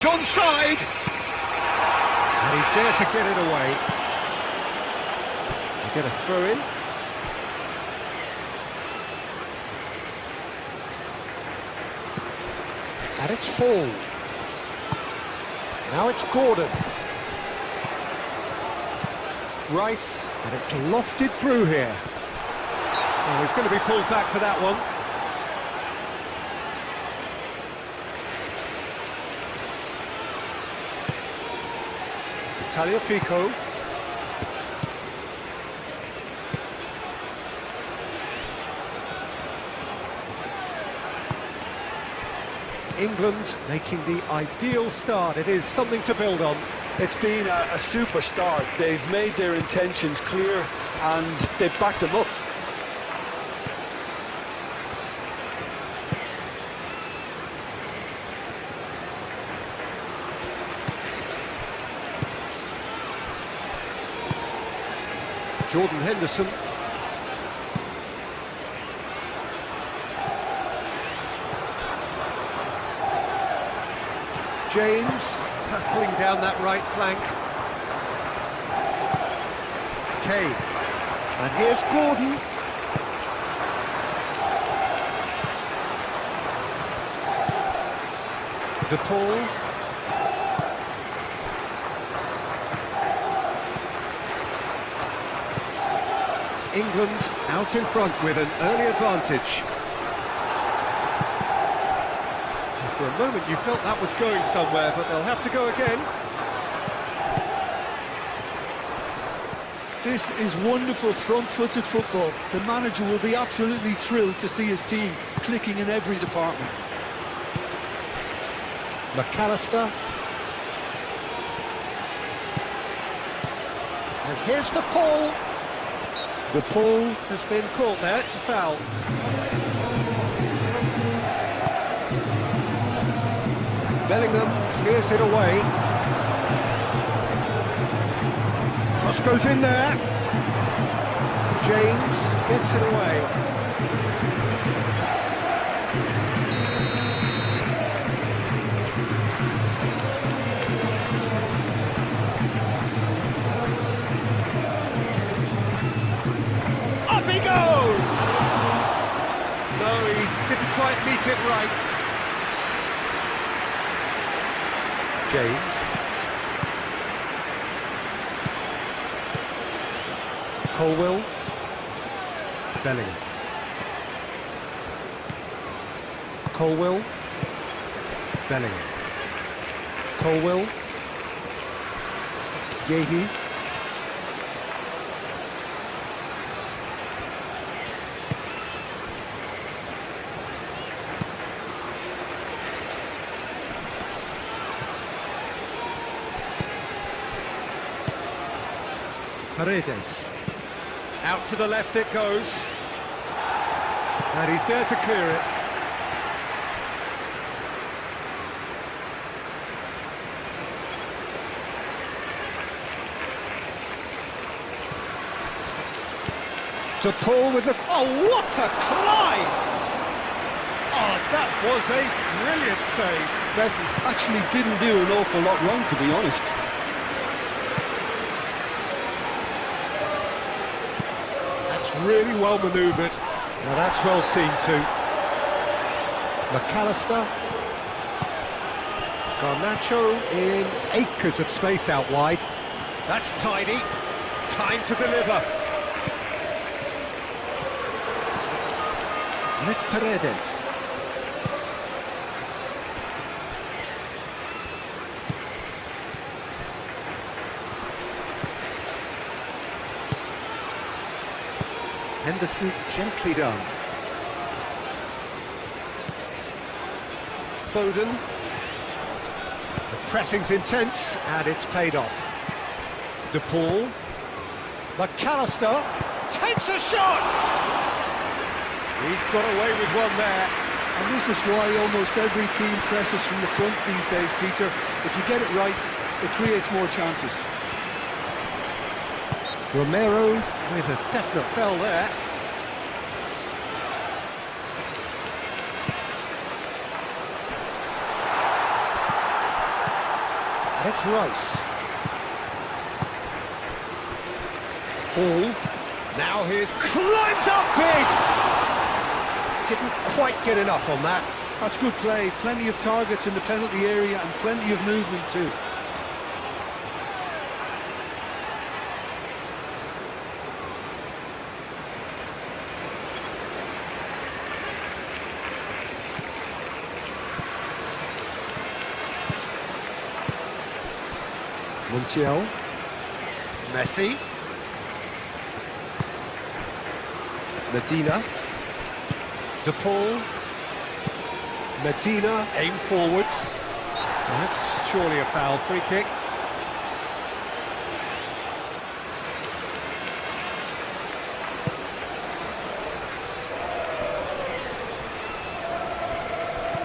Onside! And he's there to get it away. You get a throw in. And it's Hall. Now it's Gordon. Rice, and it's lofted through here. Oh, he's going to be pulled back for that one. Tagliafico. England making the ideal start. It is something to build on. It's been a super start. They've made their intentions clear and they've backed them up. Jordan Henderson. James hurtling down that right flank. Kane. And here's Gordon. DePaul. England out in front with an early advantage. And for a moment you felt that was going somewhere, but they'll have to go again. This is wonderful front-footed football. The manager will be absolutely thrilled to see his team clicking in every department. McAllister. And here's DePaul. DePaul has been caught there, it's a foul. Bellingham clears it away. Cross goes in there. James gets it away. Up he goes! No, he didn't quite meet it right. James. Colwill. Bellingham. Colwill. Bellingham. Colwill. Yehi. Paredes. Out to the left it goes. And he's there to clear it. DePaul with the... Oh, what a climb! Oh, that was a brilliant save. Messi actually didn't do an awful lot wrong, to be honest. Really well manoeuvred. Now that's well seen too. McAllister. Garnacho in acres of space out wide. That's tidy. Time to deliver. And it's Paredes. Henderson gently done. Foden. The pressing's intense and it's paid off. DePaul. McAllister takes a shot! He's got away with one there. And this is why almost every team presses from the front these days, Peter. If you get it right, it creates more chances. Romero with a definite foul there. And it's Rice. Hall. Now here's... climbs up big! Didn't quite get enough on that. That's good play. Plenty of targets in the penalty area and plenty of movement too. Montiel. Messi. Medina. De Paul. Medina, aim forwards. That's surely a foul. Free kick.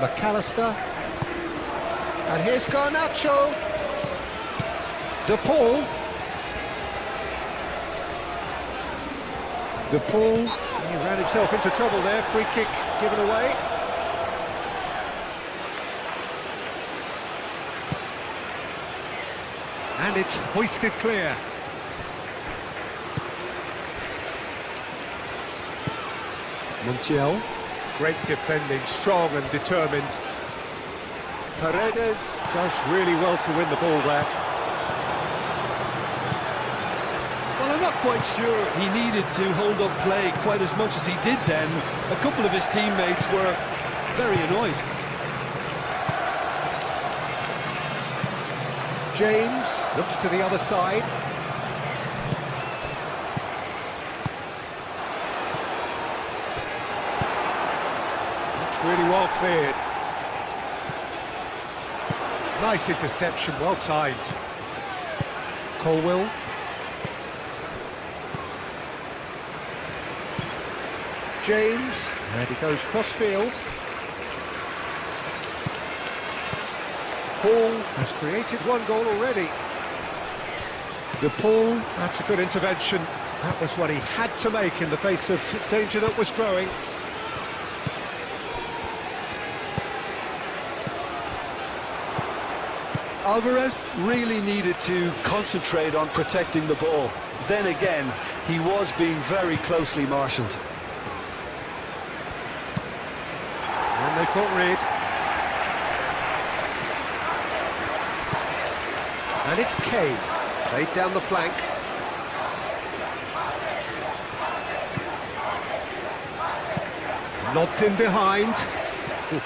McAllister. And here's Garnacho. De Paul. De Paul. He ran himself into trouble there. Free kick given away. And it's hoisted clear. Montiel. Great defending, strong and determined. Paredes does really well to win the ball there. Well, I'm not quite sure he needed to hold up play quite as much as he did then. A couple of his teammates were very annoyed. James looks to the other side. That's really well cleared. Nice interception, well timed. Colwill. James, and he goes cross-field. Hall has created one goal already. De Paul, that's a good intervention. That was what he had to make in the face of danger that was growing. Alvarez really needed to concentrate on protecting the ball. Then again, he was being very closely marshalled. And they caught Reed. And it's Kane, played down the flank. Lobbed in behind.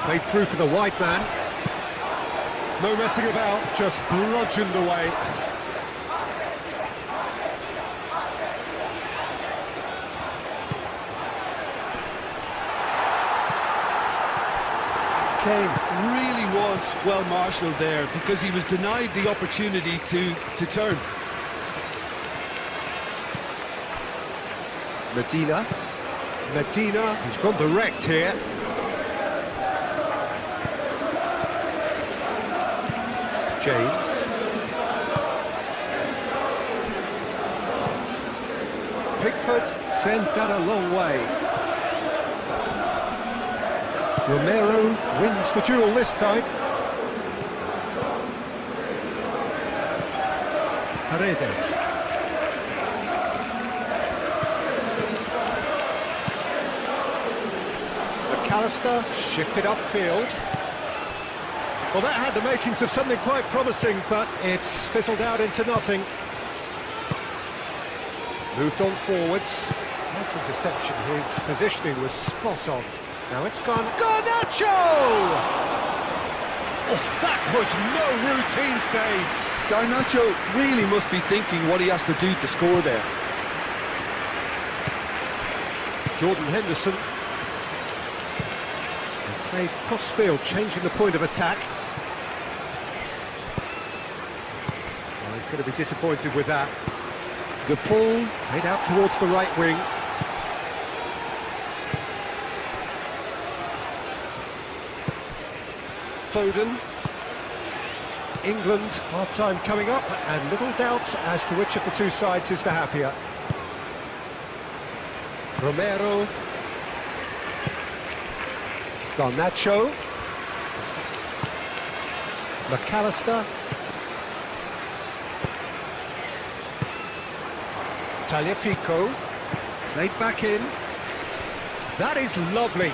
Played through for the wide man. No messing about, just bludgeoned away. Kane really was well marshalled there because he was denied the opportunity to turn. Medina. Medina, he's gone direct here. James. Pickford sends that a long way. Romero wins the duel this time. Paredes. McAllister shifted upfield. Well, that had the makings of something quite promising, but it's fizzled out into nothing. Moved on forwards. Nice interception. His positioning was spot on. Now it's gone. Garnacho! Oh, that was no routine save. Garnacho really must be thinking what he has to do to score there. Jordan Henderson. And played cross-field, changing the point of attack. Well, he's going to be disappointed with that. De Paul played out towards the right wing. Foden. England, half-time coming up, and little doubt as to which of the two sides is the happier. Romero. Garnacho. McAllister. Tagliafico, played back in. That is lovely.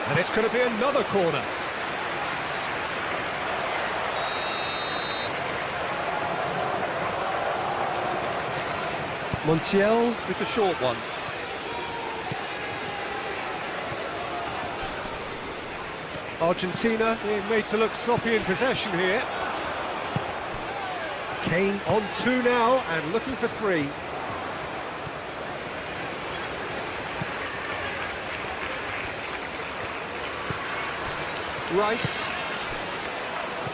And it's going to be another corner. Montiel with the short one. Argentina being made to look sloppy in possession here. Kane on 2 now and looking for 3. Rice,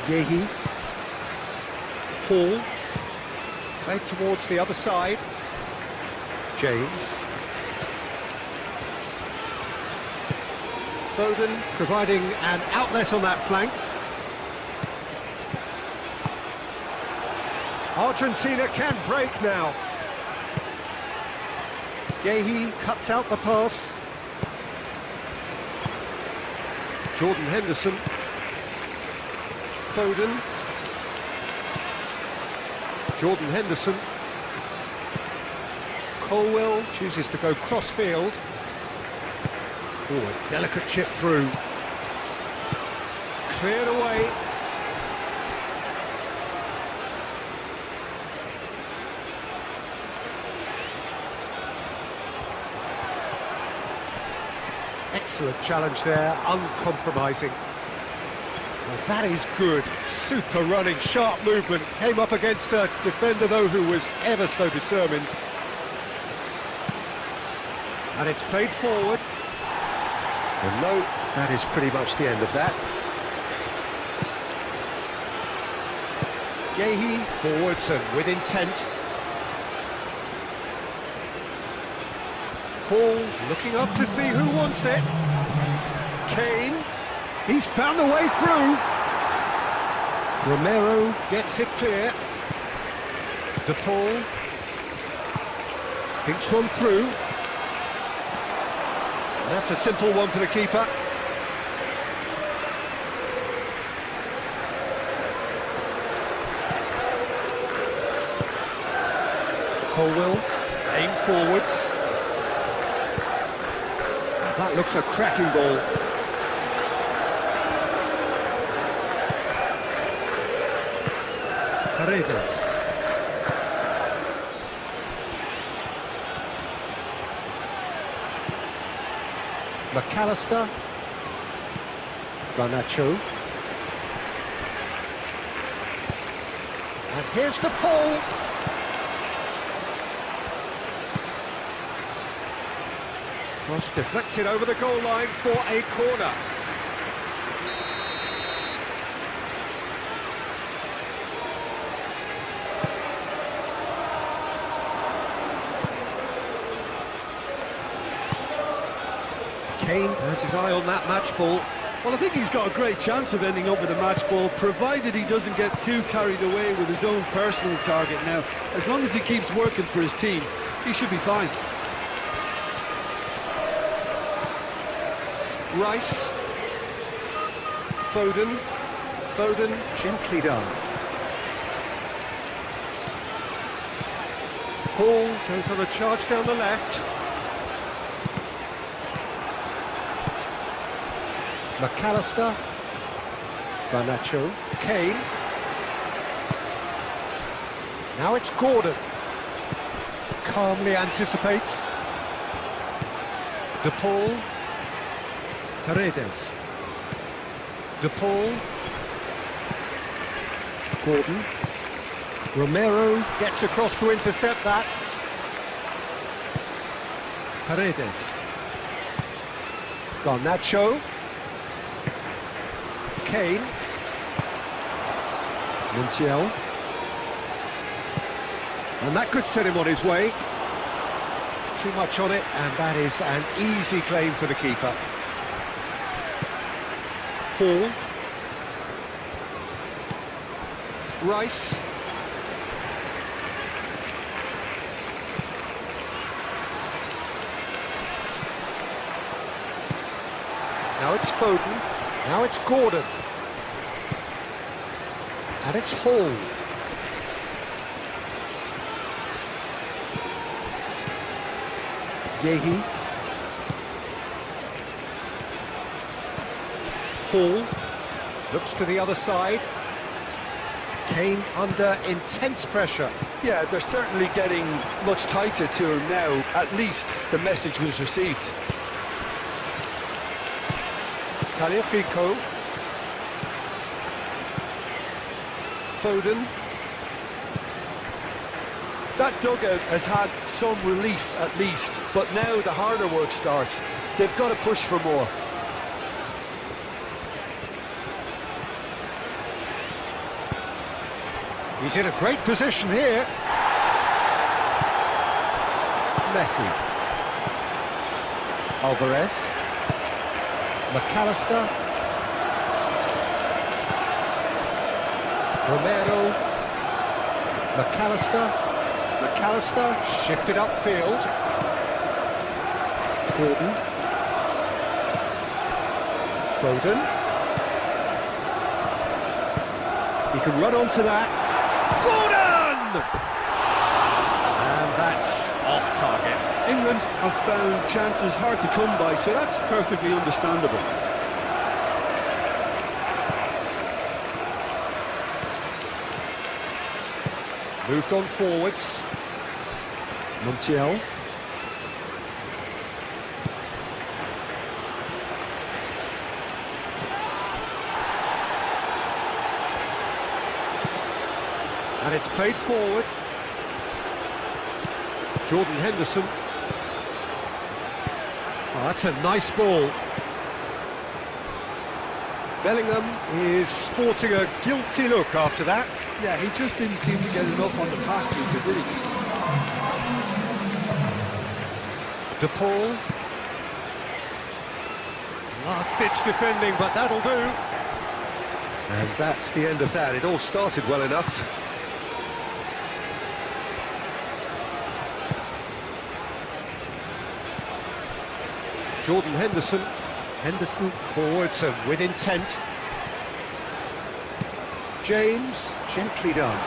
Yehi, Hall, played towards the other side. James, Foden providing an outlet on that flank. Argentina can break now. Yehi cuts out the pass. Jordan Henderson, Foden, Jordan Henderson, Colwell chooses to go cross-field. Oh, a delicate chip through. Cleared away. Excellent challenge there, uncompromising. Well, that is good. Super running, sharp movement. Came up against a defender, though, who was ever so determined. And it's played forward. And no, that is pretty much the end of that. Yehi forwards and with intent. Hall looking up to see who wants it. Kane, he's found the way through. Romero gets it clear. De Paul thinks one through. And that's a simple one for the keeper. Colwell, aim forwards. That looks a cracking ball. Paredes. McAllister. Garnacho. And here's the Paul. Cross deflected over the goal line for a corner. Kane has his eye on that match ball. Well, I think he's got a great chance of ending up with a match ball, provided he doesn't get too carried away with his own personal target now. As long as he keeps working for his team, he should be fine. Rice, Foden, gently done. Hall goes on a charge down the left. McAllister, Garnacho, Kane. Now it's Gordon. Calmly anticipates. De Paul. Paredes. De Paul. Gordon. Romero gets across to intercept that. Paredes. Garnacho. Kane. Montiel. And that could set him on his way. Too much on it, and that is an easy claim for the keeper. Hall. Rice. Now it's Foden. Now it's Gordon. And it's Hall. Yehi. Hall. Looks to the other side. Kane under intense pressure. Yeah, they're certainly getting much tighter to him now. At least the message was received. Tagliafico. Foden. That dugout has had some relief at least, but now the harder work starts. They've got to push for more. He's in a great position here. Messi. Alvarez. McAllister. Romero. McAllister shifted upfield. Gordon. Foden. He can run onto that. Gordon! And that's off target. England have found chances hard to come by, so that's perfectly understandable. Moved on forwards. Montiel. And it's played forward. Jordan Henderson. Oh, that's a nice ball. Bellingham is sporting a guilty look after that. Yeah, he just didn't seem to get enough on the pass meter, did he? De Paul. Last-ditch defending, but that'll do. And that's the end of that. It all started well enough. Jordan Henderson. Henderson forwards and with intent. James, gently done.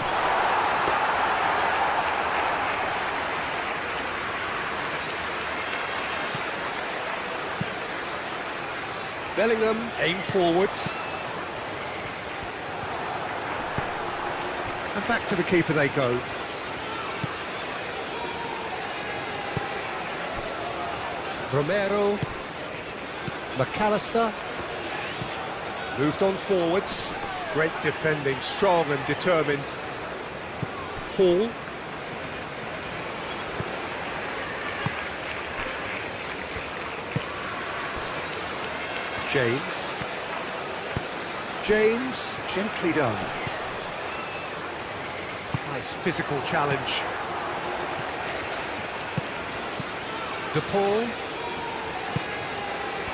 Bellingham, aim forwards. And back to the keeper they go. Romero. McAllister. Moved on forwards. Great defending, strong and determined. Hall. James. James, gently done. Nice physical challenge. De Paul.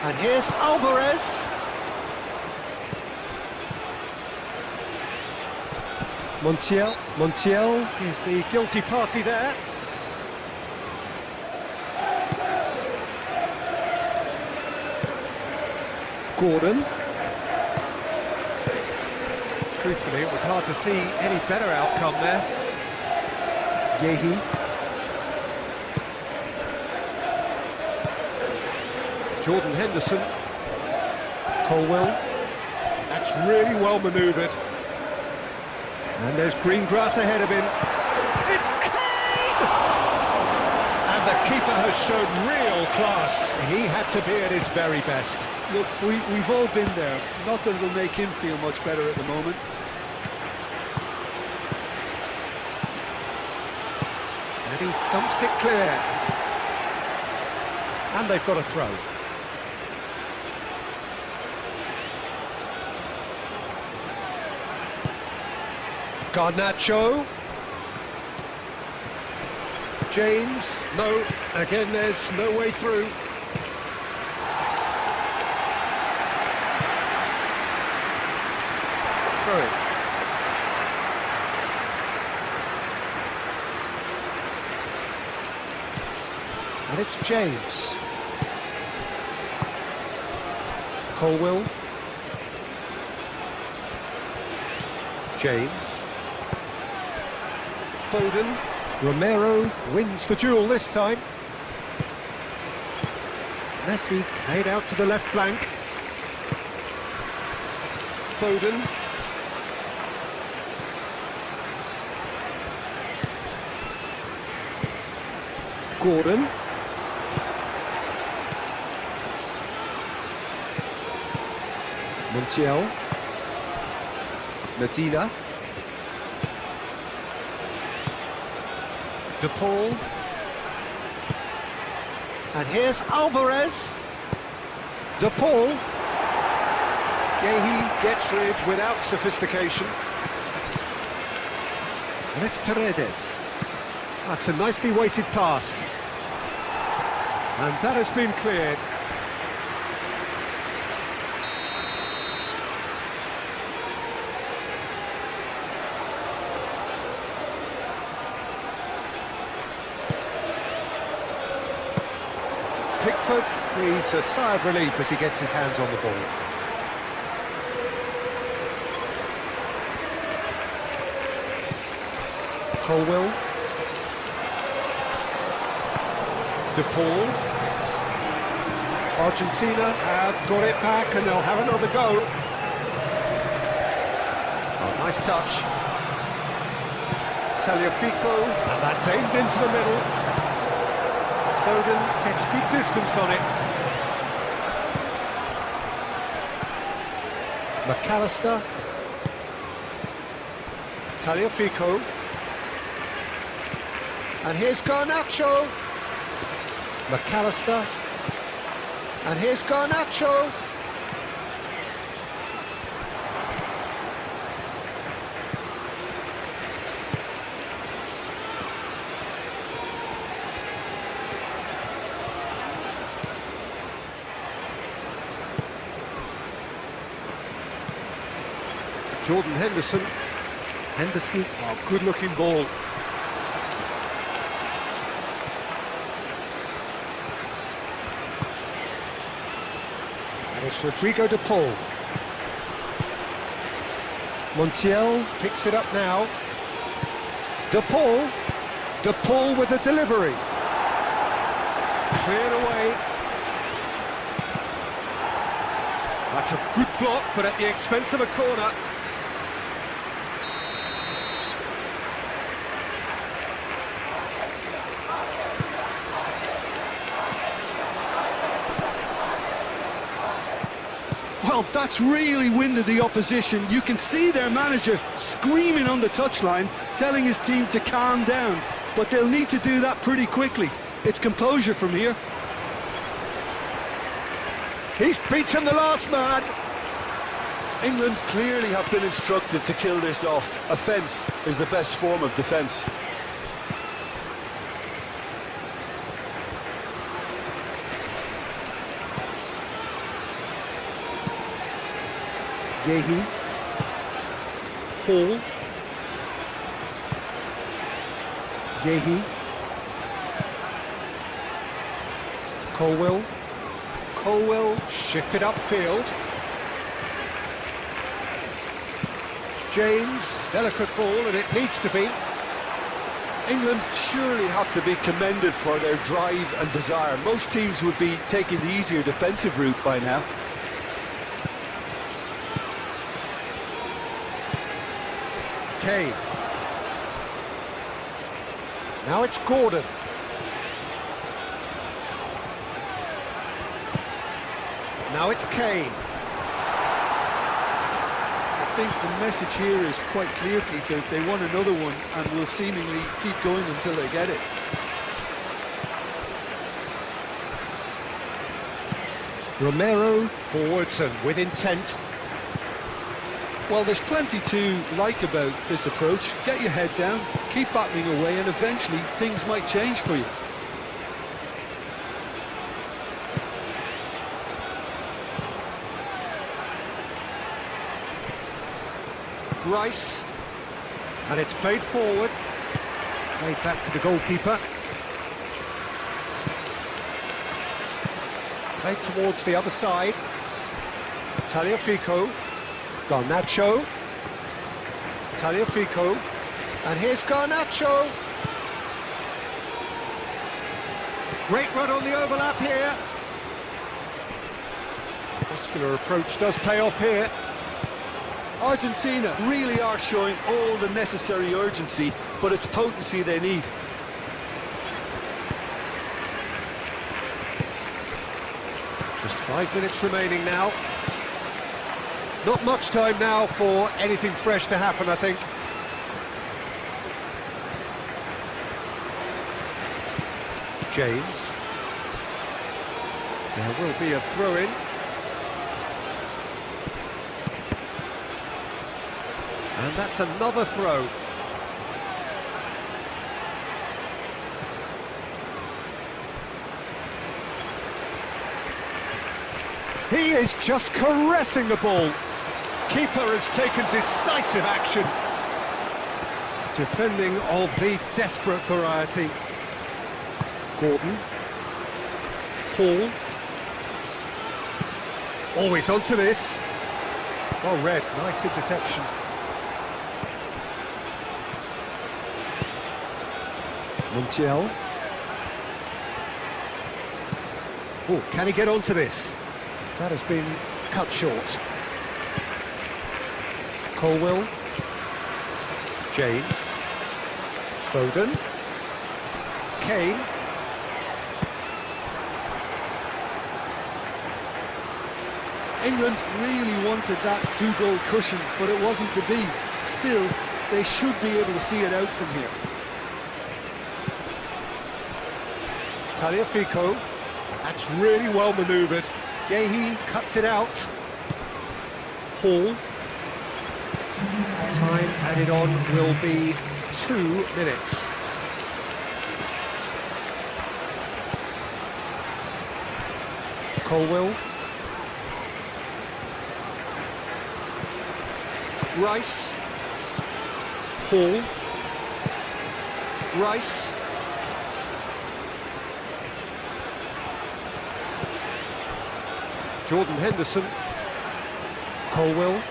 And here's Alvarez. Montiel is the guilty party there. Gordon. Truthfully, it was hard to see any better outcome there. Yehi. Jordan Henderson. Colwell. That's really well manoeuvred. And there's green grass ahead of him. It's Kane! And the keeper has shown real class. He had to be at his very best. Look, we've all been there. Not that it'll make him feel much better at the moment. And he thumps it clear. And they've got a throw. Garnacho. James. No. Again, there's no way through. Through it. And it's James. Colwill. James. Foden. Romero wins the duel this time. Messi played out to the left flank. Foden. Gordon. Montiel. Medina. De Paul. And here's Alvarez. De Paul. Gehi gets rid without sophistication. And it's Paredes. That's a nicely weighted pass. And that has been cleared. Pickford breathes a sigh of relief as he gets his hands on the ball. Colwill. De Paul. Argentina have got it back and they'll have another go. Oh, nice touch. Tagliafico, and that's aimed into the middle. Foden gets good distance on it. McAllister. Tagliafico. And here's Garnacho. McAllister. And here's Garnacho. Jordan Henderson. Henderson, oh, good-looking ball. And it's Rodrigo de Paul. Montiel picks it up now. De Paul. De Paul with the delivery. Cleared away. That's a good block, but at the expense of a corner. Well, that's really winded the opposition. You can see their manager screaming on the touchline, telling his team to calm down. But they'll need to do that pretty quickly. It's composure from here. He's beaten the last man. England clearly have been instructed to kill this off. Offence is the best form of defence. Gehi. Hall. Gehi. Colwill. Colwill shifted upfield. James, delicate ball, and it needs to be. England surely have to be commended for their drive and desire. Most teams would be taking the easier defensive route by now. Kane. Now it's Gordon. Now it's Kane. I think the message here is quite clear, Peter. They want another one and will seemingly keep going until they get it. Romero forwards and with intent. Well, there's plenty to like about this approach. Get your head down, keep battling away, and eventually things might change for you. Rice, and it's played forward, played back to the goalkeeper, played towards the other side. Tagliafico, Garnacho, Tagliafico, and here's Garnacho. Great run on the overlap here. Muscular approach does pay off here. Argentina really are showing all the necessary urgency, but it's potency they need. Just 5 minutes remaining now. Not much time now for anything fresh to happen, I think. James. There will be a throw-in. And that's another throw. He is just caressing the ball. Keeper has taken decisive action. Defending of the desperate variety. Gordon. Hall. Always onto this. Well read, nice interception. Montiel. Oh, can he get onto this? That has been cut short. Colwell. James. Foden. Kane. England really wanted that two-goal cushion, but it wasn't to be. Still, they should be able to see it out from here. Tagliafico. That's really well manoeuvred. Gehi cuts it out. Hall. Time added on will be 2 minutes. Colwell. Rice. Hall. Rice. Jordan Henderson. Colwell.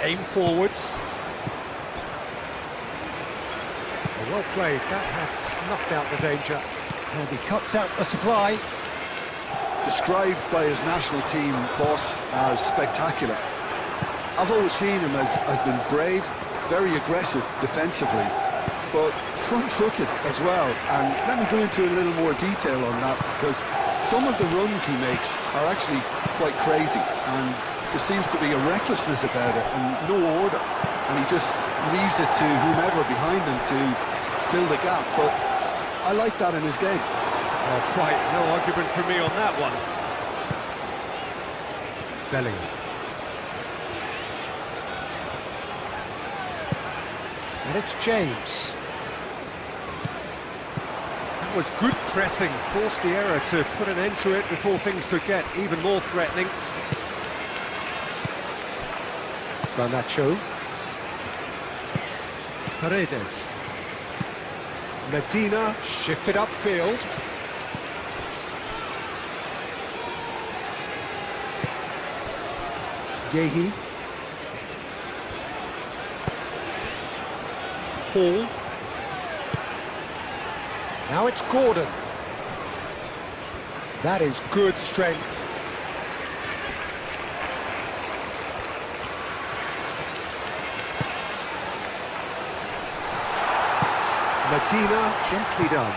Aim forwards. Well played, that has snuffed out the danger. And he cuts out the supply. Described by his national team boss as spectacular. I've always seen him as been brave, very aggressive defensively, but front-footed as well. And let me go into a little more detail on that, because some of the runs he makes are actually quite crazy, and there seems to be a recklessness about it and no order, and he just leaves it to whomever behind him to fill the gap. But I like that in his game. Oh, quite no argument from me on that one. Bellingham. And it's James. That was good pressing, forced the error to put an end to it before things could get even more threatening. Garnacho. Paredes. Medina shifted upfield. Gehi. Hall. Now it's Gordon. That is good strength. Medina, gently done.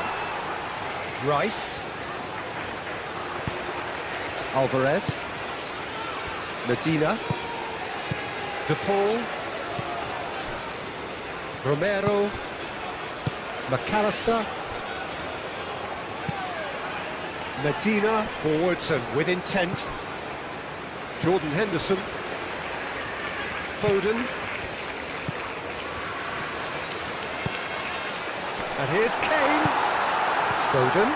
Rice. Alvarez. Medina. De Paul. Romero. McAllister. Medina forwards and with intent. Jordan Henderson. Foden. And here's Kane. Foden.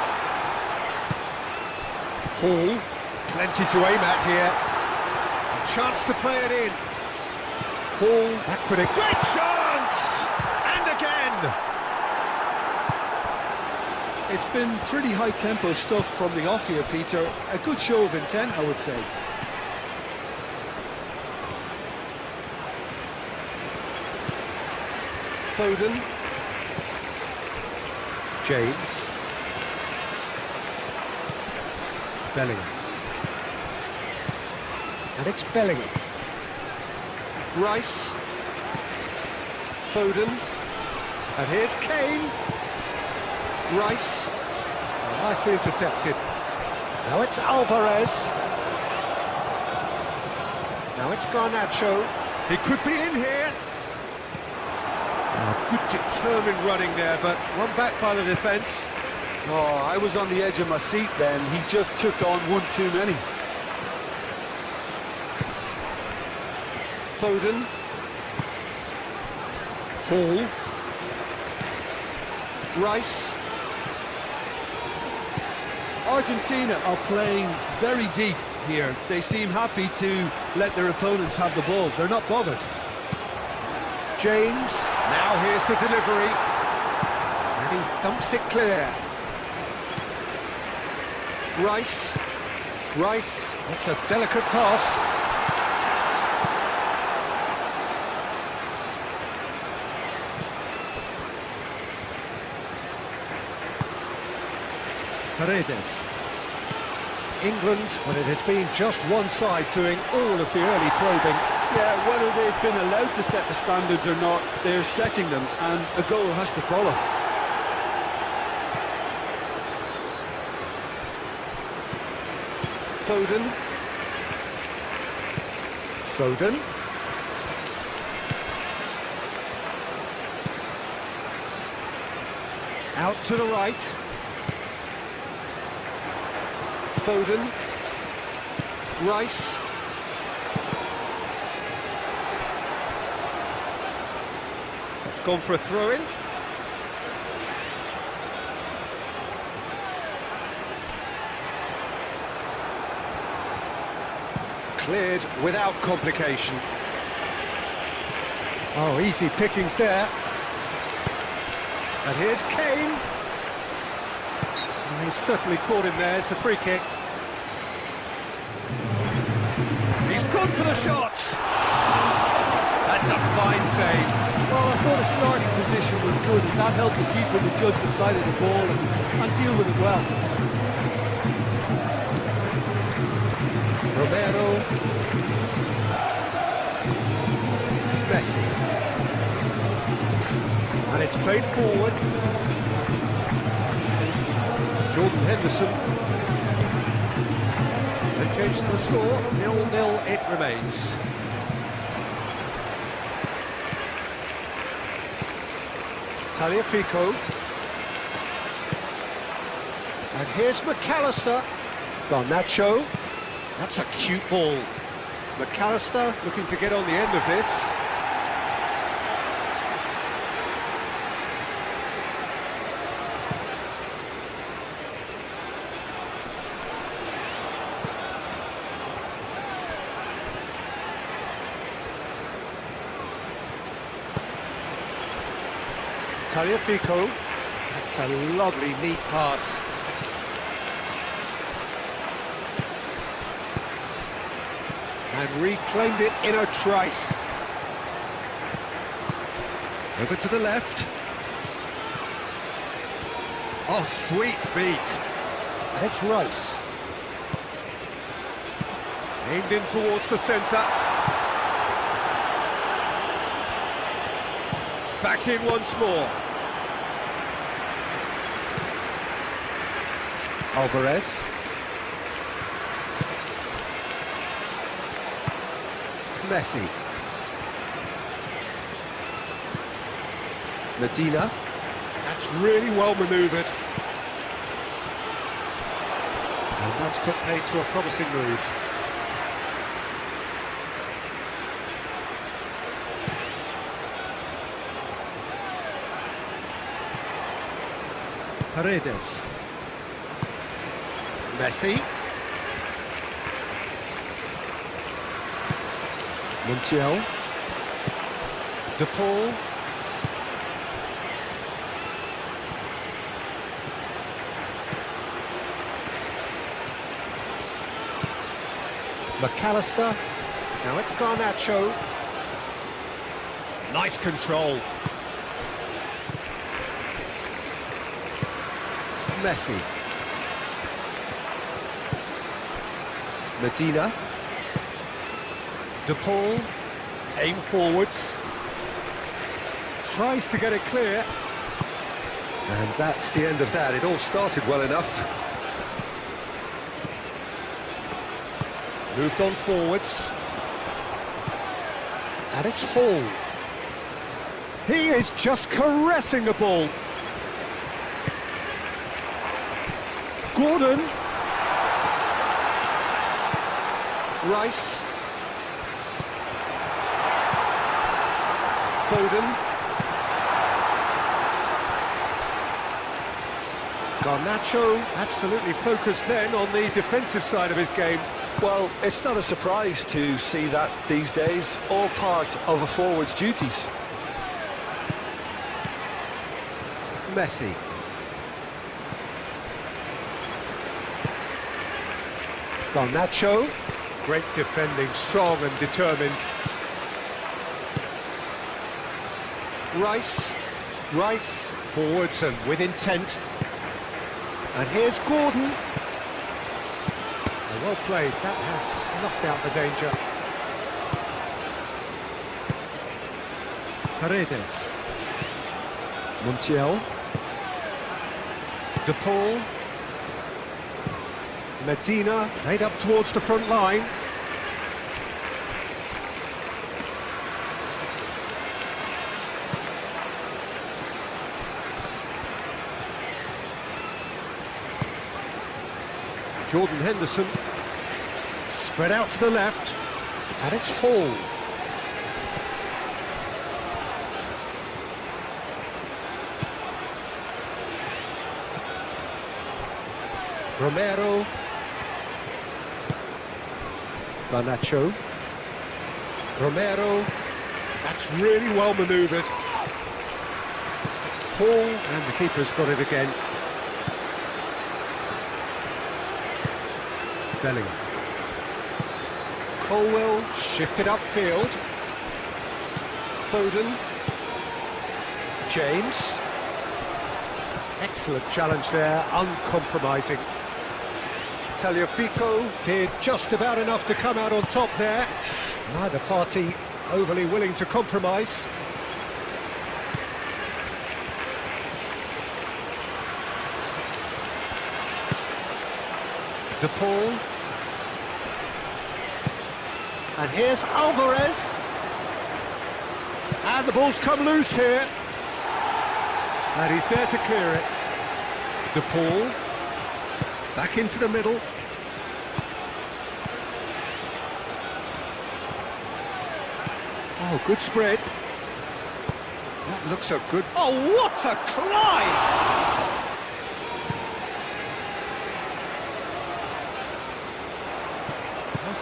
Hall. Plenty to aim at here. A chance to play it in. Hall. Backward. Great chance! And again! It's been pretty high-tempo stuff from the off here, Peter. A good show of intent, I would say. Foden. James. Bellingham. And it's Bellingham. Rice. Foden. And here's Kane. Rice. Nicely intercepted. Now it's Alvarez. Now it's Garnacho. He could be in here. Oh, good determined running there, but run back by the defence. Oh, I was on the edge of my seat then. He just took on one too many. Foden. Hall. Rice. Argentina are playing very deep here. They seem happy to let their opponents have the ball. They're not bothered. James. Now here's the delivery. And he thumps it clear. Rice. Rice. That's a delicate pass. Paredes. England, but it has been just one side doing all of the early probing. Yeah, whether they've been allowed to set the standards or not, they're setting them, and a goal has to follow. Foden. Foden. Out to the right. Foden. Rice. It's gone for a throw-in. Cleared without complication. Oh, easy pickings there. And here's Kane. He's certainly caught him there. It's a free kick. He's gone for the shot. That's a fine save. Well, I thought his starting position was good, and that helped the keeper to judge the flight of the ball and deal with it well. Romero. Messi. And it's played forward. Jordan Henderson. No change to the score. 0-0 it remains. Tagliafico. And here's McAllister. Garnacho. That's a cute ball. McAllister looking to get on the end of this. Tagliafico. That's a lovely, neat pass. And reclaimed it in a trice. Over to the left. Oh, sweet feet. And it's Rice. Aimed in towards the centre. Back in once more. Alvarez. Messi. Medina. That's really well manoeuvred. And that's put paid to a promising move. Paredes. Messi. Montiel. De Paul. McAllister. Now it's Garnacho. Nice control. Messi. Medina. De Paul, aim forwards. Tries to get it clear. And that's the end of that. It all started well enough. Moved on forwards. And it's Hall. He is just caressing the ball. Gordon. Rice. Foden. Garnacho absolutely focused then on the defensive side of his game. Well, it's not a surprise to see that these days, all part of a forward's duties. Messi. Garnacho. Great defending, strong and determined. Rice. Rice forwards and with intent. And here's Gordon. Well played, that has snuffed out the danger. Paredes. Montiel. De Paul. Medina, played up towards the front line. Jordan Henderson. Spread out to the left, and it's Hall. Romero. Garnacho. Romero. That's really well manoeuvred. Hall, and the keeper's got it again. Bellingham. Colwell shifted upfield. Foden. James. Excellent challenge there, uncompromising. Tagliafico did just about enough to come out on top there. Neither party overly willing to compromise. De Paul. And here's Alvarez. And the ball's come loose here. And he's there to clear it. De Paul. Back into the middle. Oh, good spread. That looks a good... Oh, what a climb!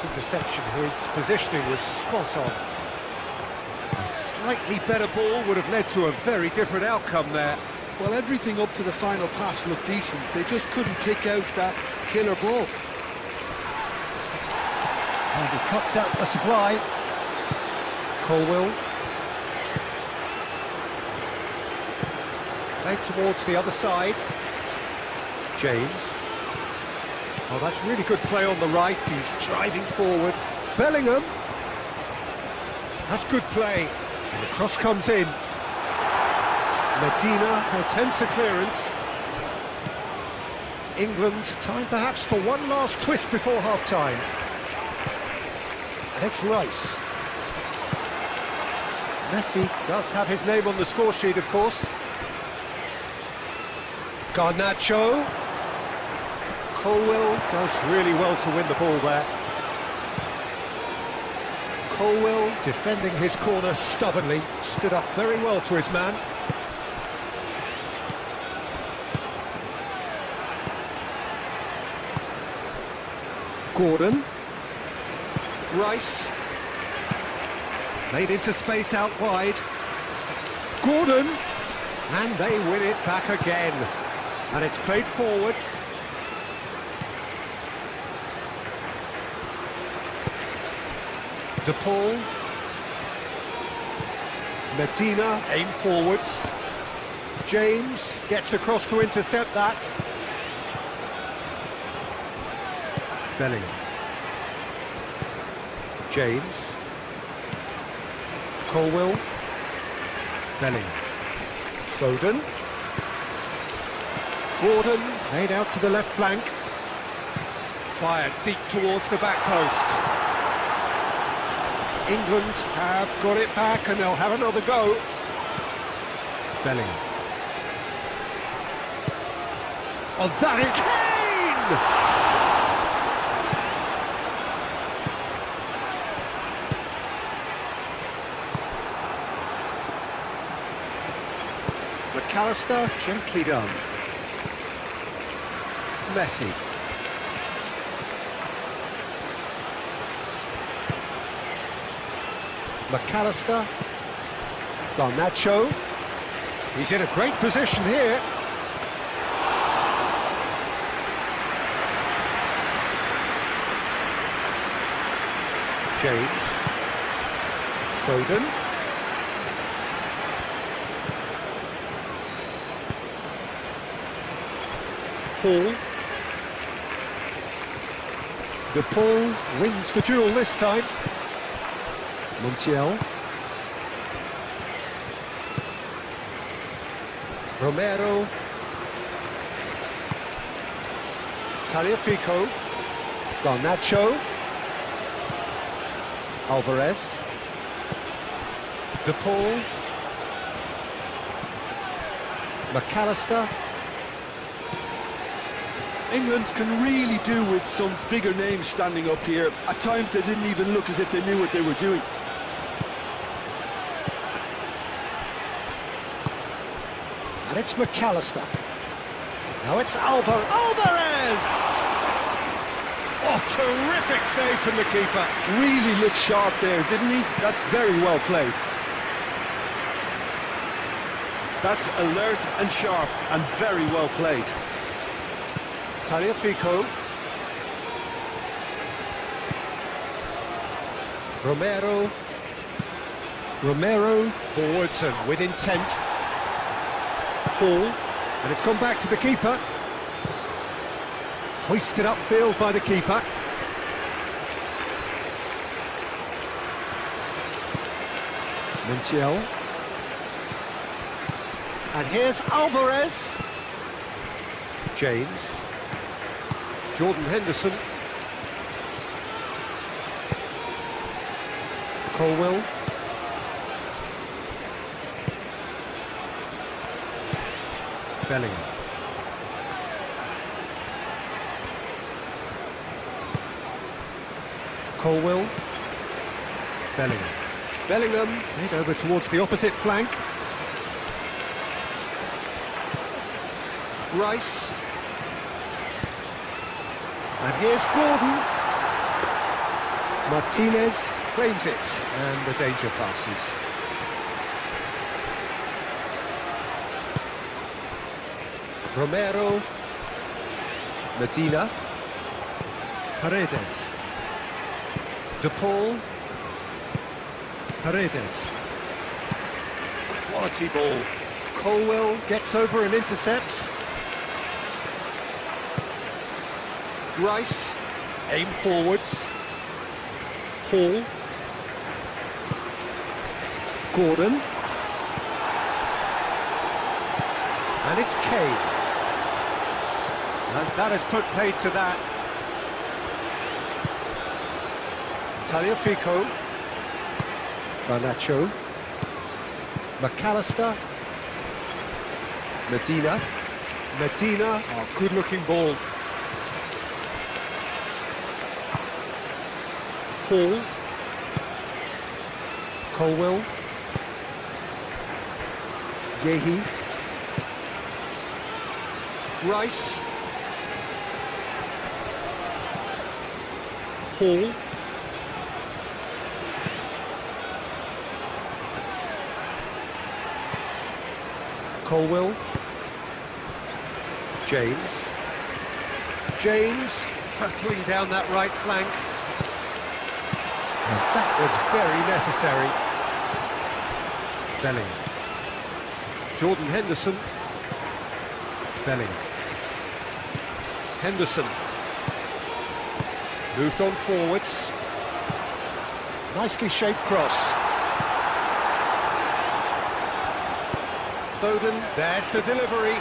Interception, his positioning was spot on. A slightly better ball would have led to a very different outcome there. Well, everything up to the final pass looked decent. They just couldn't pick out that killer ball. And he cuts out the supply. Colwell. Played towards the other side. James. Oh, that's really good play on the right. He's driving forward. Bellingham. That's good play. And the cross comes in. Medina attempts a clearance. England, time perhaps for one last twist before half-time. And it's Rice. Messi does have his name on the score sheet, of course. Garnacho. Colwell does really well to win the ball there. Colwell defending his corner stubbornly, stood up very well to his man. Gordon. Rice. Played into space out wide. Gordon. And they win it back again. And it's played forward. De Paul. Medina, aim forwards. James gets across to intercept that. Bellingham. James. Colwill. Bellingham. Foden. Gordon, made out to the left flank. Fired deep towards the back post. England have got it back and they'll have another go. Bellingham. Oh, that is Kane! McAllister, gently done. Messi. McAllister. Garnacho. He's in a great position here. James. Foden. Hall. De Paul wins the duel this time. Montiel. Romero. Tagliafico. Garnacho. Alvarez. De Paul. McAllister. England can really do with some bigger names standing up here. At times they didn't even look as if they knew what they were doing. And it's McAllister. Now it's Alvarez! Oh, terrific save from the keeper. Really looked sharp there, didn't he? That's very well played. That's alert and sharp and very well played. Tagliafico. Romero forwards and with intent. Hall, and it's gone back to the keeper. Hoisted upfield by the keeper. Montiel. And here's Alvarez. James. Jordan Henderson. Colwill. Bellingham. Colwill. Bellingham. Bellingham made over towards the opposite flank. Rice. And here's Gordon. Martinez claims it, and the danger passes. Romero. Medina. Paredes. De Paul. Paredes. Quality ball. Colwill gets over and intercepts. Rice, aim forwards. Hall. Gordon. And it's Kane. And that has put paid to that. Tagliafico. Garnacho. McAllister. Medina. Oh, good-looking ball. Hall. Colwill. Yehi. Rice. Hall. Colwill. James hurtling down that right flank. And that was very necessary. Bellingham. Jordan Henderson. Bellingham. Henderson. Moved on forwards. Nicely shaped cross. Foden, there's the delivery.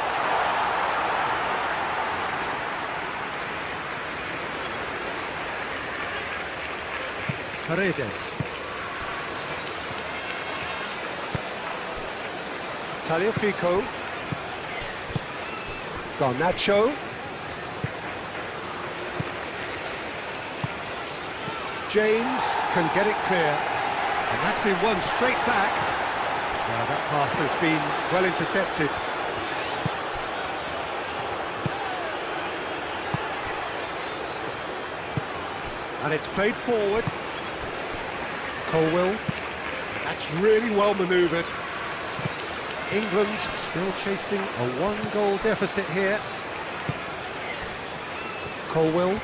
Paredes. Tagliafico. Garnacho. James can get it clear. And that's been won straight back. Now that pass has been well intercepted. And it's played forward. Colwill. That's really well manoeuvred. England still chasing a one-goal deficit here. Colwill.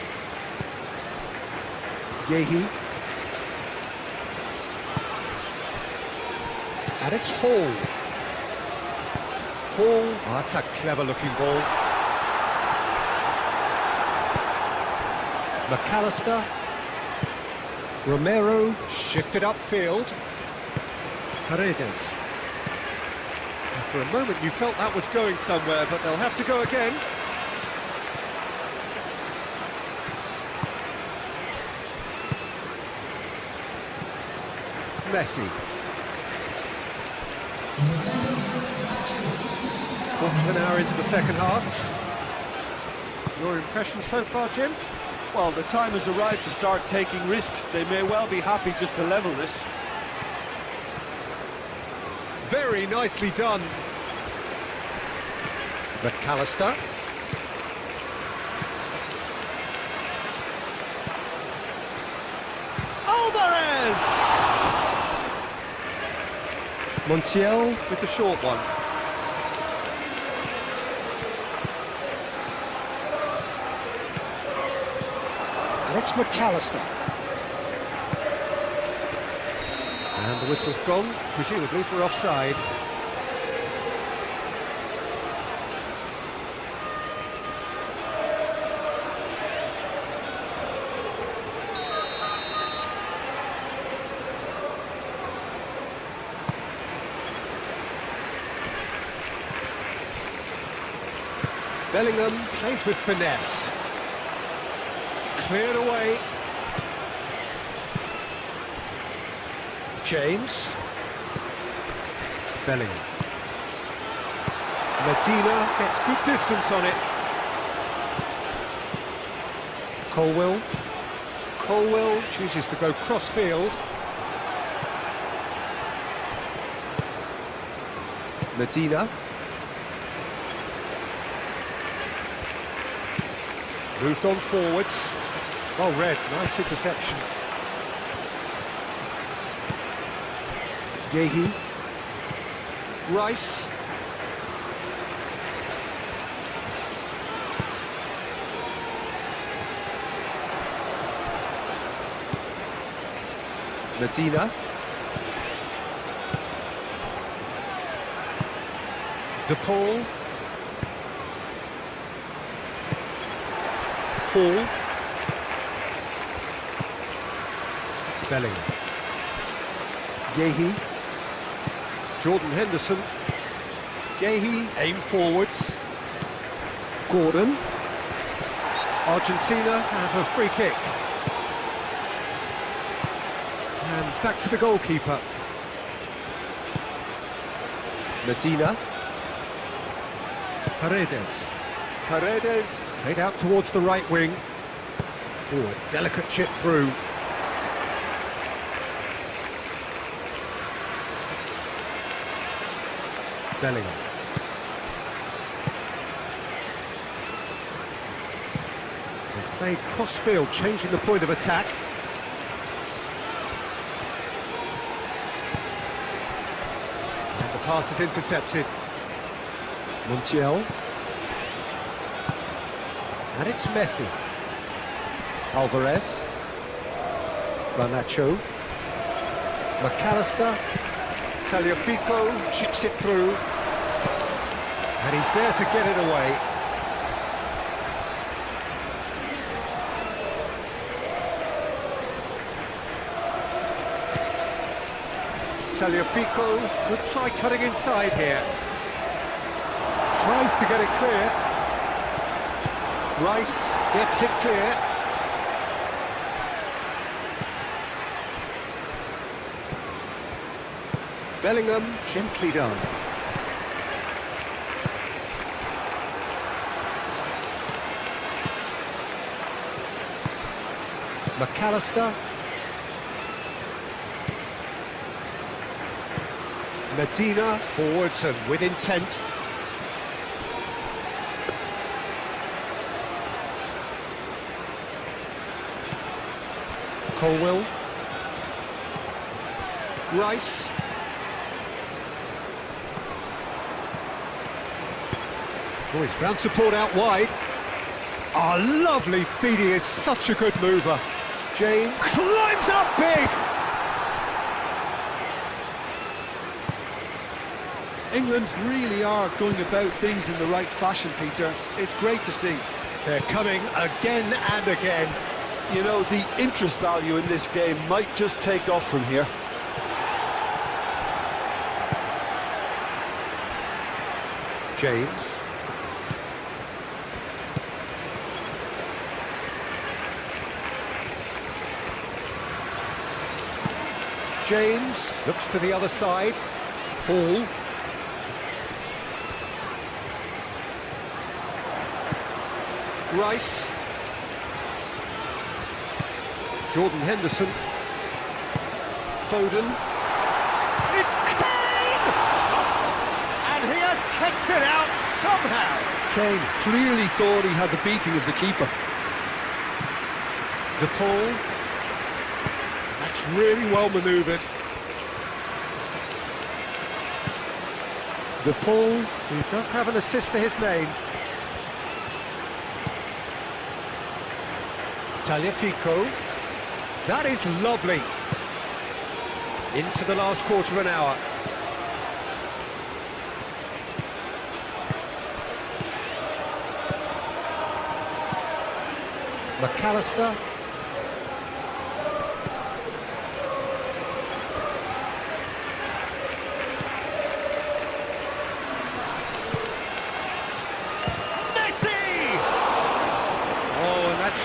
Yehi. And it's Hall. Hall. Oh, that's a clever-looking ball. McAllister. Romero shifted upfield. Paredes. And for a moment you felt that was going somewhere, but they'll have to go again. Messi. Quarter of an hour into the second half. Your impression so far, Jim? Well, the time has arrived to start taking risks. They may well be happy just to level this. Very nicely done. McAllister. Alvarez! Montiel with the short one. And it's McAllister. And the whistle's gone, presumably for offside. Bellingham played with finesse. Cleared away. James. Bellingham. Medina gets good distance on it. Colwill. Colwill chooses to go cross-field. Medina. Moved on forwards. Well read, nice interception. Yehi. Rice. Medina. DePaul. Hall. Bellingham. Yehi. Jordan Henderson. Yehi aimed forwards. Gordon. Argentina have a free kick. And back to the goalkeeper. Medina. Paredes. Paredes played out towards the right wing. Oh, a delicate chip through. Bellingham. They played cross-field, changing the point of attack. And the pass is intercepted. Montiel. And it's Messi. Alvarez. Garnacho. McAllister. Tagliafico chips it through. And he's there to get it away. Tagliafico could try cutting inside here. Tries to get it clear. Rice gets it clear. Bellingham, gently done. McAllister. Medina forwards and with intent. Colwill. Rice. Oh, he's found support out wide. Oh, lovely feed, he is such a good mover. James climbs up big! England really are going about things in the right fashion, Peter. It's great to see. They're coming again and again. You know, the interest value in this game might just take off from here. James. James looks to the other side. Hall. Rice. Jordan Henderson. Foden. It's Kane! And he has kicked it out somehow. Kane clearly thought he had the beating of the keeper. DePaul. That's really well manoeuvred. DePaul, who does have an assist to his name. Tagliafico. That is lovely. Into the last quarter of an hour. McAllister.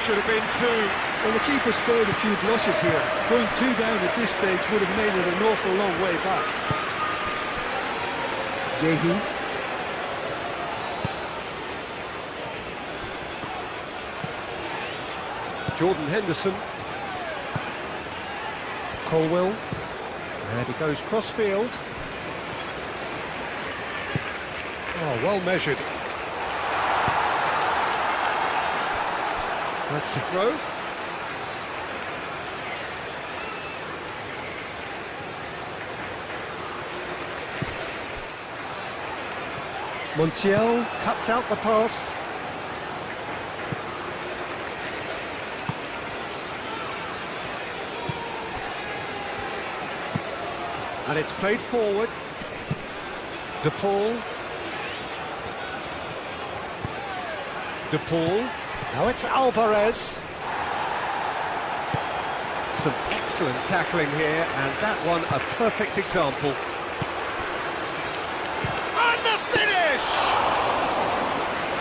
Should have been two. Well, the keeper spared a few blushes here. Going two down at this stage would have made it an awful long way back. Yehi. Jordan Henderson. Colwill. And he goes cross-field. Oh, well measured. That's the throw. Montiel cuts out the pass. And it's played forward. DePaul. DePaul. Now it's Alvarez. Some excellent tackling here, and that one a perfect example. And the finish!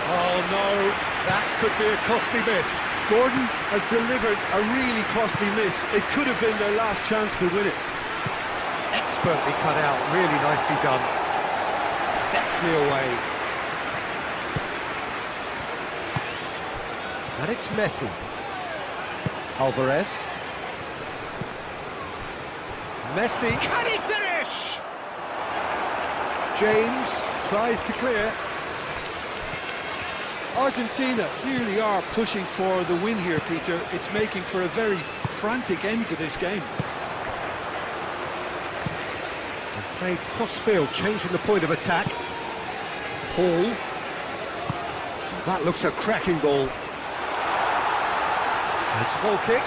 Oh no, that could be a costly miss. Gordon has delivered a really costly miss. It could have been their last chance to win it. Expertly cut out, really nicely done. Deftly away. And it's Messi. Alvarez. Messi, can he finish? James tries to clear. Argentina clearly are pushing for the win here, Peter. It's making for a very frantic end to this game. And played cross-field, changing the point of attack. Hall. That looks a cracking ball. It's a ball kick.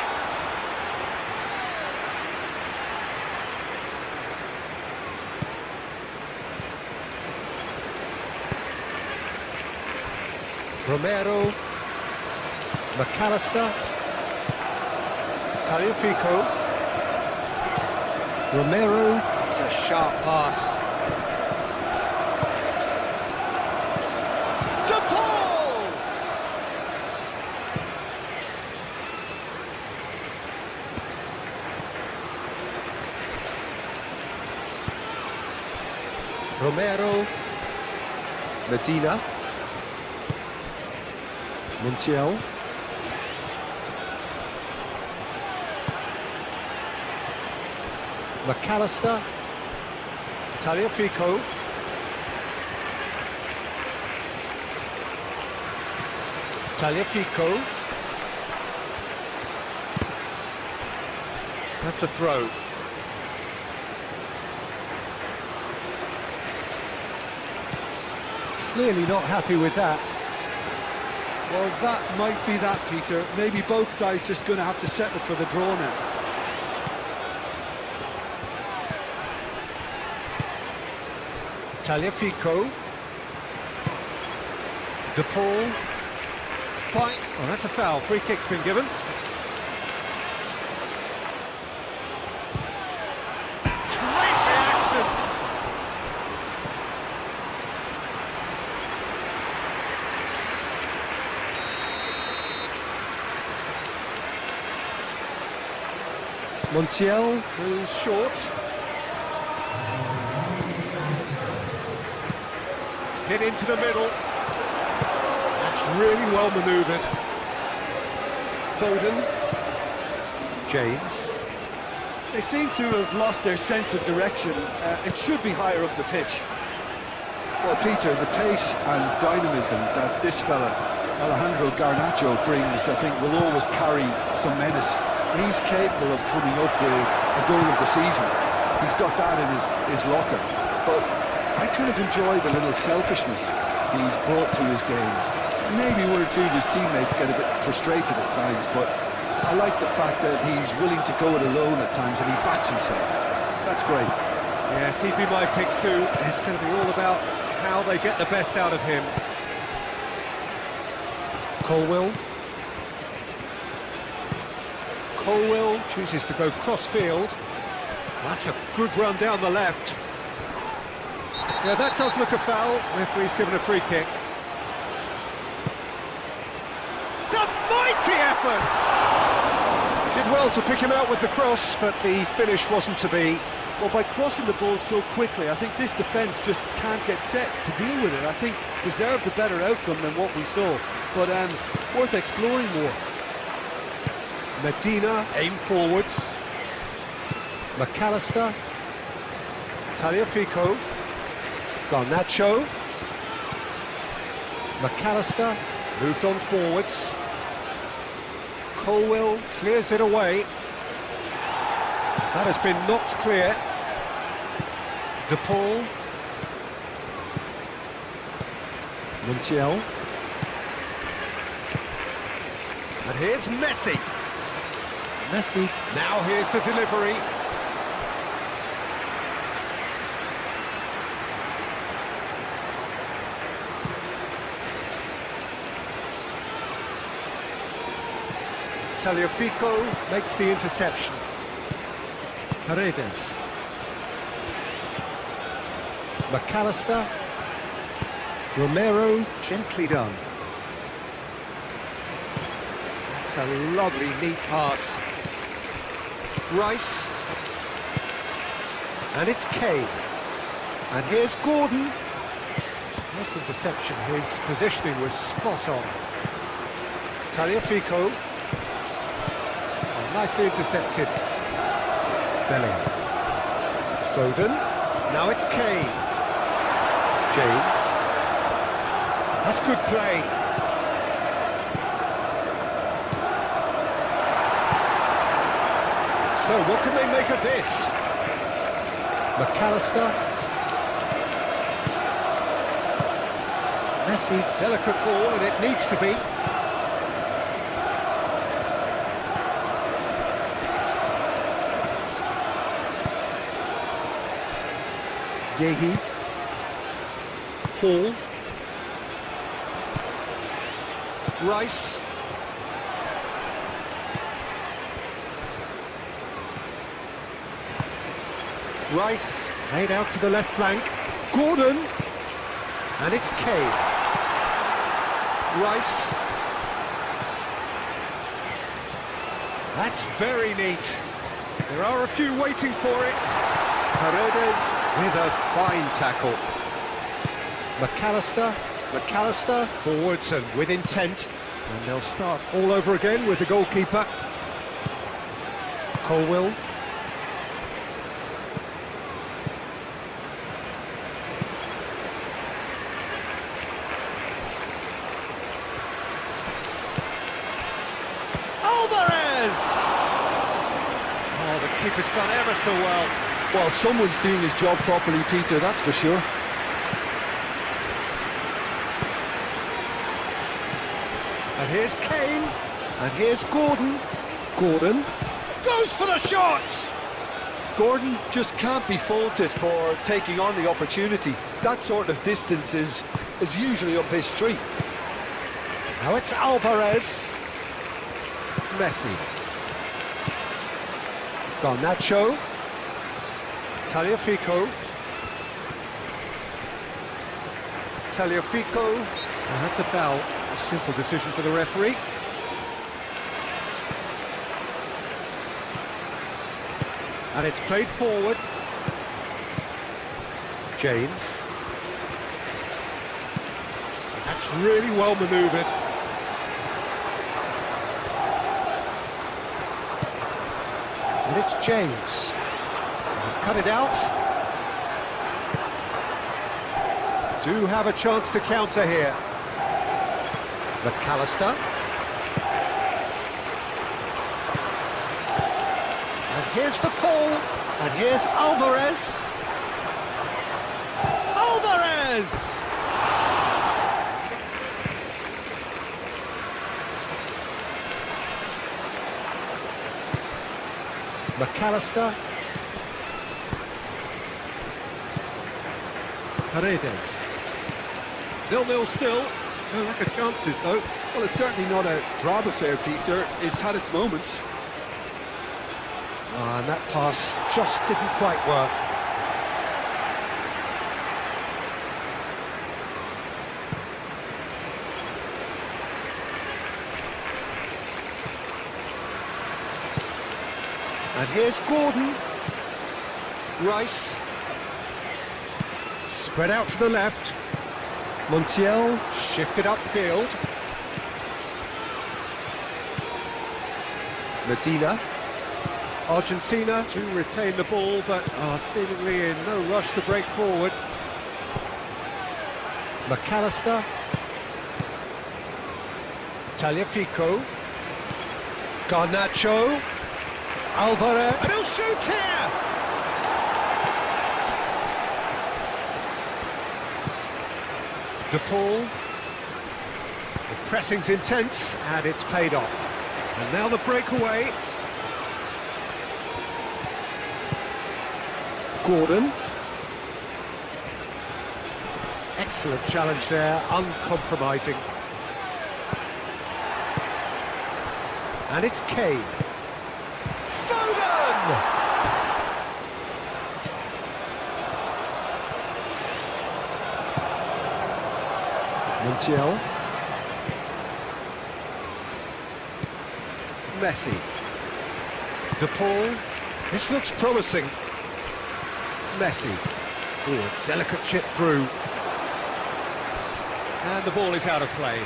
Romero. McAllister. Tagliafico. Romero. It's a a sharp pass. To Paul! Romero. Medina. Montiel. McAllister. Tagliafico. Tagliafico. That's a throw. Clearly not happy with that. Well, that might be that, Peter. Maybe both sides just going to have to settle for the draw now. Tagliafico. De Paul. Fight. Oh, that's a foul. Free kick's been given. Great reaction. Montiel moves short. Hit into the middle. That's really well manoeuvred. Foden. James. They seem to have lost their sense of direction. It should be higher up the pitch. Well, Peter, the pace and dynamism that this fella, Alejandro Garnacho, brings, I think, will always carry some menace. He's capable of coming up with a goal of the season. He's got that in his locker. But I kind of enjoy the little selfishness he's brought to his game. Maybe one or two of his teammates get a bit frustrated at times, but I like the fact that he's willing to go it alone at times and he backs himself. That's great. Yes, he'd be my pick too. It's going to be all about how they get the best out of him. Colwill. Colwill chooses to go cross-field. That's a good run down the left. Yeah, that does look a foul. Referee's given a free kick. It's a mighty effort! Did well to pick him out with the cross, but the finish wasn't to be. Well, by crossing the ball so quickly, I think this defence just can't get set to deal with it. I think deserved a better outcome than what we saw, but worth exploring more. Medina, aim forwards. McAllister. Tagliafico. Garnacho. McAllister moved on forwards. Colwill clears it away. That has been knocked clear. De Paul. Montiel. And here's Messi. Messi. Now here's the delivery. Tagliafico makes the interception. Paredes. McAllister. Romero, gently done. That's a lovely, neat pass. Rice. And it's Kane. And here's Gordon. Nice interception, his positioning was spot on. Tagliafico. Nicely intercepted. Bellingham. Foden. Now it's Kane. James. That's good play. So what can they make of this? McAllister. Messi, delicate ball, and it needs to be. Yehi. Hall. Rice. Rice Played out to the left flank. Gordon. And it's Kane. Rice. That's very neat. There are a few waiting for it. Paredes with a fine tackle. McAllister forwards and with intent. And they'll start all over again with the goalkeeper. Colwill. Alvarez! Oh, the keeper's done ever so well. Well, someone's doing his job properly, Peter, that's for sure. And here's Kane. And here's Gordon. Gordon goes for the shot! Gordon just can't be faulted for taking on the opportunity. That sort of distance is usually up his street. Now it's Alvarez. Messi. Garnacho. Tagliafico. Well, that's a foul. A simple decision for the referee. And it's played forward. James. That's really well manoeuvred. And it's James. He's cut it out. Do have a chance to counter here. McAllister. And here's the pull. And here's Alvarez. Alvarez! McAllister. Paredes. 0-0 still. No lack of chances, though. Well, it's certainly not a drab affair, Peter. It's had its moments. And that pass just didn't quite work. And here's Gordon. Rice. Spread out to the left. Montiel shifted upfield. Medina. Argentina to retain the ball, but are seemingly in no rush to break forward. McAllister. Tagliafico. Garnacho. Alvarez. And he'll shoot here! De Paul. The pressing's intense, and it's paid off. And now the breakaway. Gordon. Excellent challenge there, uncompromising. And it's Kane. Foden! Montiel. Messi. De Paul. This looks promising. Messi. Ooh, a delicate chip through. And the ball is out of play.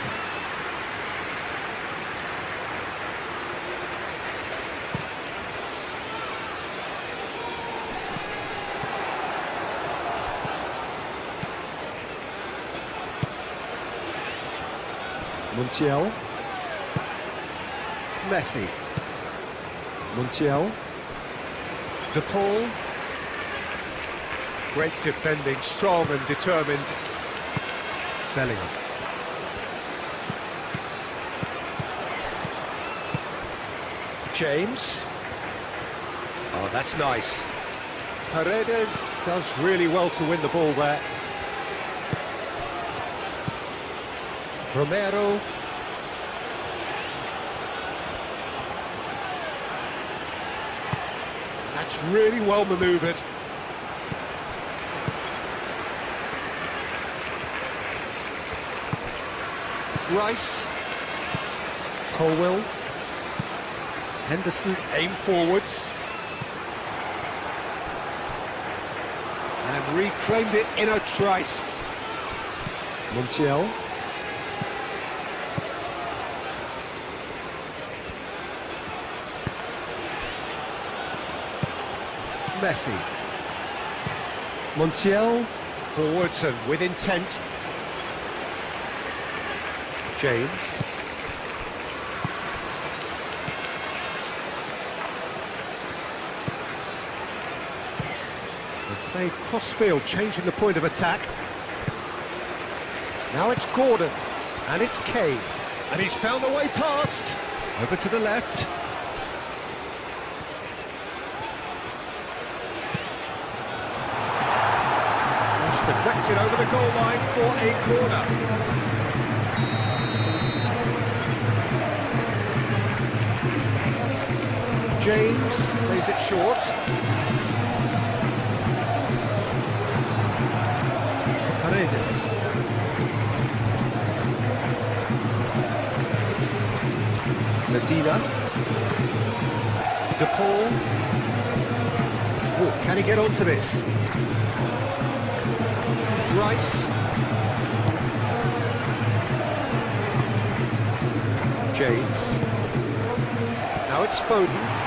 Montiel. Messi. Montiel. De Paul. Great defending, strong and determined. Bellingham. James. Oh, that's nice. Paredes does really well to win the ball there. Romero. That's really well manoeuvred. Rice. Colwill. Henderson aim forwards. And reclaimed it in a trice. Montiel. Messi. Montiel. Forwards and with intent. James. They played cross-field, changing the point of attack. Now it's Gordon, and it's Kane. And he's found a way past. Over to the left. Cross deflected over the goal line for a corner. James plays it short. Paredes. Medina. De Paul. Oh, can he get onto this? Rice. James. Now it's Foden.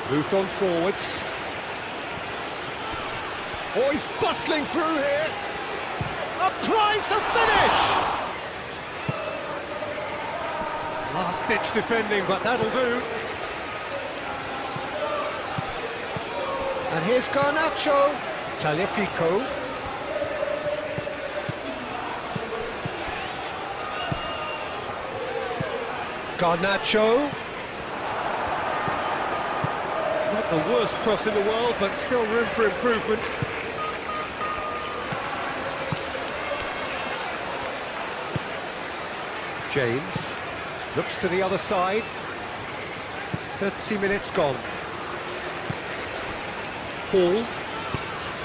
Moved on forwards. Oh, he's bustling through here. Applies the finish. Last-ditch defending, but that'll do. And here's Garnacho. Tagliafico. Garnacho. Not the worst cross in the world, but still room for improvement. James looks to the other side. 30 minutes gone. Hall,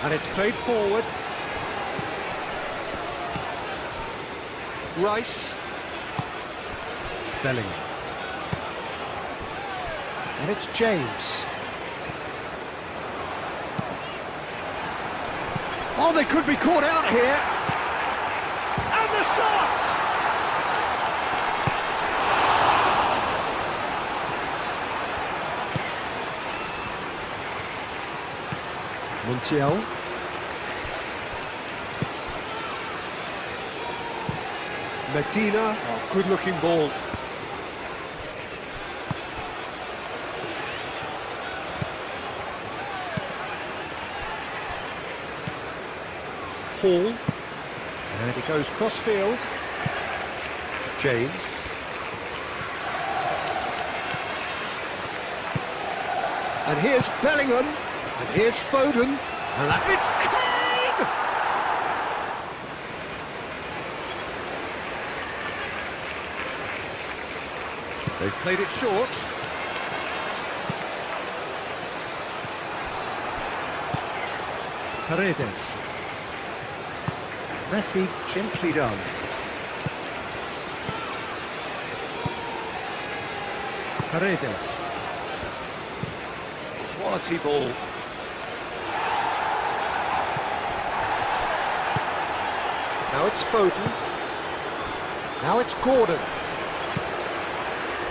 and it's played forward. Rice. Bellingham. And it's James. Oh, they could be caught out here. And the shot! Montiel. Medina. Oh, good-looking ball. Hall, and he goes cross-field. James. And here's Bellingham, and here's Foden, and it's Kane! They've played it short. Paredes. Messi gently done. Paredes. Quality ball. Now it's Foden. Now it's Gordon.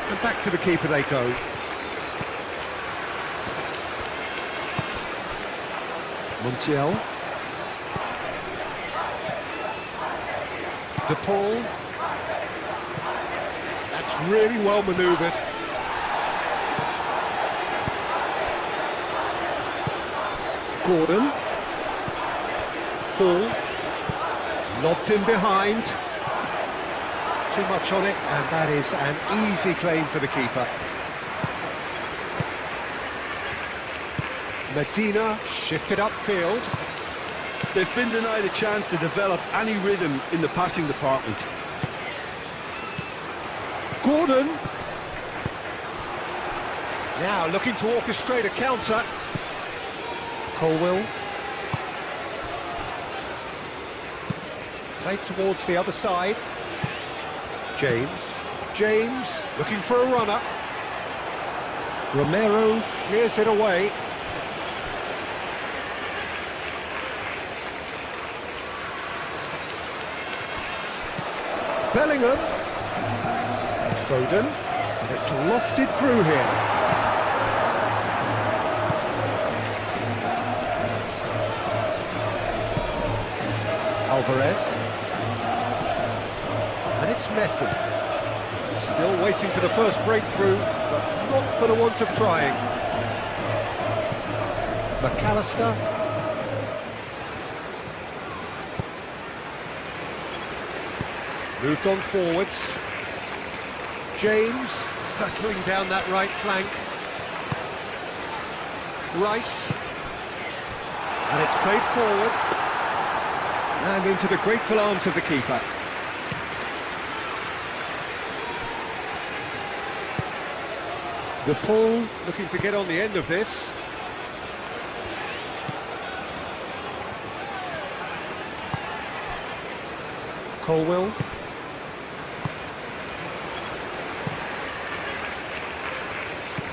And back to the keeper they go. Montiel. De Paul. That's really well manoeuvred. Gordon. Hall. Lobbed in behind. Too much on it, and that is an easy claim for the keeper. Medina shifted upfield. They've been denied a chance to develop any rhythm in the passing department. Gordon. Now looking to orchestrate a counter. Colwill. Played towards the other side. James looking for a runner. Romero clears it away. Bellingham. Foden. And it's lofted through here. Alvarez. And it's Messi. Still waiting for the first breakthrough, but not for the want of trying. McAllister. Moved on forwards. James, hurtling down that right flank. Rice. And it's played forward. And into the grateful arms of the keeper. The Paul looking to get on the end of this. Colwill.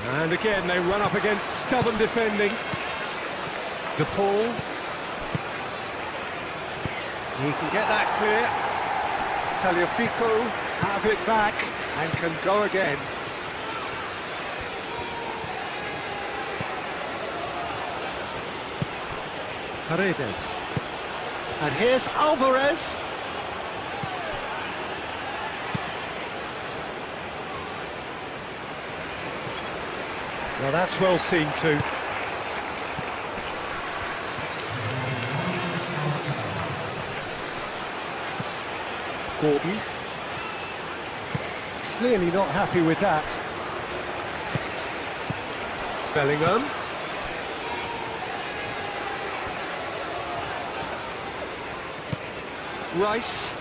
And again they run up against stubborn defending. De Paul. He can get that clear. Tagliafico have it back and can go again. Paredes. And here's Alvarez. Well, that's well seen too. Gordon. Clearly not happy with that. Bellingham. Rice.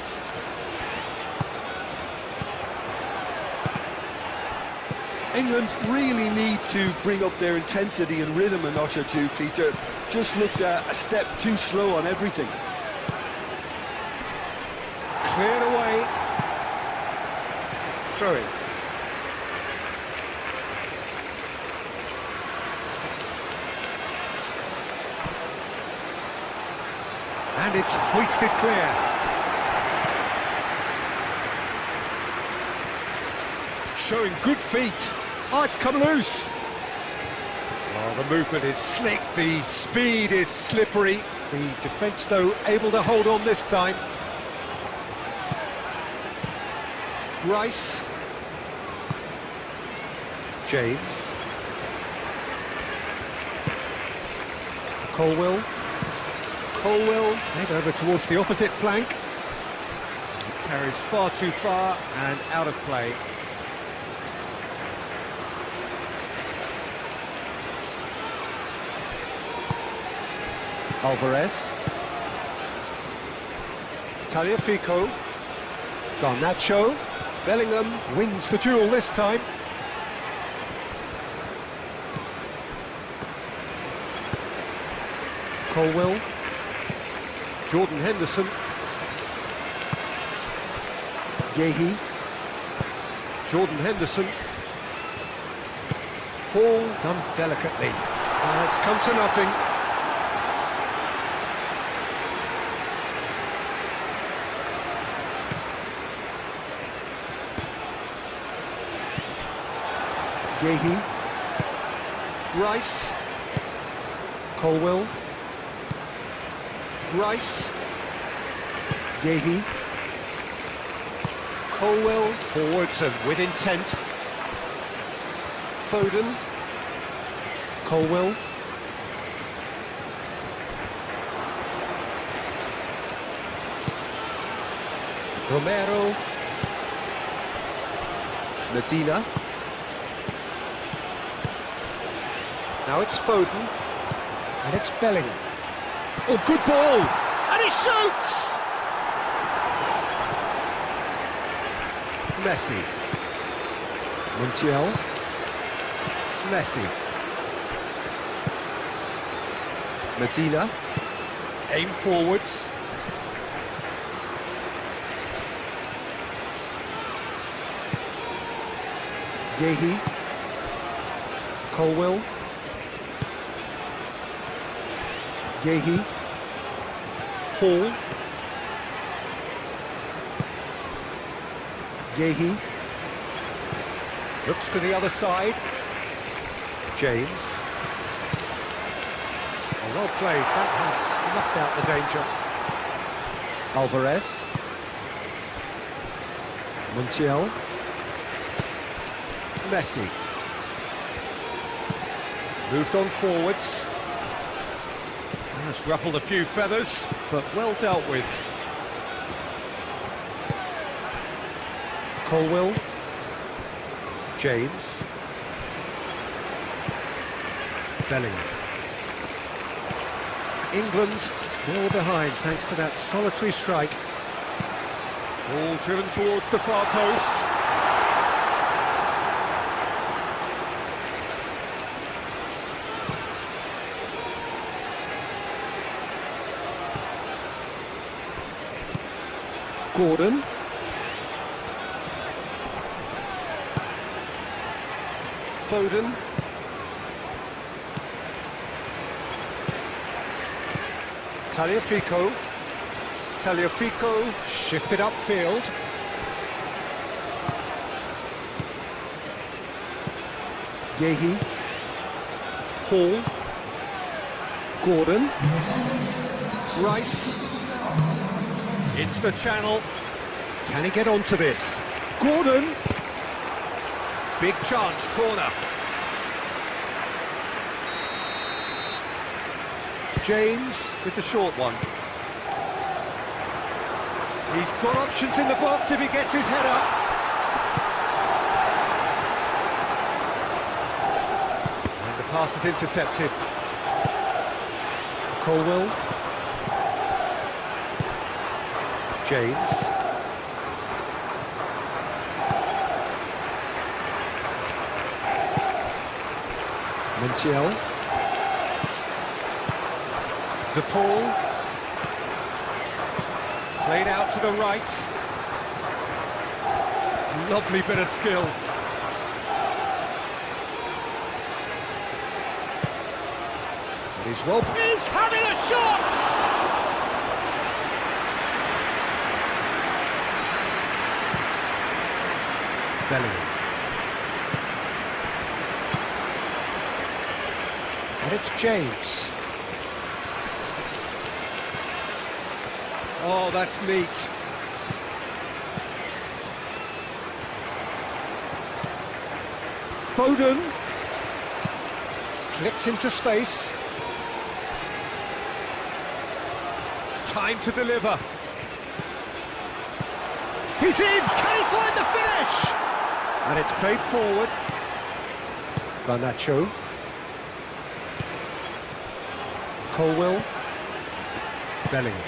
England really need to bring up their intensity and rhythm a notch or two, Peter. Just looked a step too slow on everything. Cleared away. Throw it. And it's hoisted clear. Showing good feet. Oh, it's come loose. Oh, the movement is slick, the speed is slippery. The defence, though, able to hold on this time. Rice. James. Colwill. Head over towards the opposite flank. Carries far too far and out of play. Alvarez. Tagliafico. Garnacho. Bellingham wins the duel this time. Colwill. Jordan Henderson. Yehi. Jordan Henderson. Paul done delicately. It's come to nothing. Yehi. Rice. Colwill. Rice. Yehi. Colwill forwards and with intent. Foden. Colwill. Romero. Medina. Now it's Foden, and it's Bellingham. Oh, good ball! And he shoots! Messi. Montiel. Messi. Medina. Aim forwards. Yehi. Colwell. Yehi. Hall. Yehi. Looks to the other side. James. Oh, well played. That has snuffed out the danger. Alvarez. Montiel. Messi. Moved on forwards. That's ruffled a few feathers, but well dealt with. Colwell. James. Bellingham. England still behind thanks to that solitary strike. Ball driven towards the far post. Gordon. Foden. Tagliafico. Tagliafico shifted upfield. Yehi. Hall. Gordon. Rice. Into the channel. Can he get onto this? Gordon. Big chance, corner. James with the short one. He's got options in the box if he gets his head up. And the pass is intercepted. Colwell. James. Montiel. De Paul. Played out to the right. Lovely bit of skill. And he's well... He's having a shot! Bellingham. And it's James. Oh, that's neat. Foden. Clipped into space. Time to deliver. He's in! Can he find the finish? And it's played forward. Garnacho. Colwell. Bellingham.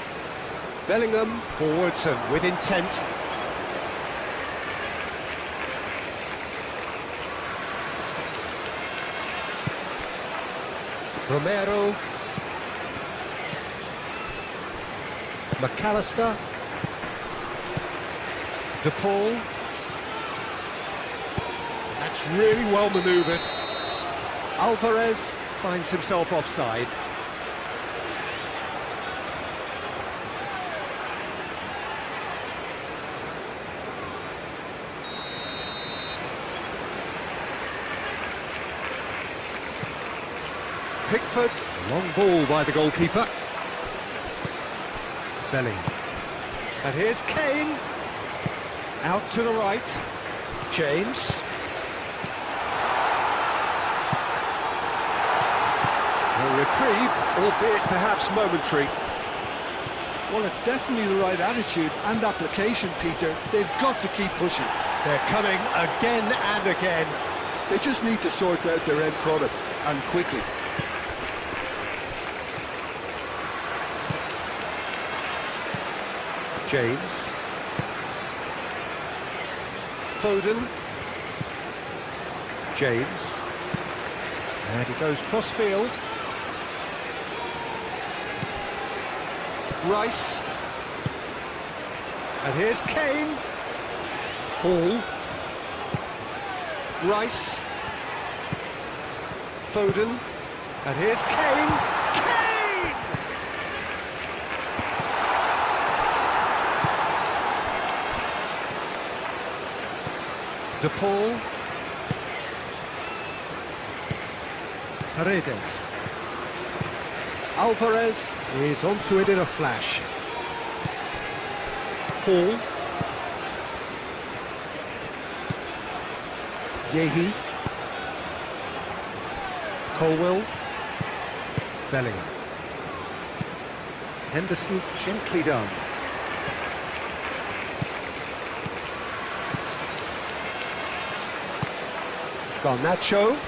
Bellingham forwards and with intent. Romero. McAllister. De Paul. That's really well manoeuvred. Alvarez finds himself offside. Pickford, long ball by the goalkeeper. Bellingham. And here's Kane. Out to the right. James. A reprieve, albeit perhaps momentary. Well, it's definitely the right attitude and application, Peter. They've got to keep pushing. They're coming again and again. They just need to sort out their end product, and quickly. James. Foden. James. And he goes cross-field. Rice. And here's Kane. Hall. Rice. Foden. And here's Kane. Kane! De Paul. Paredes. Alvarez is onto it in a flash. Hall. Yehi. Colwell. Bellingham. Henderson, gently done. Garnacho.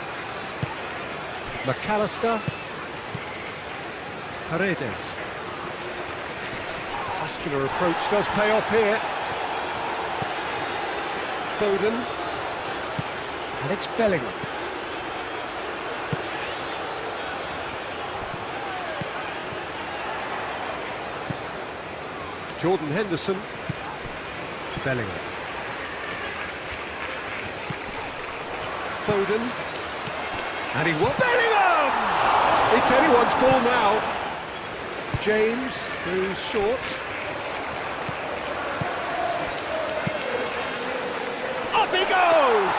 McAllister. Paredes. Muscular approach does pay off here. Foden. And it's Bellingham. Jordan Henderson. Bellingham. Foden. And he won. Bellingham! It's anyone's ball now. James goes short. Up he goes!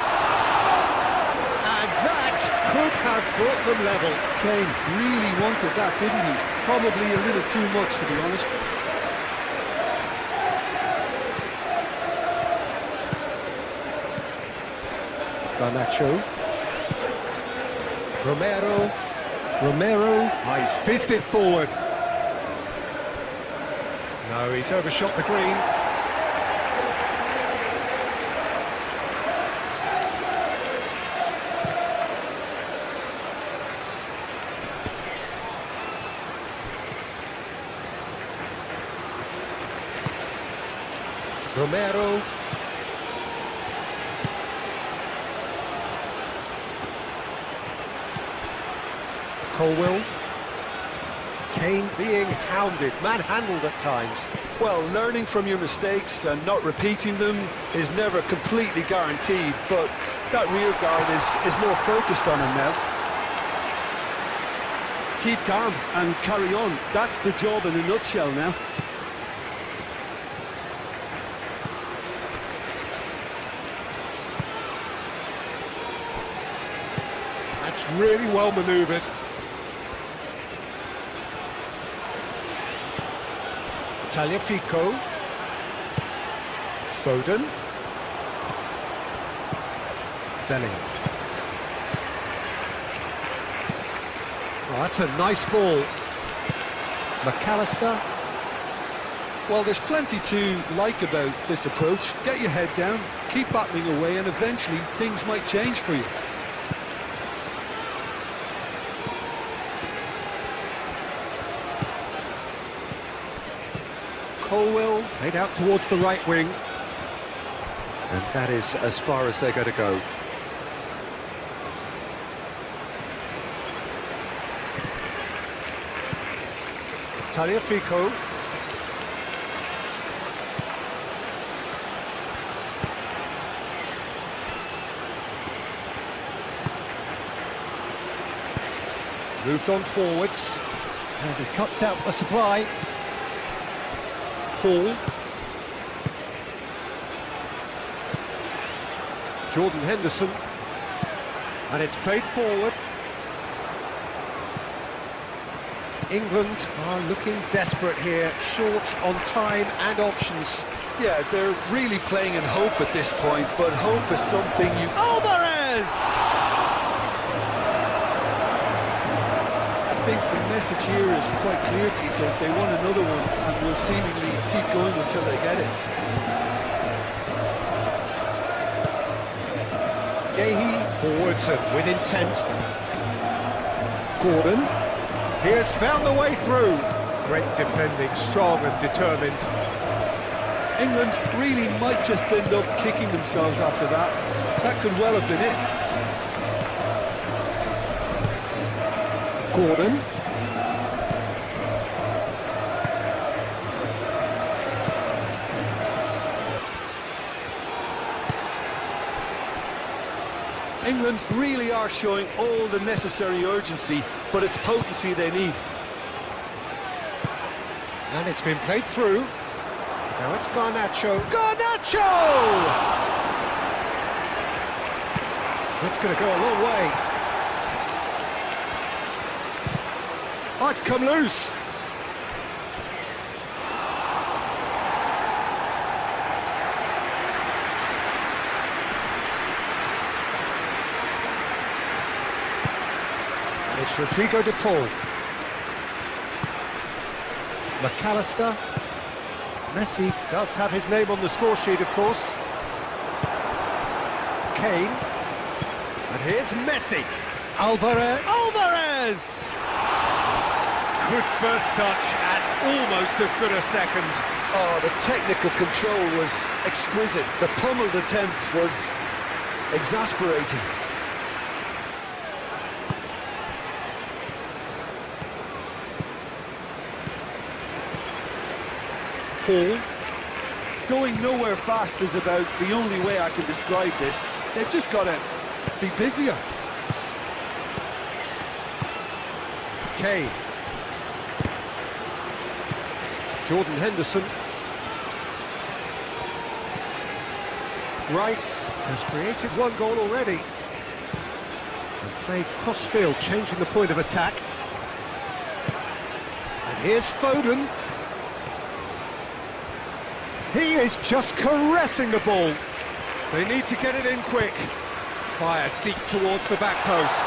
And that could have brought them level. Kane really wanted that, didn't he? Probably a little too much, to be honest. Garnacho. Romero. Oh, he's fizzed it forward. No, he's overshot the green. Romero. Colwell. Kane being hounded, manhandled at times. Well, learning from your mistakes and not repeating them is never completely guaranteed, but that rear guard is more focused on him now. Keep calm and carry on. That's the job in a nutshell now. That's really well manoeuvred. Tagliafico. Foden. Bellingham. Oh, that's a nice ball. McAllister. Well, there's plenty to like about this approach. Get your head down, keep battling away, and eventually things might change for you. Colwell played out towards the right wing. And that is as far as they're going to go. Tagliafico. Moved on forwards. And he cuts out the supply. Hall. Jordan Henderson. And it's played forward. England are looking desperate here, short on time and options. Yeah, they're really playing in hope at this point, but hope is something you... Alvarez! I think the message here is quite clear, Peter. They want another one and will seemingly keep going until they get it. Yehi forwards and with intent. Gordon. He has found the way through. Great defending, strong and determined. England really might just end up kicking themselves after that. That could well have been it. Gordon. England really are showing all the necessary urgency, but it's potency they need. And it's been played through. Now it's Garnacho. Garnacho! It's going to go a long way. Oh, it's come loose. And it's Rodrigo de Paul. McAllister. Messi does have his name on the score sheet, of course. Kane. And here's Messi. Alvarez! Good first touch and almost as good a second. Oh, the technical control was exquisite. The pummeled attempt was exasperating. Hall. Going nowhere fast is about the only way I can describe this. They've just got to be busier. Kane. Jordan Henderson. Rice has created one goal already. And played cross-field, changing the point of attack. And here's Foden. He is just caressing the ball. They need to get it in quick. Fired deep towards the back post.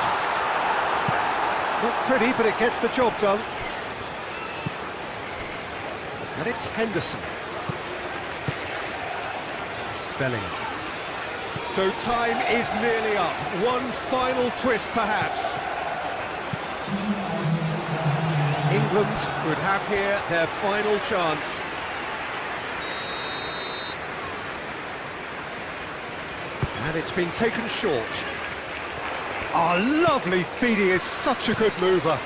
Not pretty, but it gets the job done. And it's Henderson. Bellingham. So time is nearly up. One final twist, perhaps. England could have here their final chance. And it's been taken short. Oh, lovely feed, he is such a good mover.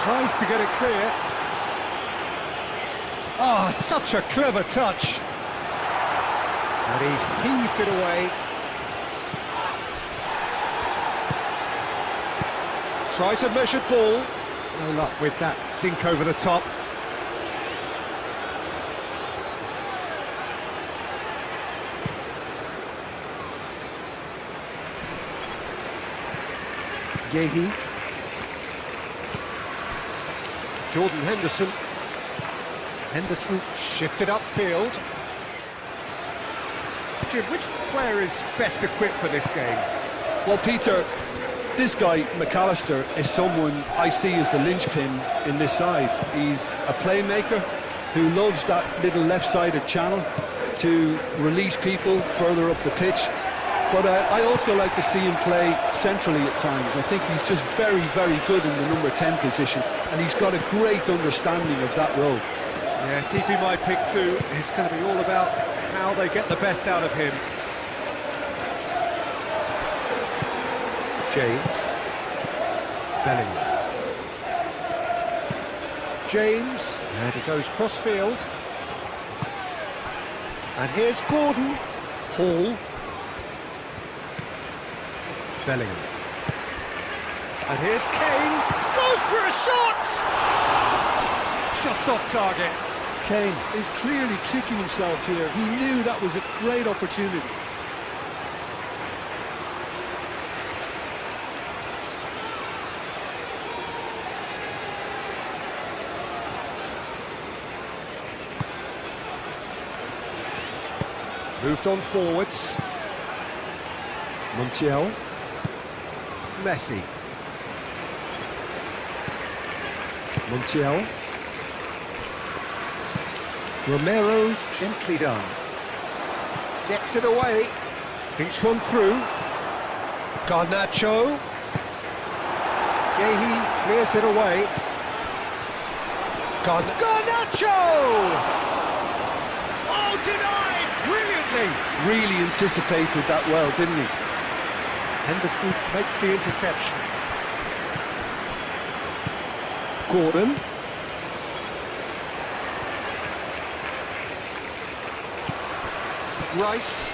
Tries to get it clear. Oh, such a clever touch. And he's heaved it away. Tries a measured ball. No luck with that dink over the top. Yehi. Jordan Henderson. Henderson shifted upfield. Jim, which player is best equipped for this game? Well, Peter, this guy, McAllister, is someone I see as the linchpin in this side. He's a playmaker who loves that little left-sided channel to release people further up the pitch. But I also like to see him play centrally at times. I think he's just very, very good in the number 10 position, and he's got a great understanding of that role. Yes, he'd be my pick too. It's going to be all about how they get the best out of him. James. Bellingham. James, and he goes cross-field. And here's Gordon. Hall. Bellingham. And here's Kane. Goes for a shot! Just off target. Kane is clearly kicking himself here. He knew that was a great opportunity. Moved on forwards. Montiel. Messi. Montiel. Romero, gently done. Gets it away. Thinks one through. Garnacho. Yehi clears it away. Garnacho! Oh, denied! Brilliantly! Really anticipated that well, didn't he? Henderson makes the interception. Gordon. Rice.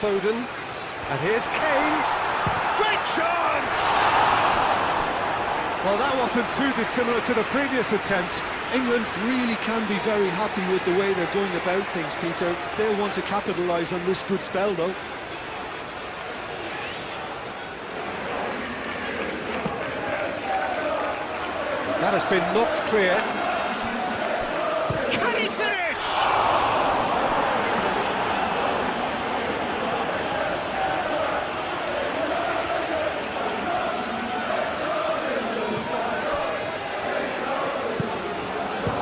Foden. And here's Kane. Great chance! Well, that wasn't too dissimilar to the previous attempt. England really can be very happy with the way they're going about things, Peter. They'll want to capitalise on this good spell, though. That has been knocked clear. Can he finish?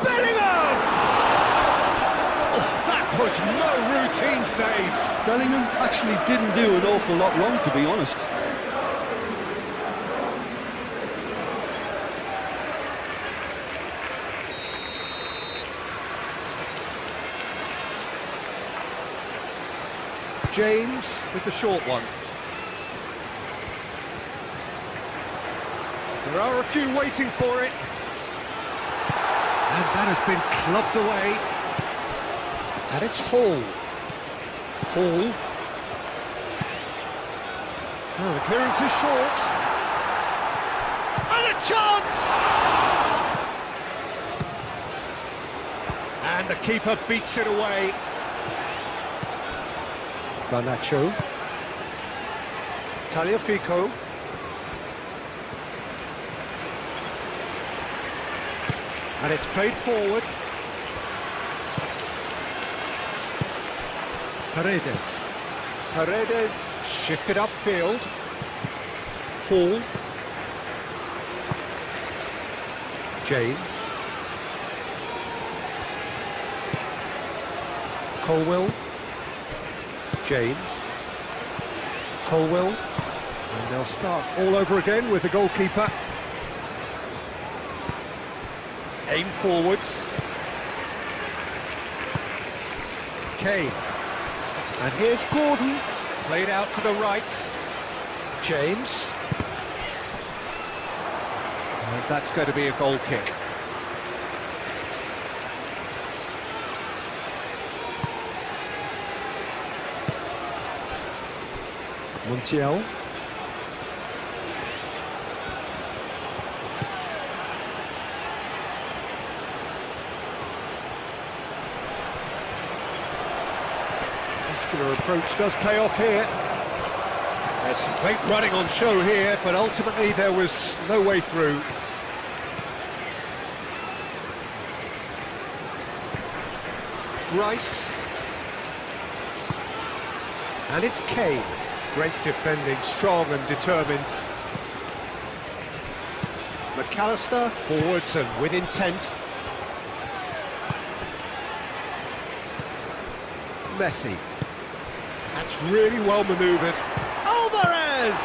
Bellingham! Oh, that was no routine save. Bellingham actually didn't do an awful lot wrong, to be honest. James with the short one. There are a few waiting for it. And that has been clubbed away. And it's Hall. Hall. Oh, the clearance is short. And a chance! And the keeper beats it away. Garnacho. Tagliafico. And it's played forward. Paredes. Paredes shifted upfield. Hall. James. Colwell. James. Colwell. And they'll start all over again with the goalkeeper. Aim forwards. Kane. And here's Gordon. Played out to the right. James. And that's going to be a goal kick. Montiel. Muscular approach does pay off here. There's some great running on show here, but ultimately there was no way through. Rice. And it's Kane. Great defending, strong and determined. McAllister, forwards and with intent. Messi. That's really well manoeuvred. Alvarez!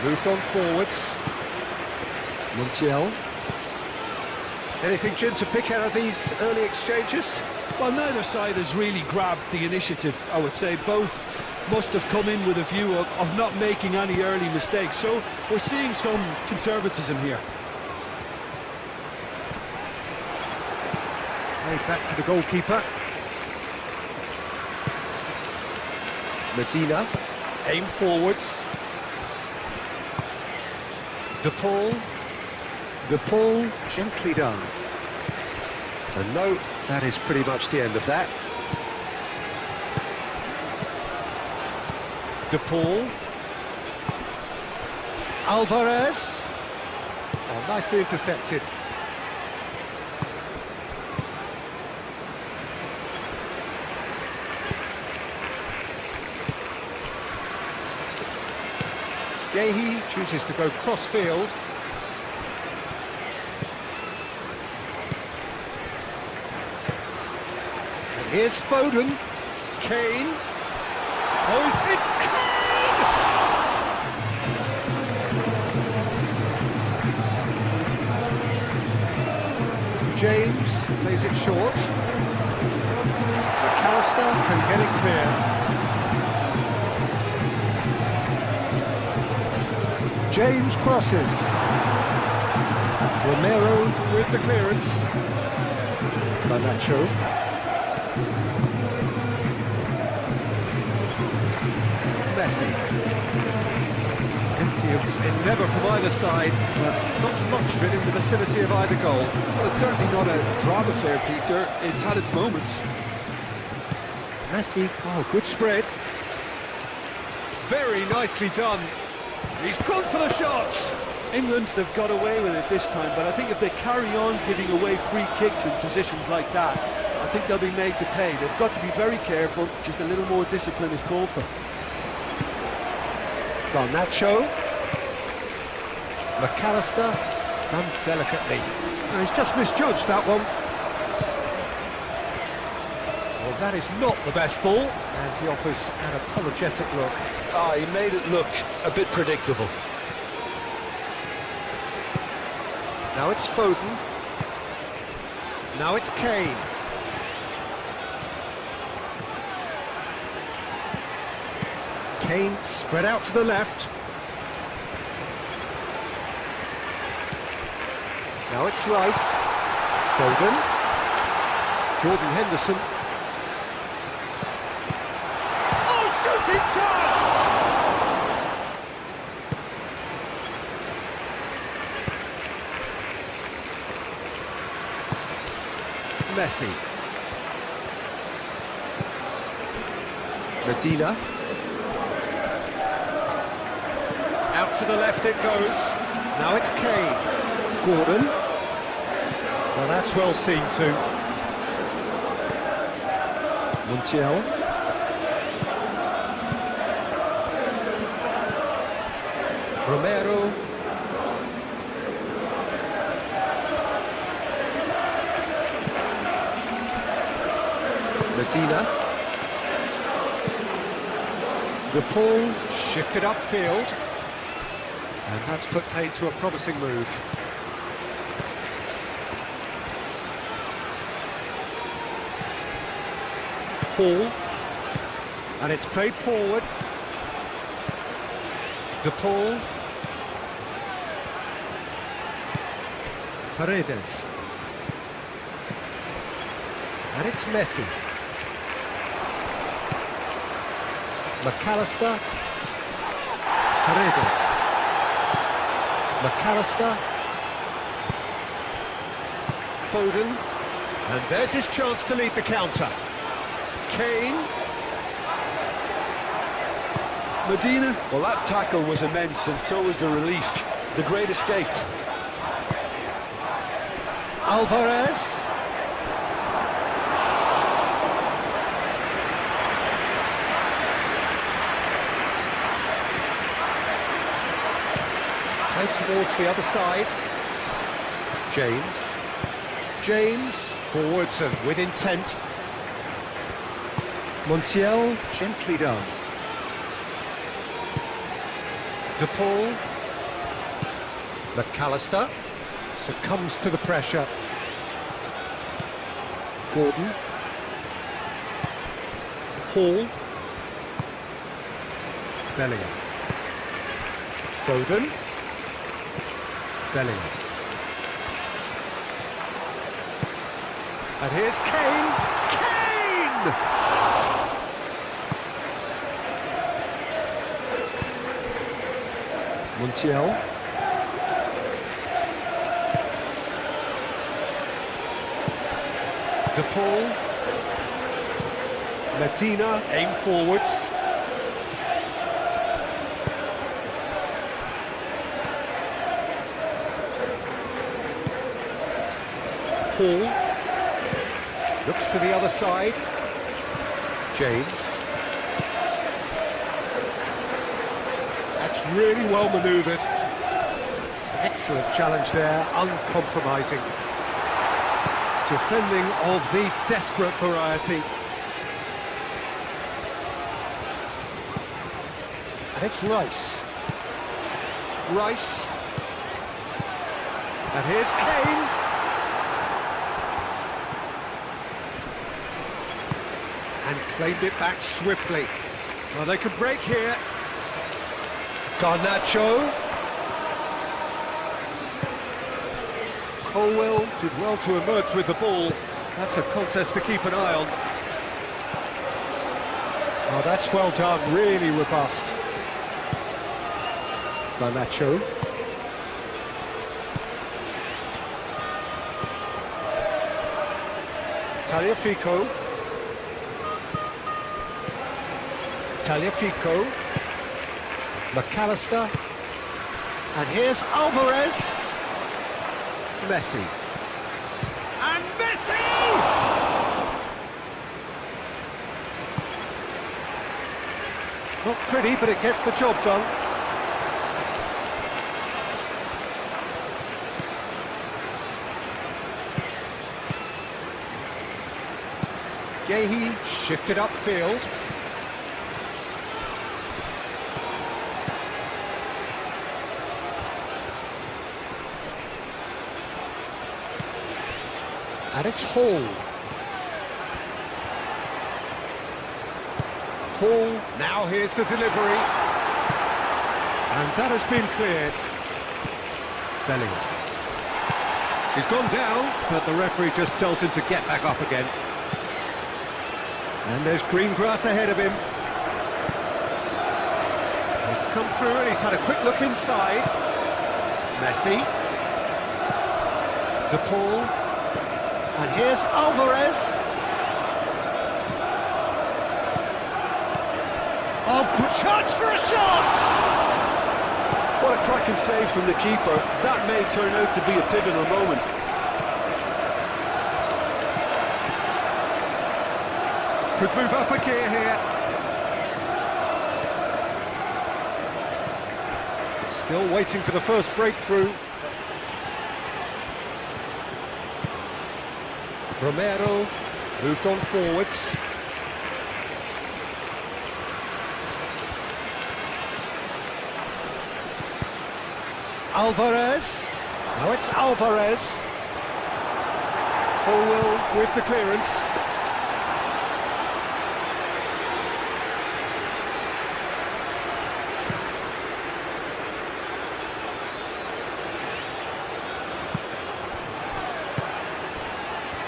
Moved on forwards. Montiel. Anything, Jim, to pick out of these early exchanges? Well, neither side has really grabbed the initiative, I would say. Both must have come in with a view of not making any early mistakes. So we're seeing some conservatism here. Played back to the goalkeeper. Medina. Aim forwards. De Paul. De Paul, gently done. And no, that is pretty much the end of that. De Paul. Alvarez. Oh, nicely intercepted. Gehi chooses to go cross-field. And here's Foden. Kane. Oh, it's Kane! James plays it short. McAllister can get it clear. James crosses. Romero with the clearance. Garnacho. Messi. Plenty of endeavour from either side, but not much of it in the vicinity of either goal. Well, it's certainly not a drab affair, Peter. It's had its moments. Messi, oh, good spread. Very nicely done. He's gone for the shots. England have got away with it this time, but I think if they carry on giving away free kicks in positions like that, I think they'll be made to pay. They've got to be very careful. Just a little more discipline is called for. Garnacho. McAllister, done delicately. Oh, he's just misjudged that one. Well, that is not the best ball, and he offers an apologetic look. Ah, he made it look a bit predictable. Now it's Foden. Now it's Kane. Kane spread out to the left. Now it's Rice. Foden. Jordan Henderson. Oh, shooting chance! Messi. Medina. Out to the left it goes. Now it's Kane. Gordon. Well, that's well seen too. Montiel. Romero. Medina. The ball shifted upfield, and that's put paid to a promising move. Hall, and it's played forward. DePaul. Paredes. And it's Messi. McAllister. Paredes. McAllister. Foden. And there's his chance to lead the counter. Kane. Medina. Well, that tackle was immense, and so was the relief. The great escape. Alvarez. Played towards the other side. James. James forwards and with intent. Montiel, gently done. DePaul. McAllister succumbs to the pressure. Gordon. Hall. Bellingham. Foden. Bellingham. And here's Kane. Kane! Montiel. DePaul. Medina, aim forwards. Hall. Looks to the other side. James. That's really well manoeuvred. Excellent challenge there, uncompromising. Defending of the desperate variety. And it's Rice. Rice. And here's Kane. and claimed it back swiftly. Well, they could break here. Garnacho. Colwell did well to emerge with the ball. That's a contest to keep an eye on. Oh, that's well done, really robust. Garnacho. Tagliafico. Tagliafico. McAllister. And here's Alvarez. Messi. And Messi! Not pretty, but it gets the job done. Gehi shifted upfield. And it's Hall. Hall, now here's the delivery. And that has been cleared. Bellingham. He's gone down, but the referee just tells him to get back up again. And there's green grass ahead of him. It's come through and he's had a quick look inside. Messi. De Paul. And here's Alvarez. Oh, good chance for a shot! What a cracking save from the keeper. That may turn out to be a pivotal moment. Could move up a gear here. Still waiting for the first breakthrough. Romero moved on forwards. Alvarez. Now it's Alvarez. Colwell with the clearance.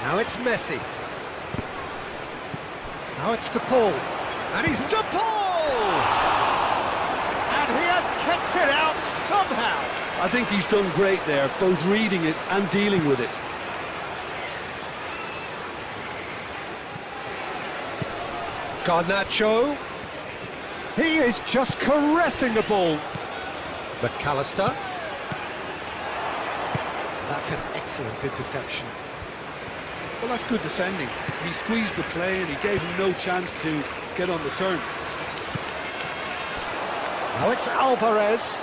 Now it's Messi. Now it's De Paul. And he's De Paul! And he has kicked it out somehow. I think he's done great there, both reading it and dealing with it. Garnacho. He is just caressing the ball. McAllister. That's an excellent interception. Well, that's good defending. He squeezed the play and he gave him no chance to get on the turn. Now it's Alvarez.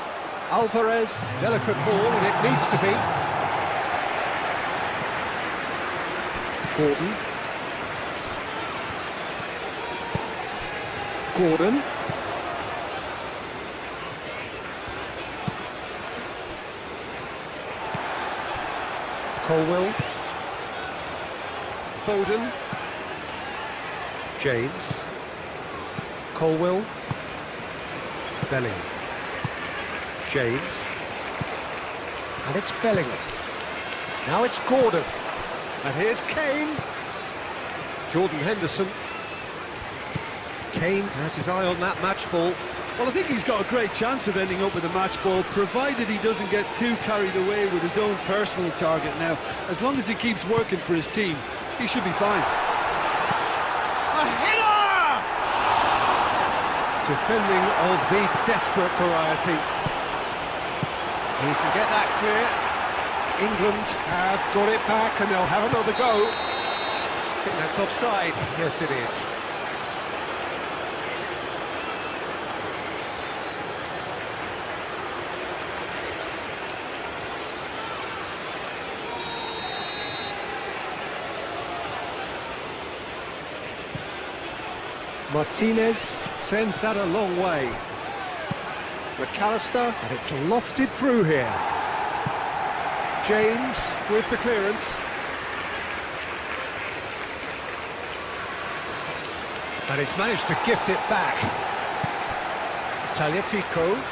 Alvarez, delicate ball, and it needs to be. Gordon. Colwell. Foden. James. Colwell. Bellingham. James. And it's Bellingham. Now it's Gordon. And here's Kane. Jordan Henderson. Kane has his eye on that match ball. Well, I think he's got a great chance of ending up with a match ball, provided he doesn't get too carried away with his own personal target now. As long as he keeps working for his team, he should be fine. A header! Defending of the desperate variety. He can get that clear. England have got it back and they'll have another go. I think that's offside. Yes, it is. Martinez sends that a long way. McAllister, and it's lofted through here. James with the clearance. And he's managed to gift it back. Tagliafico.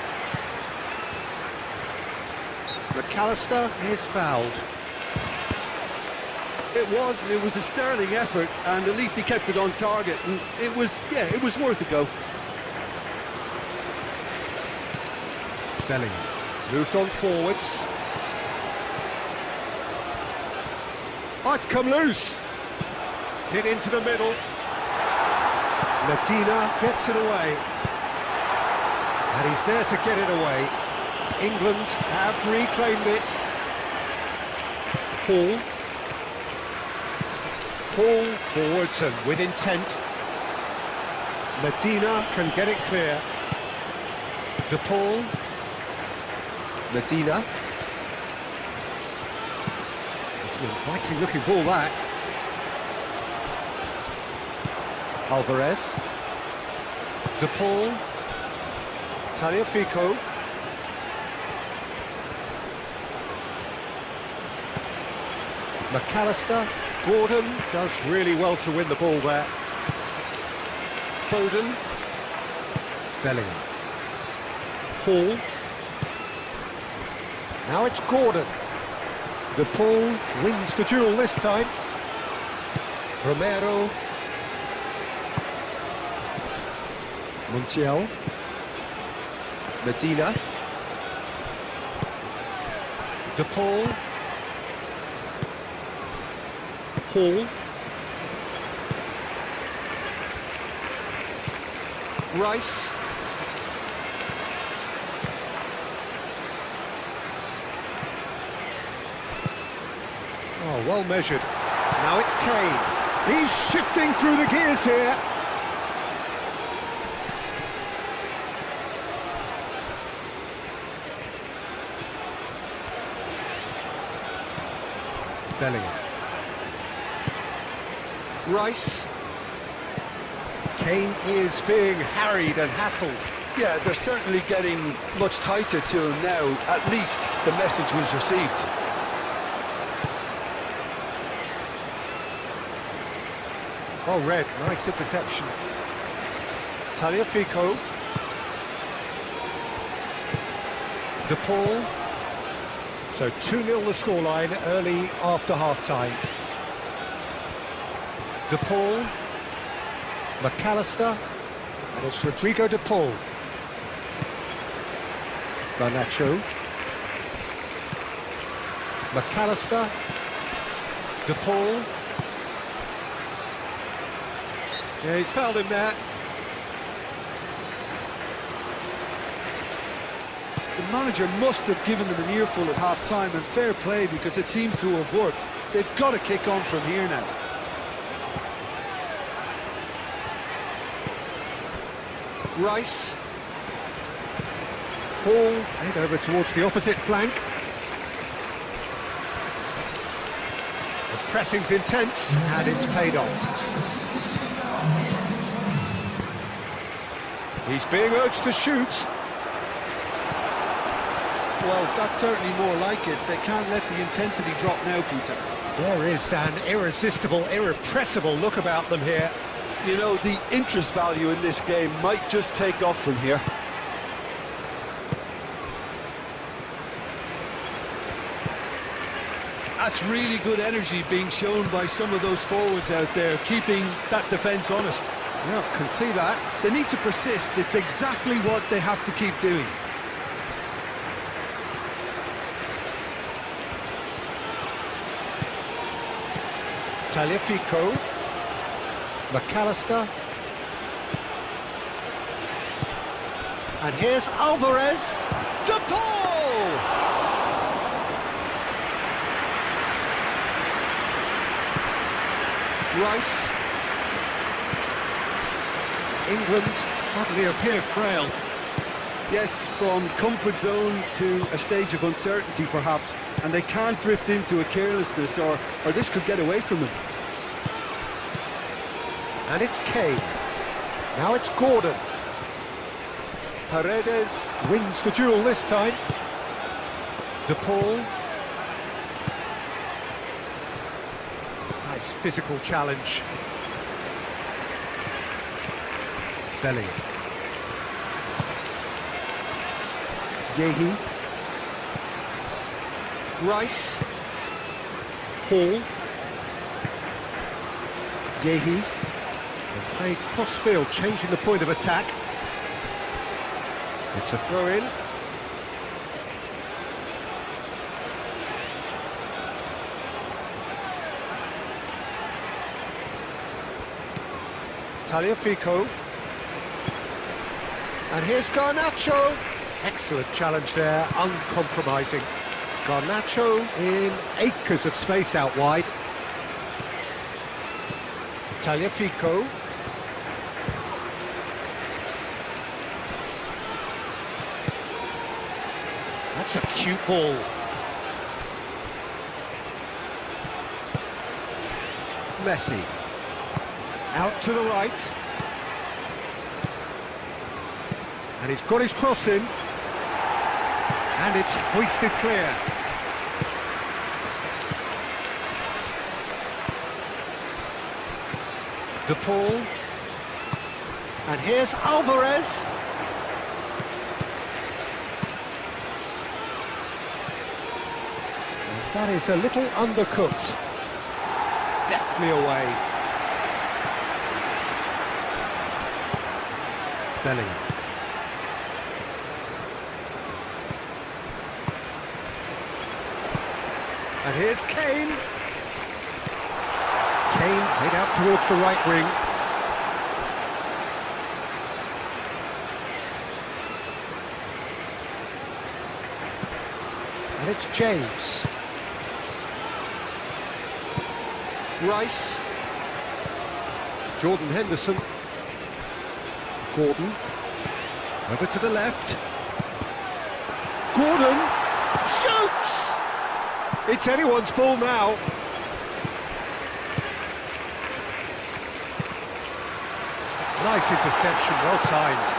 McAllister is fouled. It was a sterling effort, and at least he kept it on target, and it was worth a go. Bellingham moved on forwards. Oh, it's come loose. Hit into the middle. Medina gets it away. And he's there to get it away. England have reclaimed it. Hall forwards and with intent. Medina can get it clear. De Paul. Medina. It's an inviting looking ball, that. Alvarez. De Paul. Tagliafico. McAllister. Gordon does really well to win the ball there. Foden. Bellingham. Hall. Now it's Gordon. De Paul wins the duel this time. Romero. Montiel. Medina. De Paul. Hall. Rice. Oh, well measured. Now it's Kane. He's shifting through the gears here. Bellingham. Rice. Kane is being harried and hassled. Yeah, they're certainly getting much tighter to him now. At least the message was received. Oh, Red, nice interception. Tagliafico. De Paul. So 2-0 the scoreline early after half-time. De Paul. McAllister. And it's Rodrigo De Paul. Garnacho. McAllister. De Paul. Yeah, he's fouled him there. The manager must have given them an earful at half-time, and fair play, because it seems to have worked. They've got to kick on from here now. Rice. Hall, head over towards the opposite flank. The pressing's intense, and it's paid off. He's being urged to shoot. Well, that's certainly more like it. They can't let the intensity drop now, Peter. There is an irresistible, irrepressible look about them here. You know, the interest value in this game might just take off from here. That's really good energy being shown by some of those forwards out there, keeping that defence honest. Yeah, can see that. They need to persist. It's exactly what they have to keep doing. Tagliafico. McAllister. And here's Alvarez. De Paul! Rice. England suddenly appear frail. Yes, from comfort zone to a stage of uncertainty, perhaps, and they can't drift into a carelessness, or this could get away from them. And it's Kane. Now it's Gordon. Paredes wins the duel this time. De Paul. Nice physical challenge. Bellingham. Yehi. Rice. Hall. Yehi. And played cross-field, changing the point of attack. It's a throw-in. Tagliafico. And here's Garnacho. Excellent challenge there, uncompromising. Garnacho in acres of space out wide. Tagliafico. That's a cute ball. Messi. Out to the right. And he's got his cross in. And it's hoisted clear. De Paul. And here's Alvarez. And that is a little undercooked. Deftly away. Bellingham. And here's Kane. Kane played out towards the right wing. And it's James. Rice. Jordan Henderson. Gordon. Over to the left. Gordon shoots! It's anyone's ball now. Nice interception, well timed.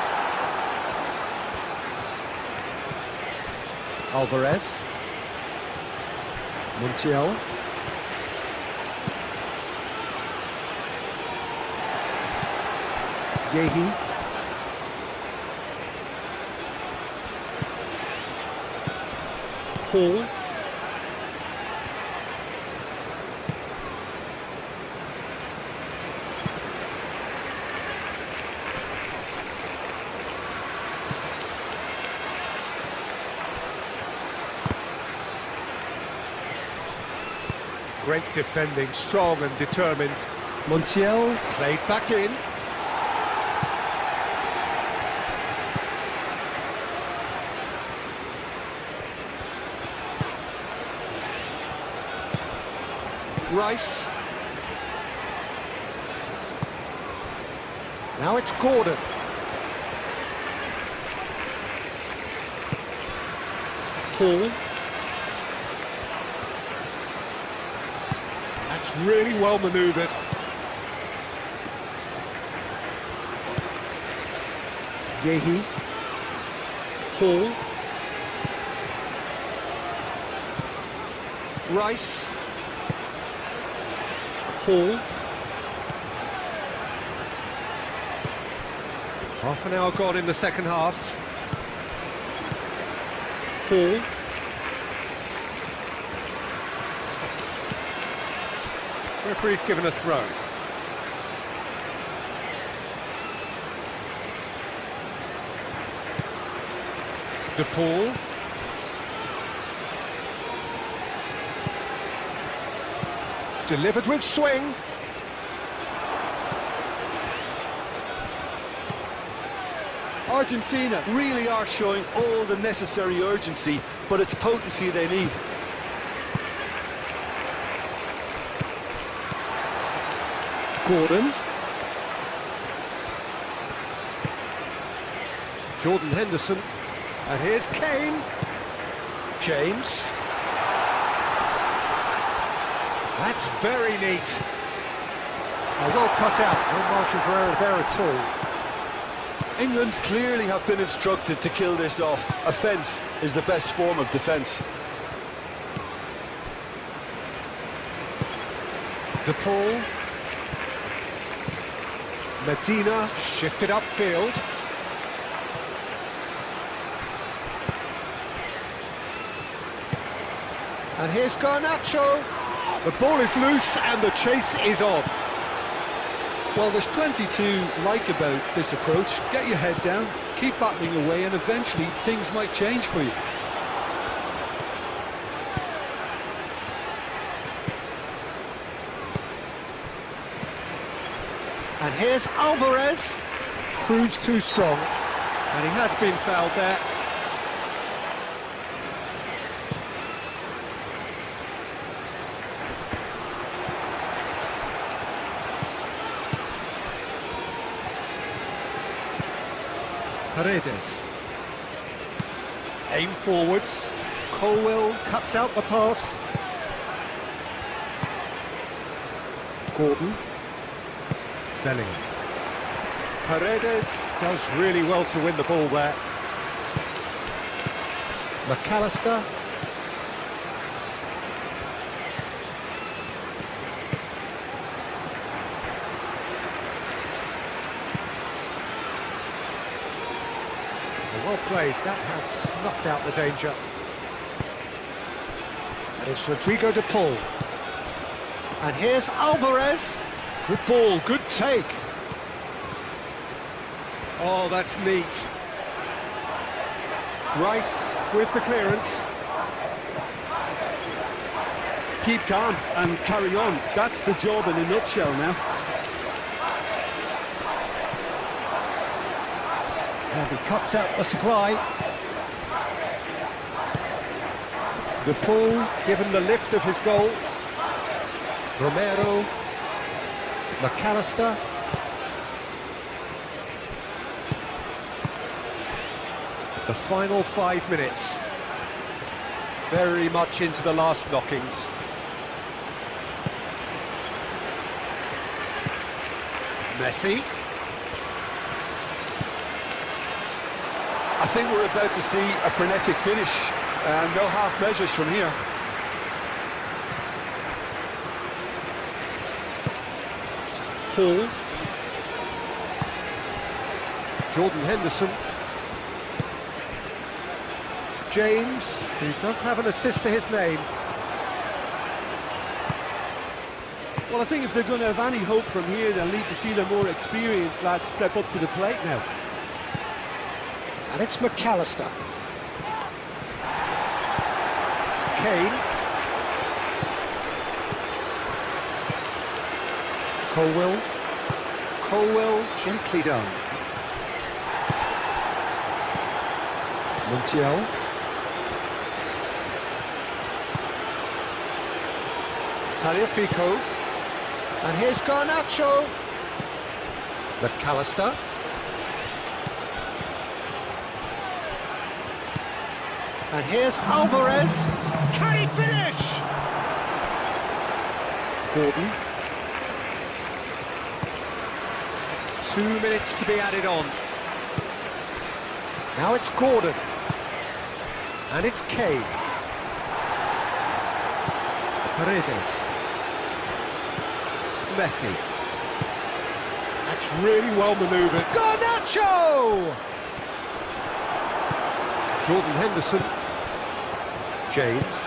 Alvarez. Montiel. Yehi. Hall. Great defending, strong and determined. Montiel played back in. Rice. Now it's Gordon. Hall. That's really well manoeuvred. Yehi. Hall. Rice. Hall. Half an hour gone in the second half. Hall. Referee's given a throw. De Paul. Delivered with swing. Argentina really are showing all the necessary urgency, but it's potency they need. Gordon. Jordan Henderson. And here's Kane. James. That's very neat. Well cut out, no margin for error there at all. England clearly have been instructed to kill this off. Offence is the best form of defence. De Paul. Medina shifted upfield. And here's Garnacho. The ball is loose and the chase is on. Well, there's plenty to like about this approach. Get your head down, keep battling away, and eventually things might change for you. And here's Alvarez. Proves too strong. And he has been fouled there. Paredes. Aim forwards. Colwell cuts out the pass. Gordon. Bellingham. Paredes does really well to win the ball there. McAllister. Well played, that has snuffed out the danger. And it's Rodrigo de Paul. And here's Alvarez. Good ball, good take. Oh, that's neat. Rice with the clearance. Keep calm and carry on. That's the job in a nutshell now. And he cuts out the supply. De Paul given the lift of his goal. Romero. McAllister. The final 5 minutes. Very much into the last knockings. Messi. I think we're about to see a frenetic finish, and no half measures from here. Hall. Jordan Henderson. James, who does have an assist to his name. Well, I think if they're going to have any hope from here, they'll need to see the more experienced lads step up to the plate now. And it's McAllister. Kane. Colwell. Colwell, gently done. Montiel. Tagliafico. And here's Garnacho. McAllister. And here's Alvarez. Can he finish? Gordon. 2 minutes to be added on. Now it's Gordon. And it's Kane. Paredes. Messi. That's really well manoeuvred. Garnacho! Jordan Henderson. James.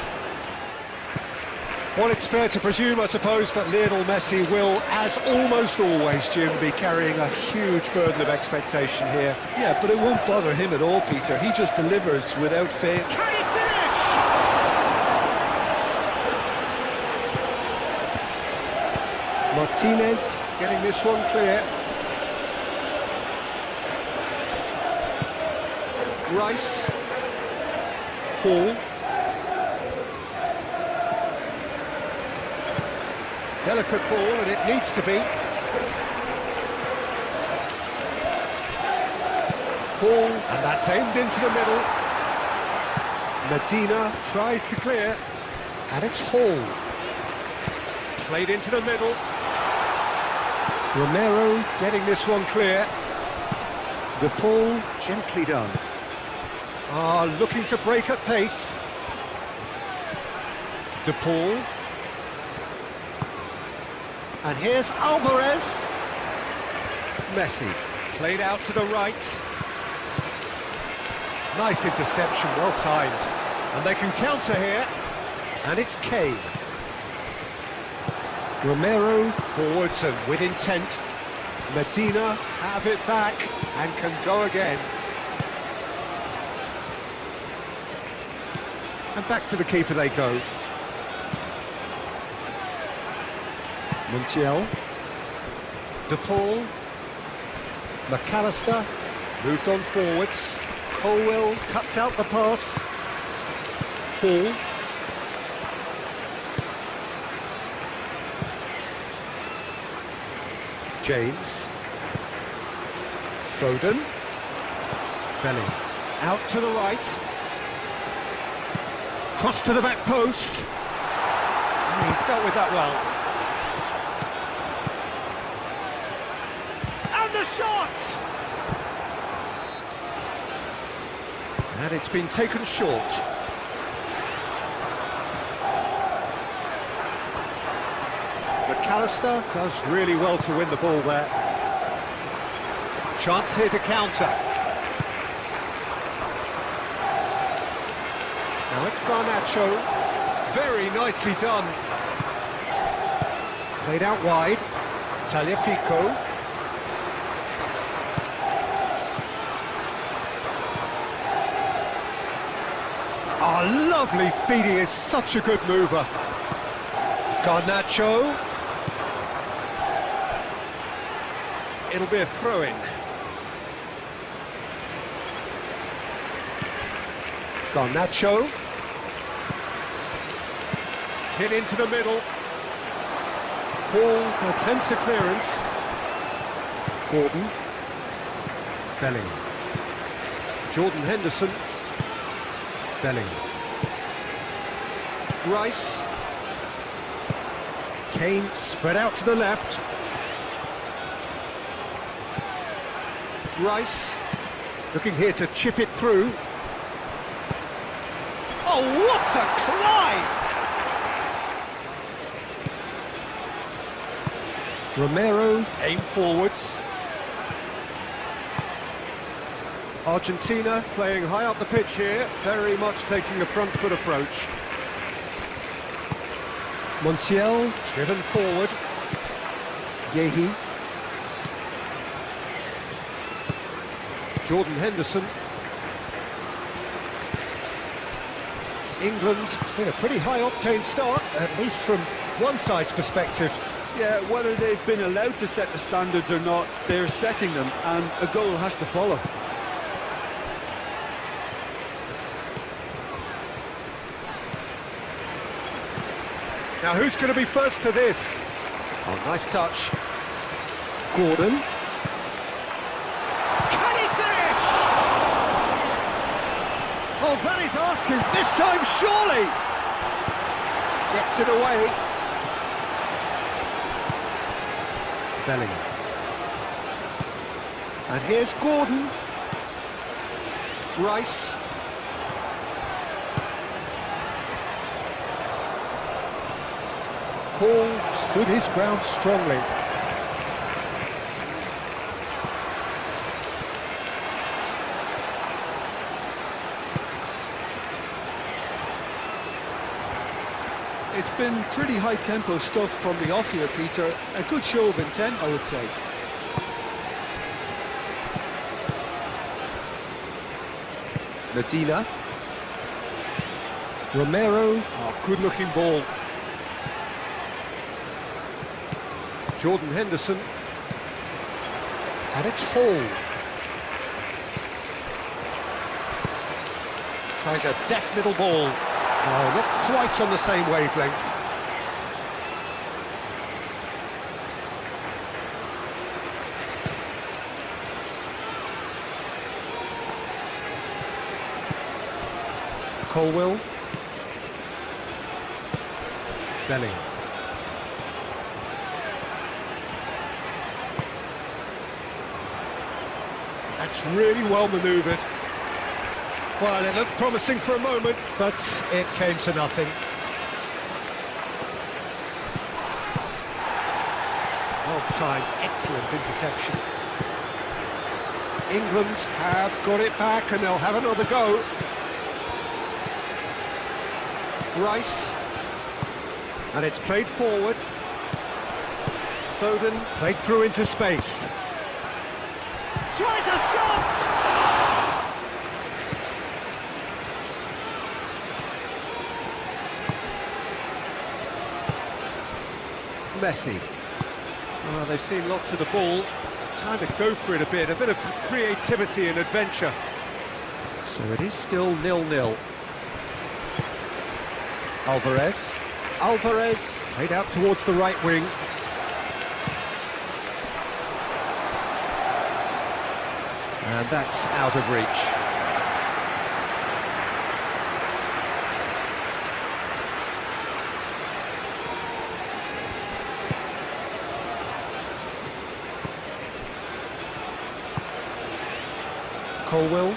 Well, it's fair to presume, I suppose, that Lionel Messi will, as almost always, Jim, be carrying a huge burden of expectation here. Yeah, but it won't bother him at all, Peter. He just delivers without fail. Can he finish? Martinez getting this one clear. Rice. Hall. Delicate ball, and it needs to be. Hall, and that's aimed into the middle. Medina tries to clear, and it's Hall. Played into the middle. Romero getting this one clear. De Paul, gently done. Looking to break at pace. De Paul. And here's Alvarez. Messi, played out to the right. Nice interception, well timed. And they can counter here. And it's Kane. Romero, forwards and with intent. Medina have it back and can go again. And back to the keeper they go. Montiel. De Paul. McAllister moved on forwards. Colwell cuts out the pass. Hall. James. Foden. Belling. Out to the right. Cross to the back post. And he's dealt with that well. And the shot! And it's been taken short. McAllister does really well to win the ball there. Chance here to counter. Now it's Garnacho. Very nicely done. Played out wide. Tagliafico. Oh, lovely feed, he is such a good mover. Garnacho. It'll be a throw-in. Garnacho. Hit into the middle. Hall attempts a clearance. Gordon. Belling. Jordan Henderson. Belling. Rice. Kane spread out to the left. Rice looking here to chip it through. Oh, what a climb! Romero aim forwards. Argentina playing high up the pitch here, very much taking a front foot approach. Montiel driven forward. Yehi. Jordan Henderson. England, it's been a pretty high-octane start, at least from one side's perspective. Yeah, whether they've been allowed to set the standards or not, they're setting them, and a goal has to follow. Now who's going to be first to this? Oh, nice touch. Gordon. Can he finish? Oh, that is asking. This time, surely. Gets it away. Bellingham. And here's Gordon. Rice. Hall stood his ground strongly. It's been pretty high-tempo stuff from the off here, Peter. A good show of intent, I would say. Medina. Romero. Oh, good-looking ball. Jordan Henderson. And it's Hall. Tries a deft little ball. Oh, not quite on the same wavelength. Colwell. Belling. That's really well manoeuvred. Well, it looked promising for a moment, but it came to nothing. Well timed, excellent interception. England have got it back and they'll have another go. Rice. And it's played forward. Foden played through into space. Tries a shot! Messi. Oh, they've seen lots of the ball. Time to go for it a bit of creativity and adventure. So it is still 0-0. Alvarez played out towards the right wing. And that's out of reach. Colwell.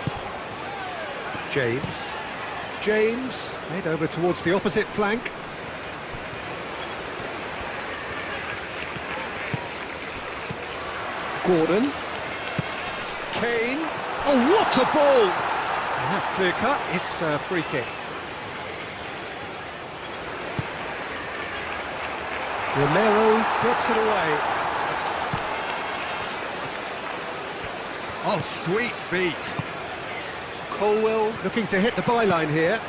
James played over towards the opposite flank. Gordon. Kane. Oh, what a ball! And that's clear cut. It's a free kick. Romero gets it away. Oh, sweet feet. Colwell looking to hit the byline here.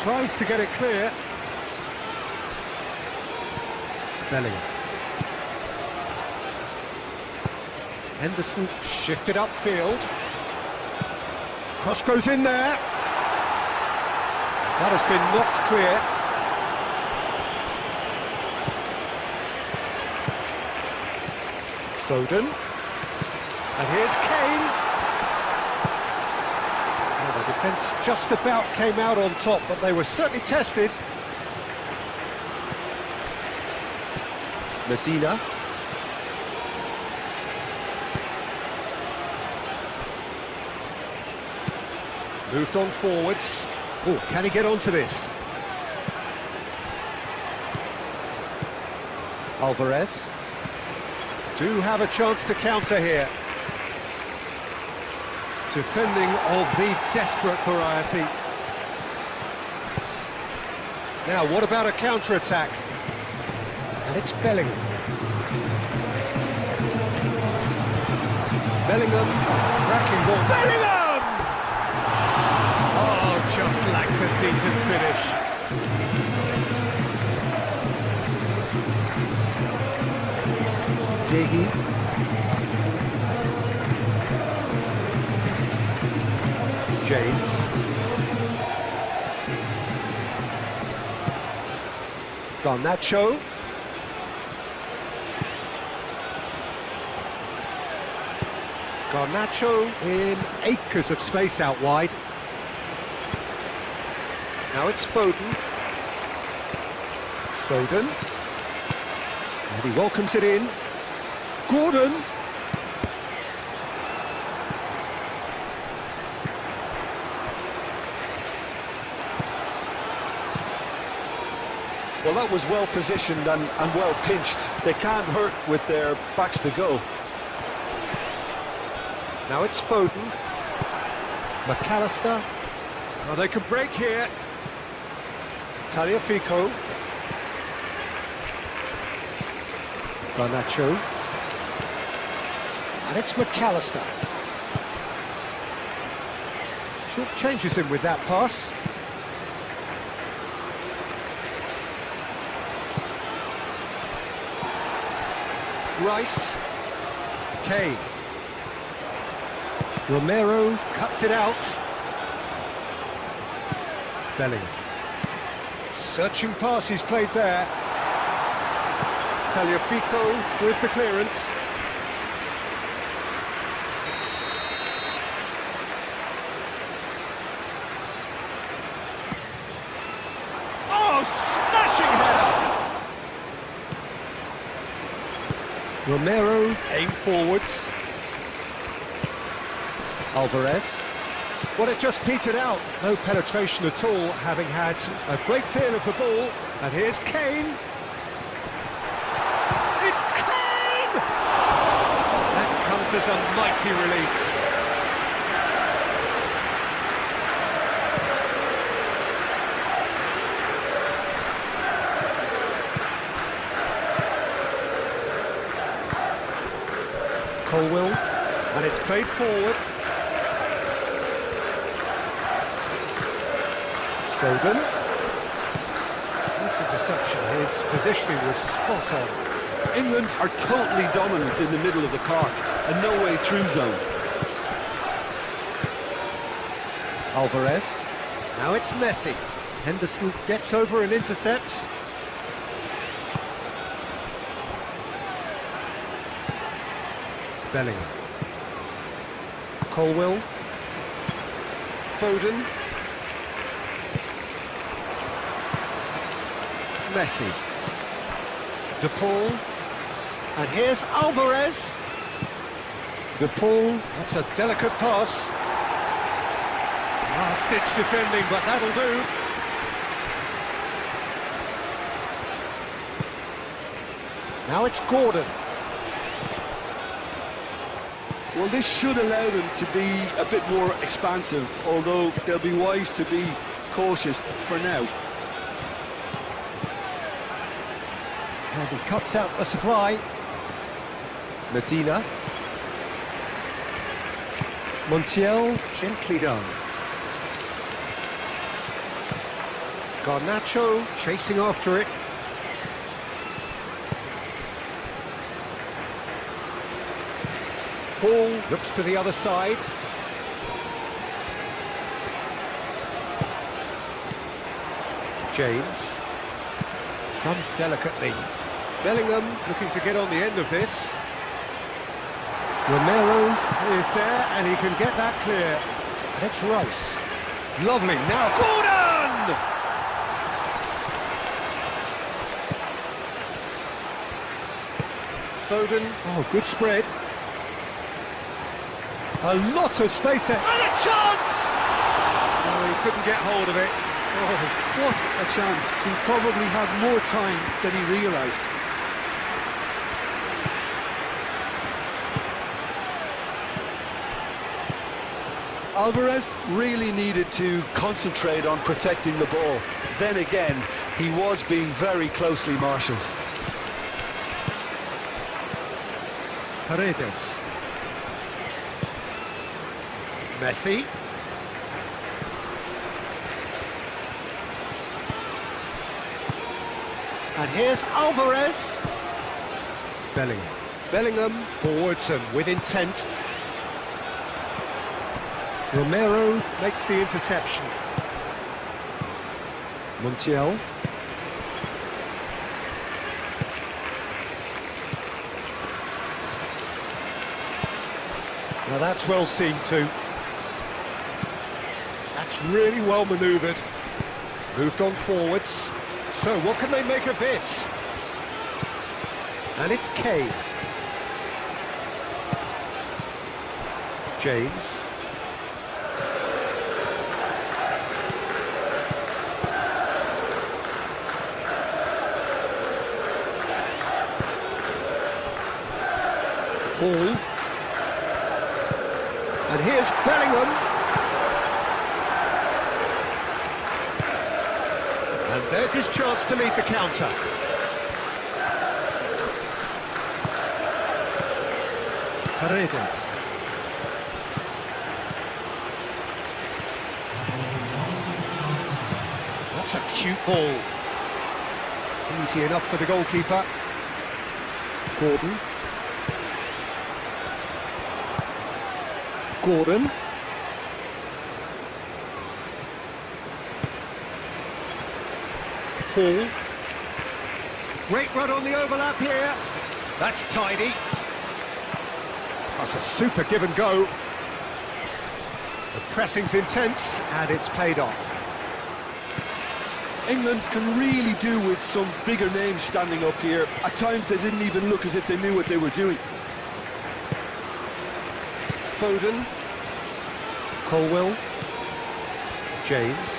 Tries to get it clear. Bellingham. Henderson shifted upfield. Cross goes in there. That has been knocked clear. Foden. And here's Kane. Well, the defence just about came out on top, but they were certainly tested. Medina. Moved on forwards. Oh, can he get onto this? Alvarez. Do have a chance to counter here. Defending of the desperate variety. Now, what about a counter-attack? And it's Bellingham. Cracking ball. Bellingham! Oh, just lacked a decent finish. Gahey. James. Garnacho. Garnacho in acres of space out wide. Now it's Foden. And he welcomes it in. Gordon. Well, that was well positioned and well pinched. They can't hurt with their backs to go. Now it's Foden. McAllister. Oh, they could break here. Tagliafico. Garnacho. And it's McAllister. Short changes him with that pass. Rice. Kane. Romero cuts it out. Bellingham. Searching pass he's played there. Tagliafico with the clearance. Oh, smashing header! Romero aim forwards. Alvarez. Well, it just petered out. No penetration at all, having had a great deal of the ball. And here's Kane. It's Kane! That comes is a mighty relief. Colwill, and it's played forward. Foden. This interception, his positioning was spot on. England are totally dominant in the middle of the park, a no-way through zone. Alvarez. Now it's Messi. Henderson gets over and intercepts. Bellingham. Colwill. Foden. Messi. De Paul. And here's Alvarez. De Paul. That's a delicate pass. Last-ditch defending, but that'll do. Now it's Gordon. Well, this should allow them to be a bit more expansive, although they'll be wise to be cautious for now. And he cuts out the supply. Medina. Montiel, gently done. Garnacho chasing after it. Paul looks to the other side. James. Done delicately. Bellingham looking to get on the end of this. Romero is there and he can get that clear. And it's Rice. Lovely. Now Gordon! Foden. Oh, good spread. A lot of space there. And a chance! Oh, he couldn't get hold of it. Oh, what a chance. He probably had more time than he realised. Alvarez really needed to concentrate on protecting the ball. Then again, he was being very closely marshalled. Paredes. Messi. And here's Alvarez. Bellingham. Bellingham forwards and with intent. Romero makes the interception. Montiel. Now that's well seen too. That's really well manoeuvred. Moved on forwards. So what can they make of this? And it's Kane. James. Hall. And here's Bellingham. And there's his chance to lead the counter. Paredes. That's a cute ball. Easy enough for the goalkeeper. Gordon. Gordon. Hall. Great run on the overlap here. That's tidy. That's a super give and go. The pressing's intense and it's paid off. England can really do with some bigger names standing up here. At times they didn't even look as if they knew what they were doing. Foden. Colwill. James.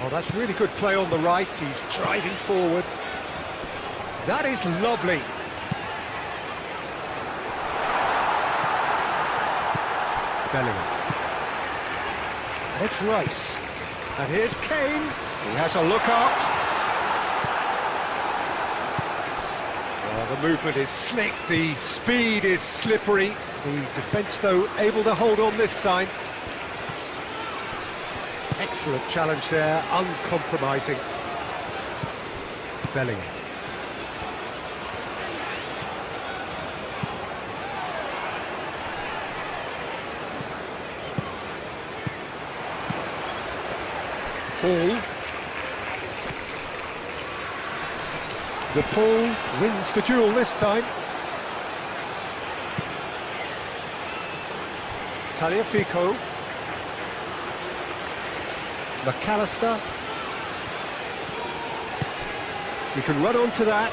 Oh, that's really good play on the right. He's driving forward. That is lovely. Bellingham. And it's Rice. And here's Kane. He has a look out. Well, the movement is slick, the speed is slippery. The defence, though, able to hold on this time. Excellent challenge there, uncompromising. Bellingham. Hall. De Paul wins the duel this time. Tagliafico. McAllister. You can run onto that.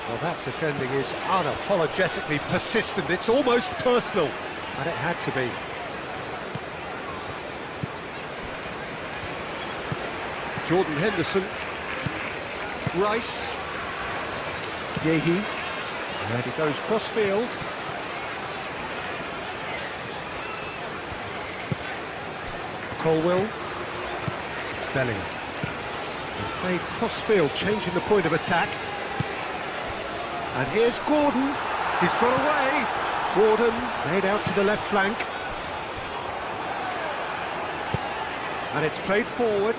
Well, that defending is unapologetically persistent. It's almost personal, and it had to be. Jordan Henderson. Rice. Yehi. And he goes cross-field. Colwell. Bellingham. And played cross-field, changing the point of attack. And here's Gordon. He's got away. Gordon made out to the left flank. And it's played forward.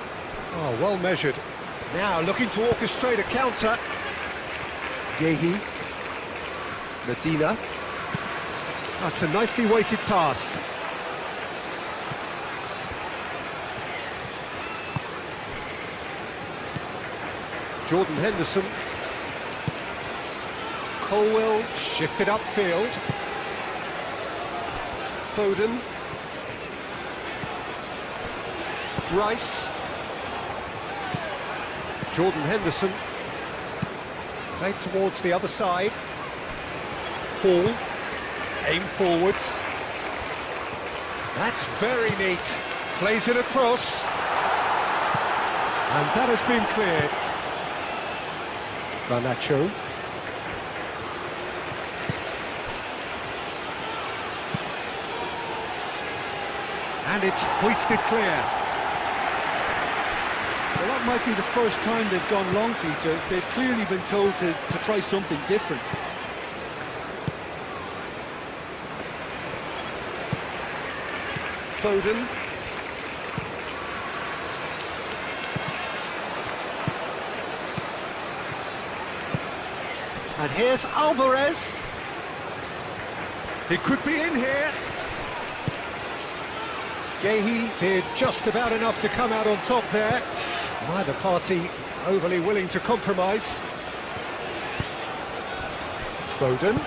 Oh, well measured. Now looking to orchestrate a counter. Yehi. Medina. That's a nicely weighted pass. Jordan Henderson. Colwell shifted upfield. Foden. Rice. Jordan Henderson. Played towards the other side. Hall. Aim forwards. That's very neat. Plays it across. And that has been cleared. Garnacho. And it's hoisted clear. Well, that might be the first time they've gone long, Peter. They've clearly been told to try something different. Foden. And here's Alvarez. He could be in here. Yehi did just about enough to come out on top there. Neither party overly willing to compromise. Foden.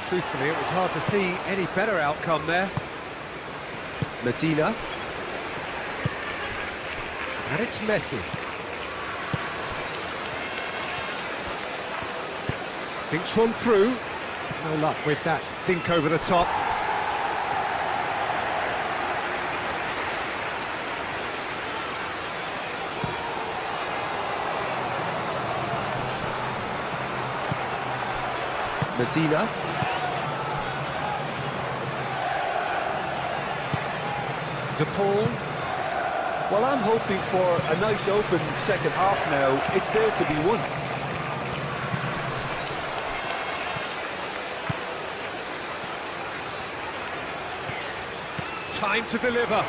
Truthfully, it was hard to see any better outcome there. Medina. And it's Messi. Dinks one through. No luck with that dink over the top. Medina. De Paul. Well, I'm hoping for a nice open second half now. It's there to be won. Time to deliver.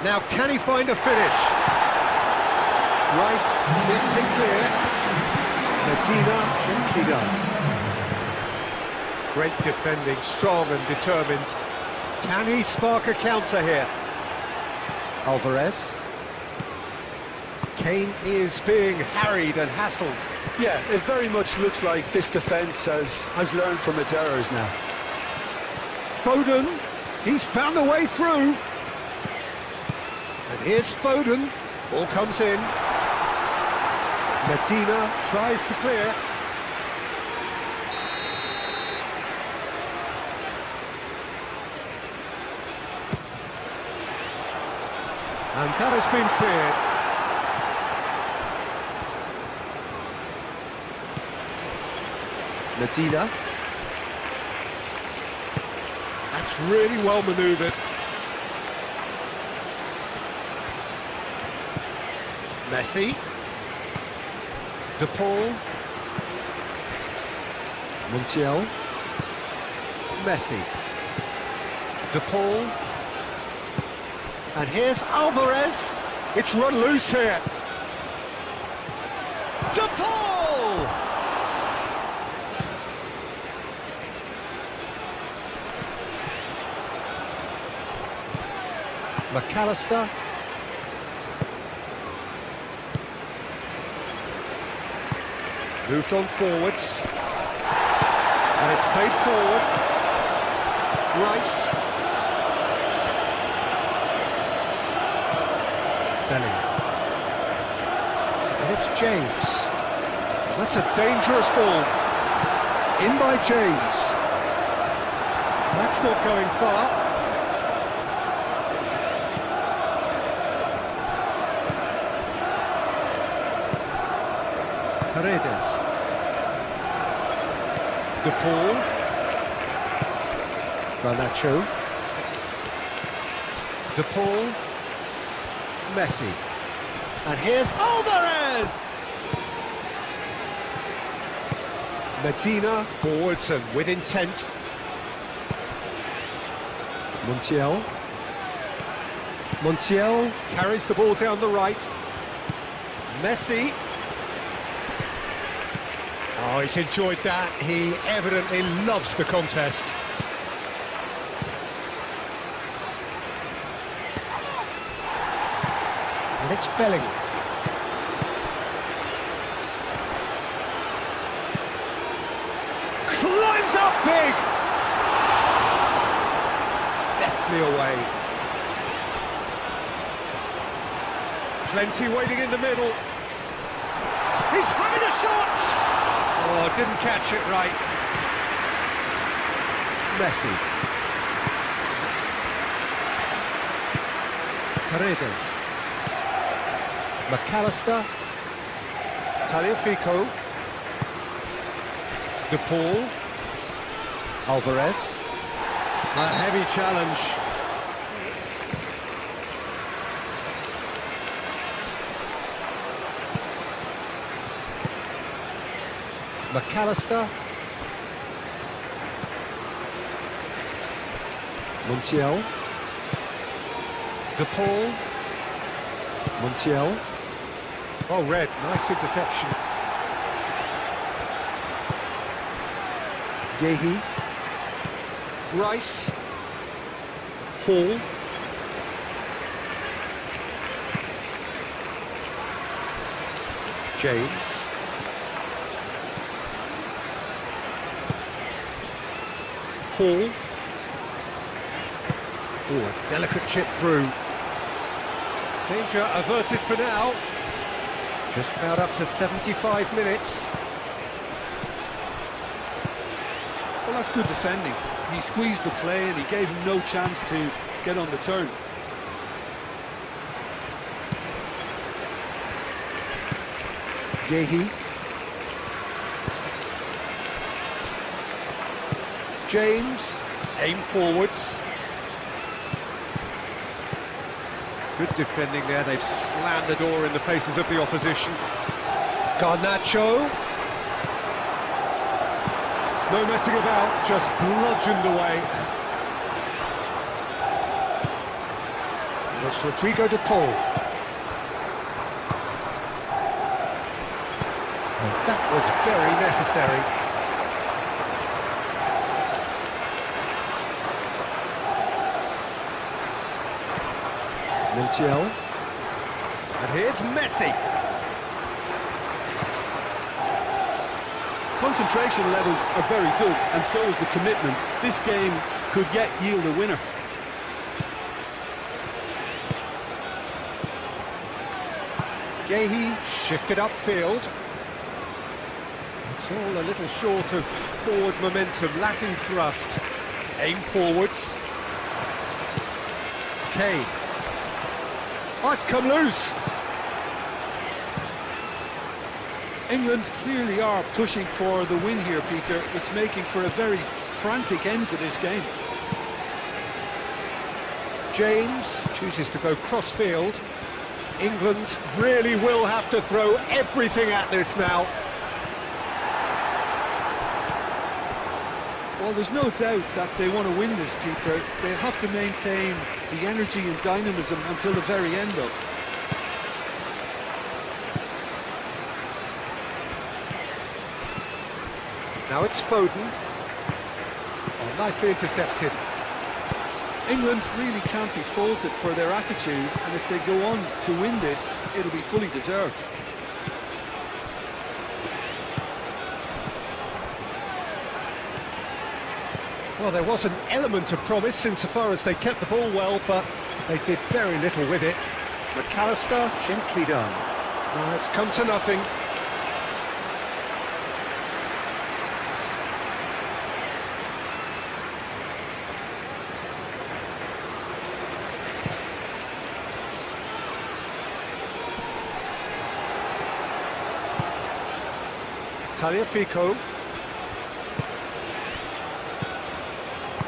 Now, can he find a finish? Rice gets it clear. Medina gently done. Great defending, strong and determined. Can he spark a counter here? Alvarez. Kane is being harried and hassled. Yeah, it very much looks like this defence has learned from its errors now. Foden, he's found a way through. And here's Foden, ball comes in. Medina tries to clear. And that has been cleared. Medina. That's really well manoeuvred. Messi. De Paul. Montiel. Messi. De Paul. And here's Alvarez. It's run loose here. De Paul! McAllister. Moved on forwards. And it's played forward. Rice. Bellingham. And it's James. That's a dangerous ball. In by James. That's not going far. Paredes. De Paul. Garnacho. De Paul. Messi. And here's Alvarez! Medina forwards and with intent. Montiel. Montiel carries the ball down the right. Messi. Oh, he's enjoyed that. He evidently loves the contest. And it's Bellingham. Climbs up big! Deftly away. Plenty waiting in the middle. He's having a shot! Oh, didn't catch it right. Messi. Paredes. McAllister. Tagliafico. De Paul. Alvarez. A heavy challenge. McAllister. Montiel. De Paul. Montiel. Oh, red. Nice interception. Gehi. Rice. Hall. James. Hall. Oh, a delicate chip through. Danger averted for now. Just about up to 75 minutes. Well, that's good defending. He squeezed the play and he gave him no chance to get on the turn. Gehi. James, aim forwards. Good defending there, they've slammed the door in the faces of the opposition. Garnacho. No messing about, just bludgeoned away. It's Rodrigo de Paul. And that was very necessary. Montiel. And here's Messi. Concentration levels are very good, and so is the commitment. This game could yet yield a winner. Gehi shifted upfield. It's all a little short of forward momentum, lacking thrust. Aim forwards. Kane. Oh, it's come loose. England clearly are pushing for the win here, Peter. It's making for a very frantic end to this game. James chooses to go cross-field. England really will have to throw everything at this now. Well, there's no doubt that they want to win this, Peter. They have to maintain the energy and dynamism until the very end, though. Now it's Foden. Oh, nicely intercepted. England really can't be faulted for their attitude, and if they go on to win this, it'll be fully deserved. Well, there was an element of promise insofar as they kept the ball well, but they did very little with it. McAllister, gently done. Now it's come to nothing. Tagliafico.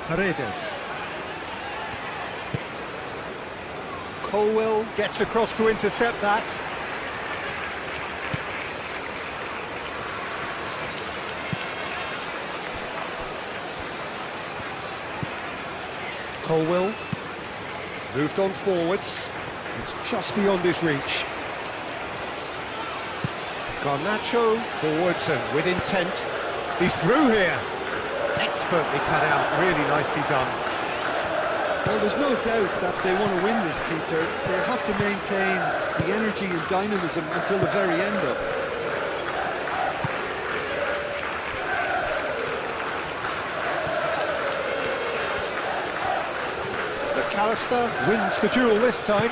Paredes. Colwell gets across to intercept that. Colwell moved on forwards. It's just beyond his reach. Garnacho forwards and with intent. He's through here. Expertly cut out, really nicely done. Well, there's no doubt that they want to win this, Peter. They have to maintain the energy and dynamism until the very end, though. McAllister wins the duel this time.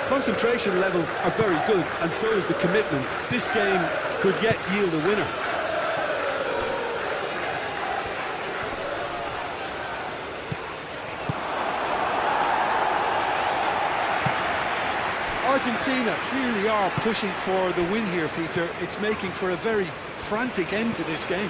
Concentration levels are very good, and so is the commitment. This game could yet yield a winner. Argentina really are pushing for the win here, Peter. It's making for a very frantic end to this game.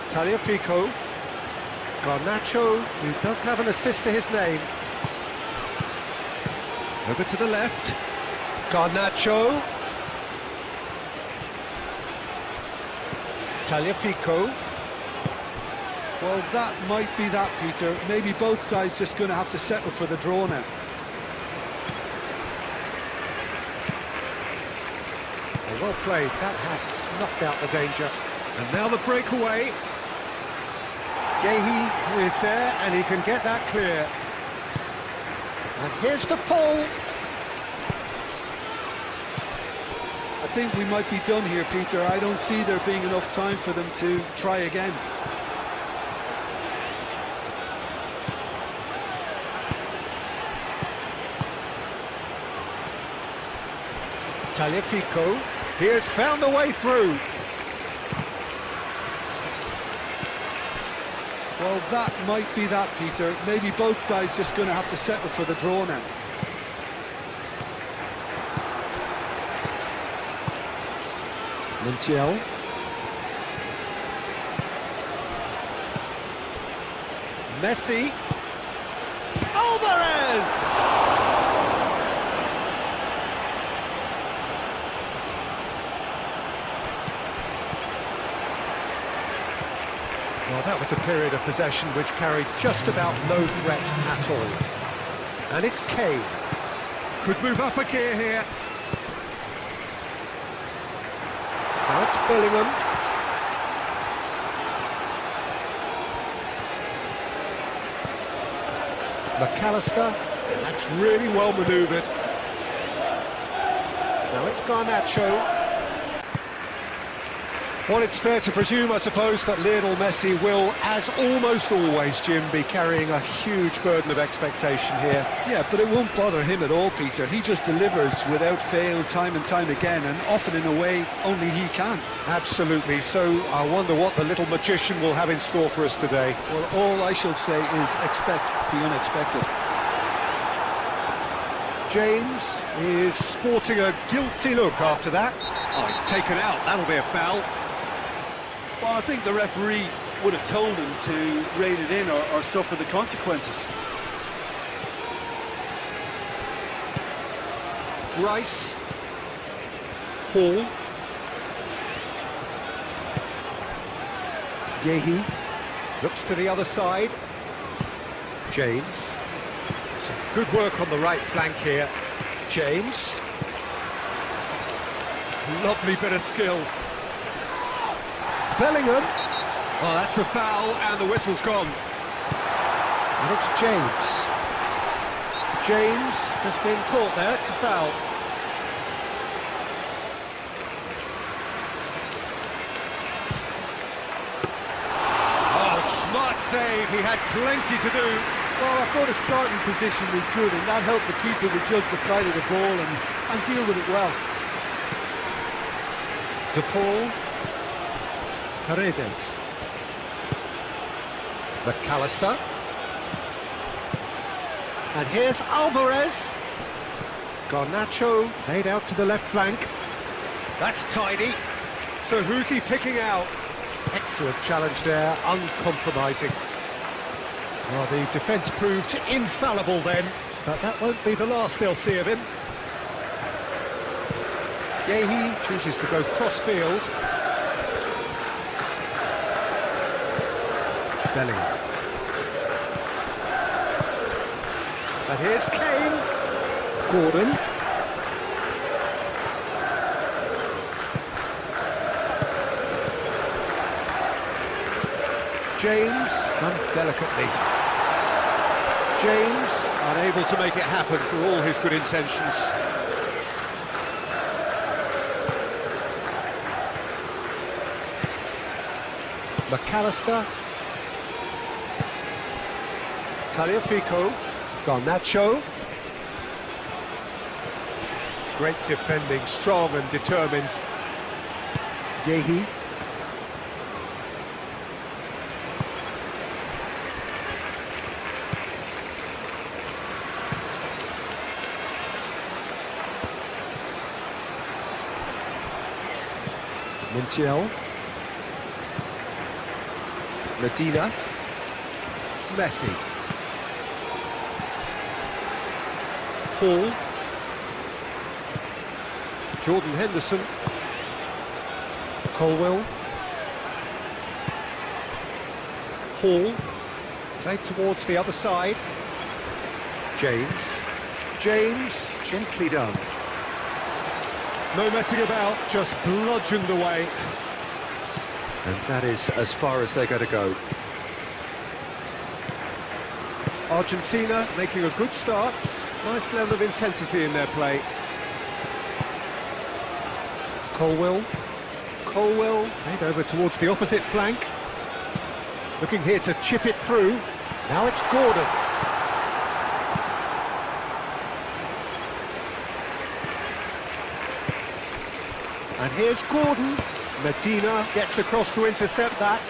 Tagliafico. Garnacho, who does have an assist to his name. Over to the left. Garnacho. Tagliafico. Well, that might be that, Peter. Maybe both sides just going to have to settle for the draw now. Well played, that has snuffed out the danger. And now the breakaway. Gehi is there and he can get that clear. And here's the pull. I think we might be done here, Peter. I don't see there being enough time for them to try again. Tagliafico, he has found a way through. Well, that might be that, Peter. Maybe both sides just going to have to settle for the draw now. Montiel. Messi. Alvarez! Well, that was a period of possession which carried just about no threat at all. And it's Kane. Could move up a gear here. Now it's Bellingham. McAllister. That's really well manoeuvred. Now it's Garnacho. Well, it's fair to presume, I suppose, that Lionel Messi will, as almost always, Jim, be carrying a huge burden of expectation here. Yeah, but it won't bother him at all, Peter. He just delivers without fail time and time again, and often in a way only he can. Absolutely. So I wonder what the little magician will have in store for us today. Well, all I shall say is expect the unexpected. James is sporting a guilty look after that. Oh, he's taken out. That'll be a foul. Well, I think the referee would have told him to rate it in or suffer the consequences. Rice. Hall. Gehi looks to the other side. James. Some good work on the right flank here. James. Lovely bit of skill. Bellingham. Oh, that's a foul, and the whistle's gone. And it's James. James has been caught there, it's a foul. Oh, smart save, he had plenty to do. Well, I thought his starting position was good, and that helped the keeper to judge the flight of the ball and deal with it well. De Paul. Paredes. McAllister. And here's Alvarez. Garnacho played out to the left flank. That's tidy. So who's he picking out? Excellent challenge there, uncompromising. Well, the defence proved infallible then, but that won't be the last they'll see of him. Gehi chooses to go cross-field. Bellingham. And here's Kane. Gordon. James, done delicately. James, unable to make it happen for all his good intentions. McAllister. Tagliafico. Garnacho. Great defending, strong and determined. Gehi. Montiel. Medina. Messi. Hall. Jordan Henderson. Colwell. Hall. Played towards the other side. James. James, gently done. No messing about, just bludgeoned away. And that is as far as they're going to go. Argentina making a good start. Nice level of intensity in their play. Colwell. Colwell played over towards the opposite flank. Looking here to chip it through. Now it's Gordon. And here's Gordon. Medina gets across to intercept that.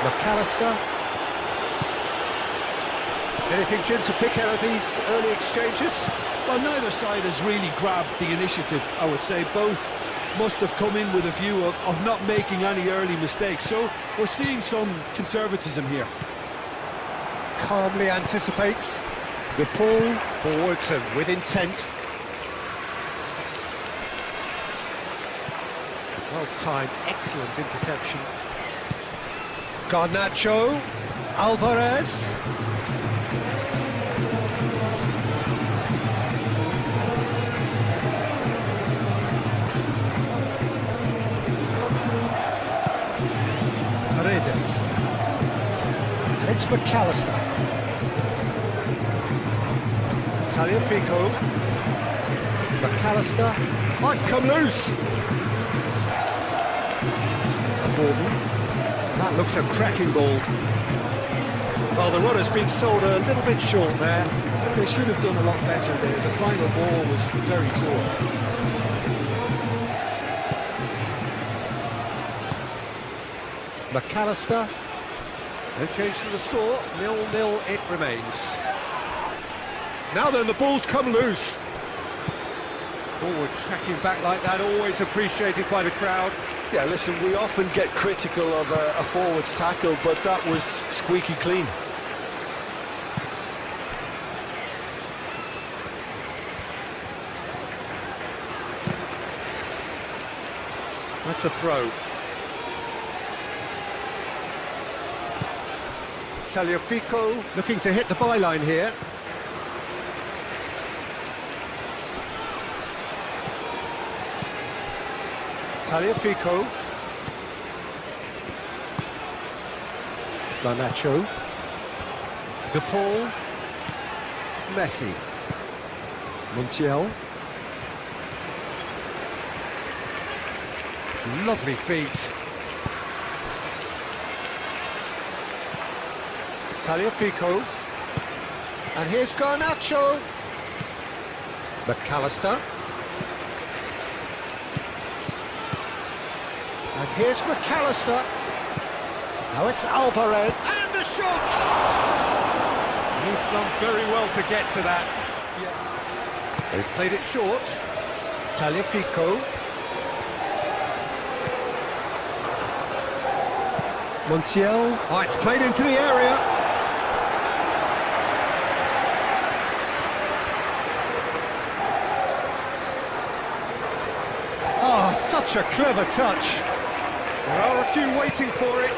McAllister. Anything, Jim, to pick out of these early exchanges? Well, neither side has really grabbed the initiative, I would say. Both must have come in with a view of not making any early mistakes. So we're seeing some conservatism here. Calmly anticipates. De Paul forwards and with intent. Well-timed, excellent interception. Garnacho, Alvarez. Paredes. And it's McAllister. Tagliafico. McAllister. Oh, it's come loose. Gordon. That looks a cracking ball. Well, the run has been sold a little bit short there. They should have done a lot better there. The final ball was very poor. McAllister. No change to the score, 0-0 it remains. Now then, the ball's come loose. Forward tracking back like that, always appreciated by the crowd. Yeah, listen, we often get critical of a forward's tackle, but that was squeaky clean. That's a throw. Tagliafico looking to hit the byline here. Tagliafico. Garnacho. De Paul. Messi. Montiel. Lovely feet. Tagliafico. And here's Garnacho. McAllister. And here's McAllister. Now it's Alvarez. And the shot! He's done very well to get to that. Yeah. They've played it short. Tagliafico. Montiel. Oh, it's played into the area. Oh, such a clever touch. There are a few waiting for it.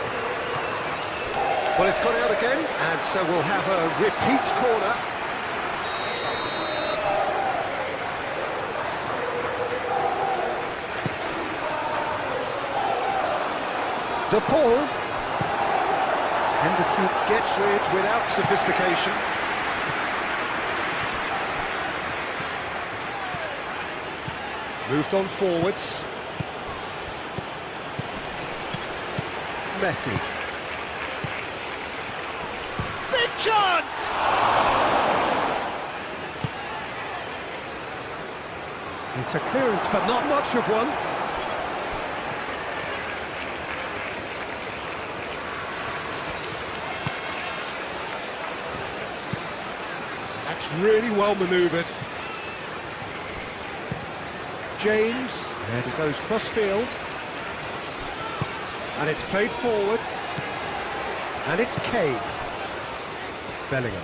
Well, it's gone out again, and so we'll have a repeat corner. De Paul. Henderson gets rid without sophistication. Moved on forwards. Messi. Big chance! It's a clearance, but not much of one. That's really well manoeuvred. James, and it goes cross-field. And it's played forward. And it's Kane. Bellingham.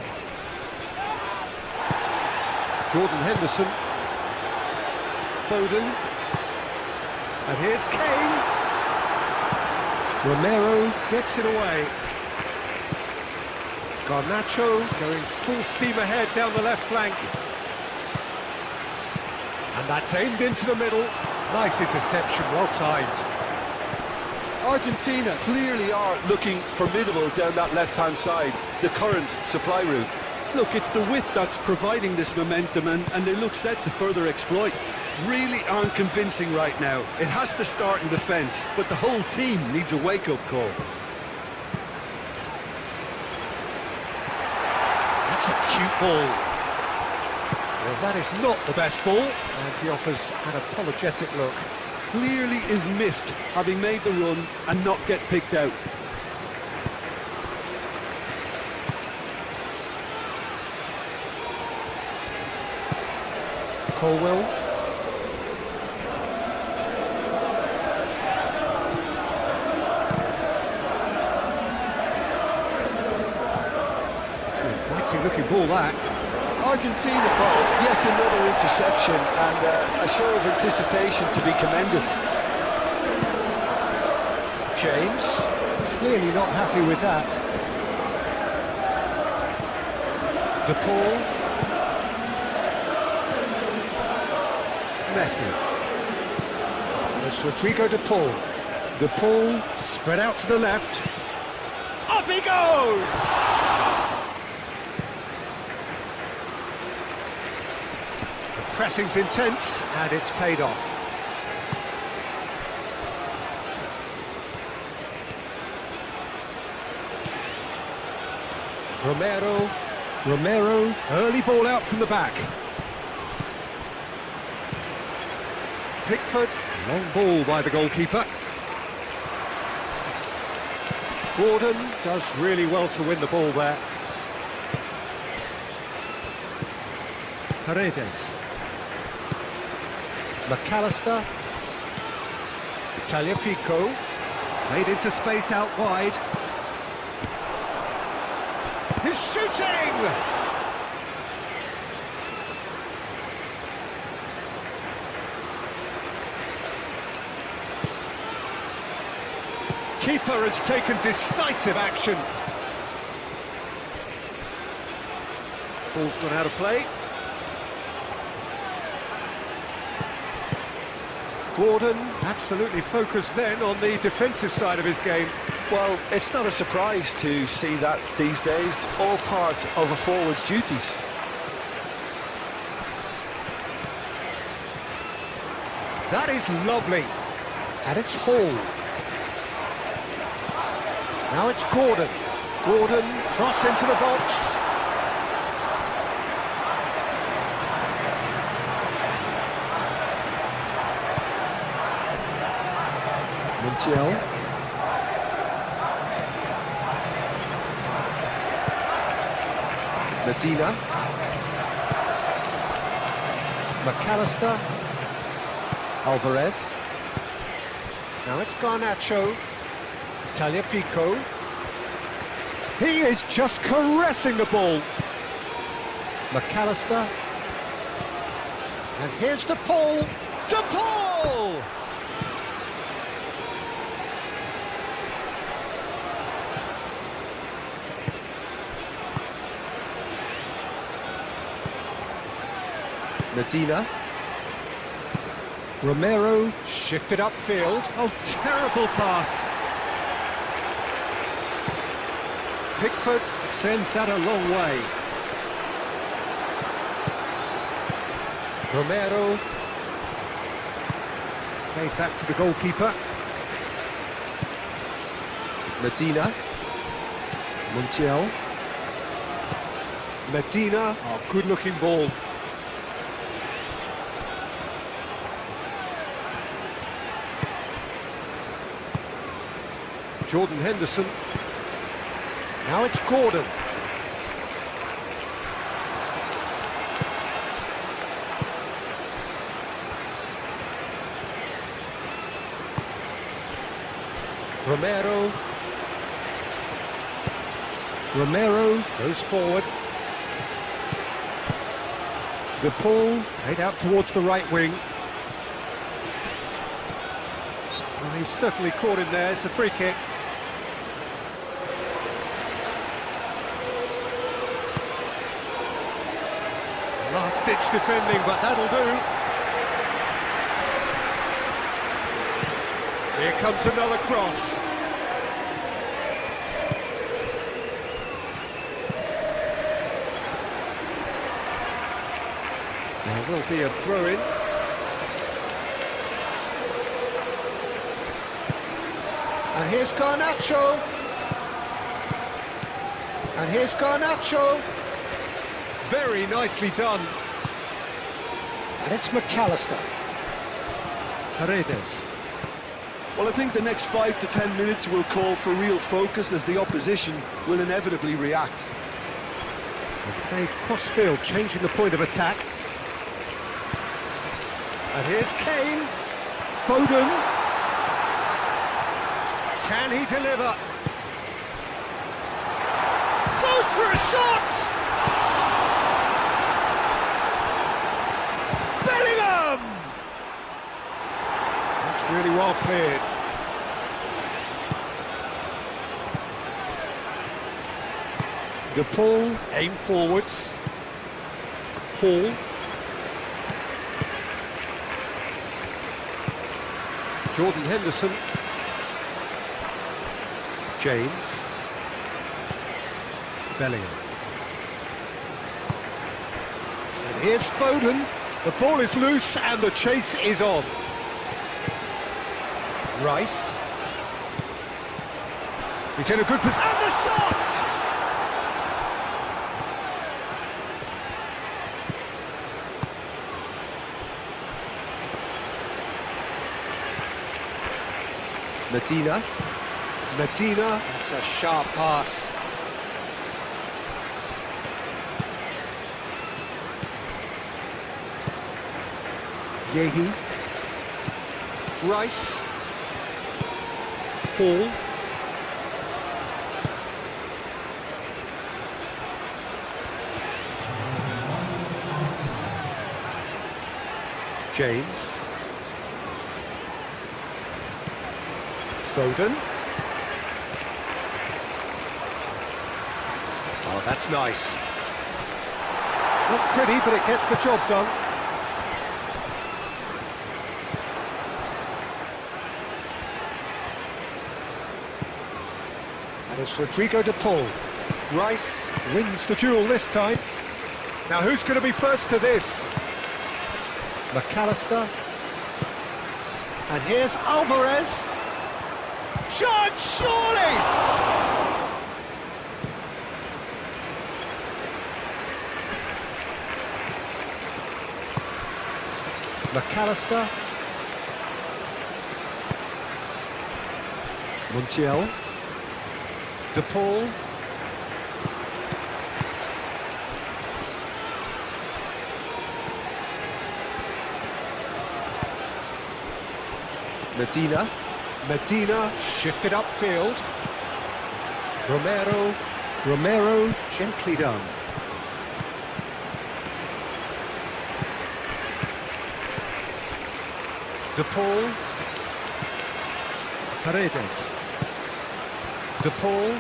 Jordan Henderson. Foden. And here's Kane. Romero gets it away. Garnacho going full steam ahead down the left flank. And that's aimed into the middle. Nice interception, well timed. Argentina clearly are looking formidable down that left-hand side, the current supply route. Look, it's the width that's providing this momentum, and they look set to further exploit. Really aren't convincing right now. It has to start in defence, but the whole team needs a wake-up call. That's a cute ball. Well, that is not the best ball, and he offers an apologetic look. Clearly is miffed, having made the run and not get picked out. Colwell. It's an inviting looking ball, that. Argentina, well, yet another interception and a show of anticipation to be commended. James, clearly not happy with that. De Paul. Messi. It's Rodrigo De Paul. De Paul spread out to the left. Up he goes! Pressing's intense, and it's paid off. Romero, early ball out from the back. Pickford, long ball by the goalkeeper. Gordon does really well to win the ball there. Paredes. McAllister. Tagliafico. Played into space out wide. He's shooting! Keeper has taken decisive action. Ball's gone out of play. Gordon absolutely focused then on the defensive side of his game. Well, it's not a surprise to see that these days, all part of a forward's duties. That is lovely. And it's Hall. Now it's Gordon. Gordon, cross into the box. Montiel. Medina. McAllister. Alvarez. Now it's Garnacho. Tagliafico. He is just caressing the ball. McAllister. And here's the Paul. To Paul! Medina. Romero shifted upfield. Oh, terrible pass. Pickford sends that a long way. Romero. Played back to the goalkeeper. Medina. Montiel. Medina. Oh, good-looking ball. Jordan Henderson. Now it's Gordon. Romero. Romero goes forward. De Paul played out towards the right wing. Well, he's certainly caught him there. It's a free kick. Last-ditch defending, but that'll do. Here comes another cross. There will be a throw-in. And here's Garnacho. And here's Garnacho. Very nicely done. And it's McAllister. Paredes. Well, I think the next 5 to 10 minutes will call for real focus as the opposition will inevitably react. And play cross-field, changing the point of attack. And here's Kane. Foden. Can he deliver? Goes for a shot! That's really well cleared. De Paul aim forwards. Hall. Jordan Henderson. James. Bellingham. And here's Foden. The ball is loose and the chase is on. Rice. He's in a good position. And the shot! Medina. Medina. That's a sharp pass. Yehi. Rice. Hall. James. Foden. Oh, that's nice. Not pretty, but it gets the job done. And it's Rodrigo de Paul. Rice wins the duel this time. Now who's going to be first to this? McAllister. And here's Alvarez. Shot, surely! McAllister. Montiel. De Paul. Medina. Medina shifted upfield. Romero. Romero gently done. De Paul. Paredes. De Paul.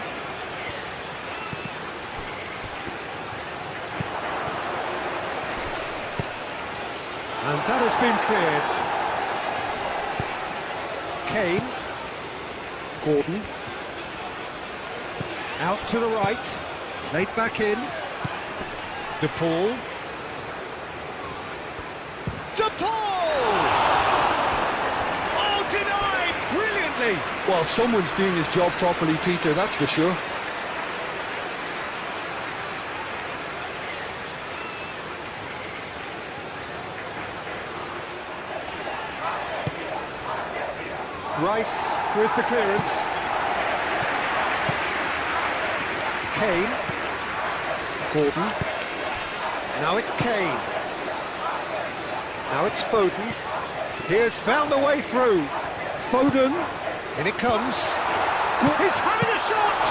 And that has been cleared. Kane. Gordon. Out to the right. Played back in. De Paul. De Paul! Oh, denied brilliantly! Well, someone's doing his job properly, Peter, that's for sure. Rice with the clearance. Kane. Gordon. Now it's Kane. Now it's Foden. Here's found the way through. Foden. In it comes. He's having a shot!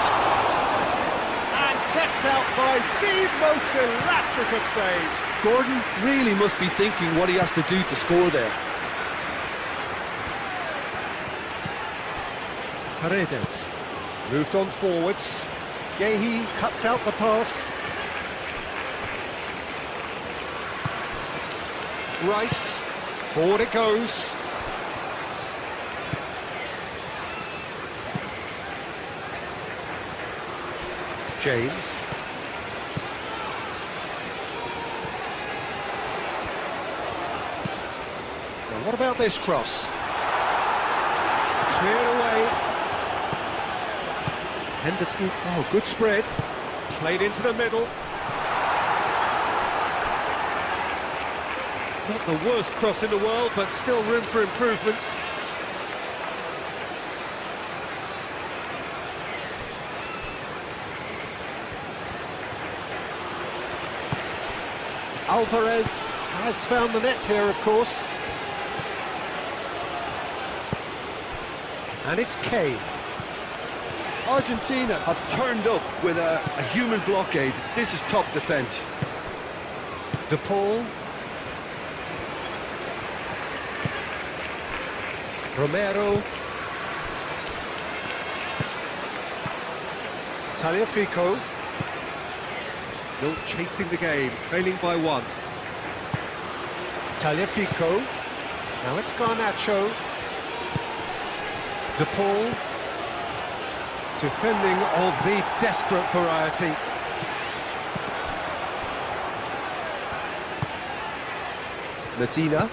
And kept out by the most elastic of saves. Gordon really must be thinking what he has to do to score there. Paredes. Moved on forwards. Yehi cuts out the pass. Rice. Forward it goes. James. Now what about this cross? Cleared away. Henderson, oh, good spread. Played into the middle. Not the worst cross in the world, but still room for improvement. Alvarez has found the net here, of course. And it's Kane. Argentina have turned up with a human blockade. This is top defence. De Paul. Romero. Tagliafico. Still chasing the game, trailing by one. Tagliafico. Now it's Garnacho. De Paul. Defending of the desperate variety. Medina.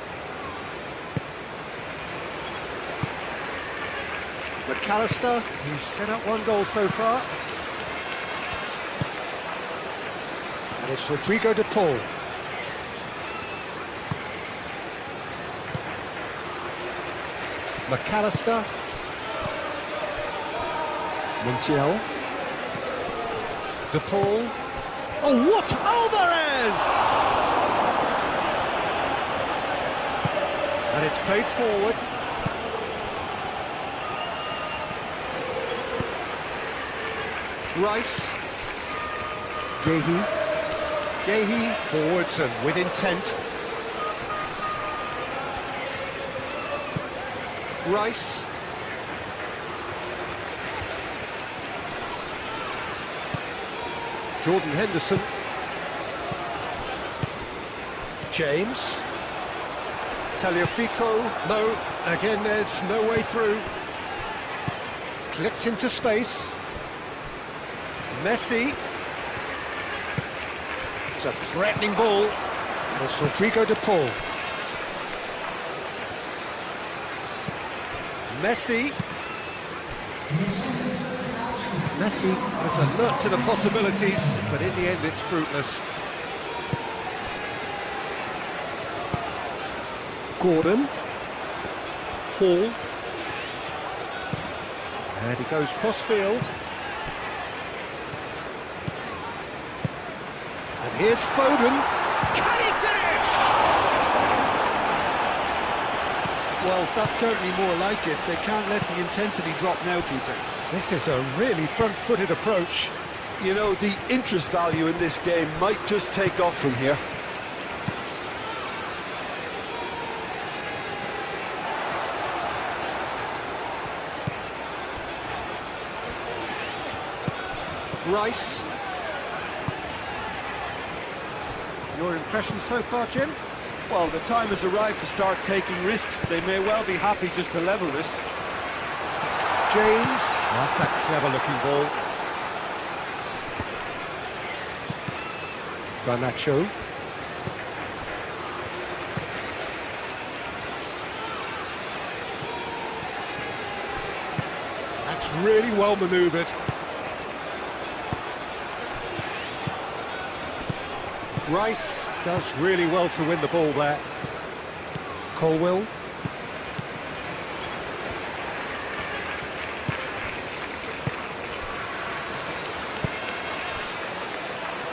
McAllister, who's set up one goal so far. And it's Rodrigo de Paul. McAllister. Montiel. De Paul. Oh, what? Alvarez! And it's played forward. Rice. Gehi forwards and with intent. Rice. Jordan Henderson. James. Tagliafico. No, again there's no way through. Clipped into space. Messi. It's a threatening ball. And it's Rodrigo de Paul. Messi. Messi is alert to the possibilities, but in the end it's fruitless. Gordon. Hall. And he goes cross-field. And here's Foden. Can he finish? Well, that's certainly more like it. They can't let the intensity drop now, Peter. This is a really front-footed approach. You know, the interest value in this game might just take off from here. Rice. Your impression so far, Jim? Well, the time has arrived to start taking risks. They may well be happy just to level this. James. That's a clever-looking ball. Garnacho. That's really well manoeuvred. Rice does really well to win the ball there. Colwill.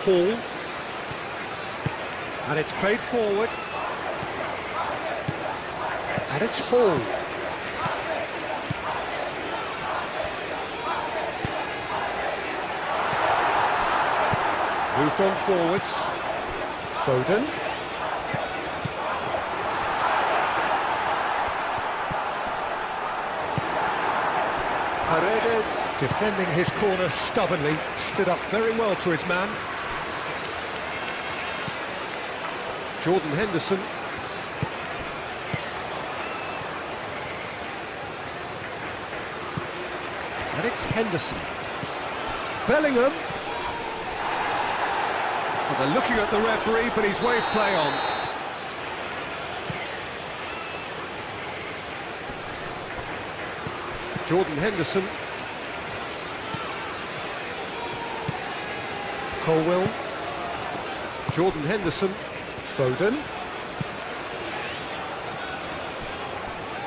Hall. And it's played forward. And it's Hall. Moved on forwards. Foden. Paredes, defending his corner stubbornly, stood up very well to his man. Jordan Henderson. And it's Henderson. Bellingham. Well, they're looking at the referee, but he's waved play on. Jordan Henderson. Colwill. Jordan Henderson. Foden.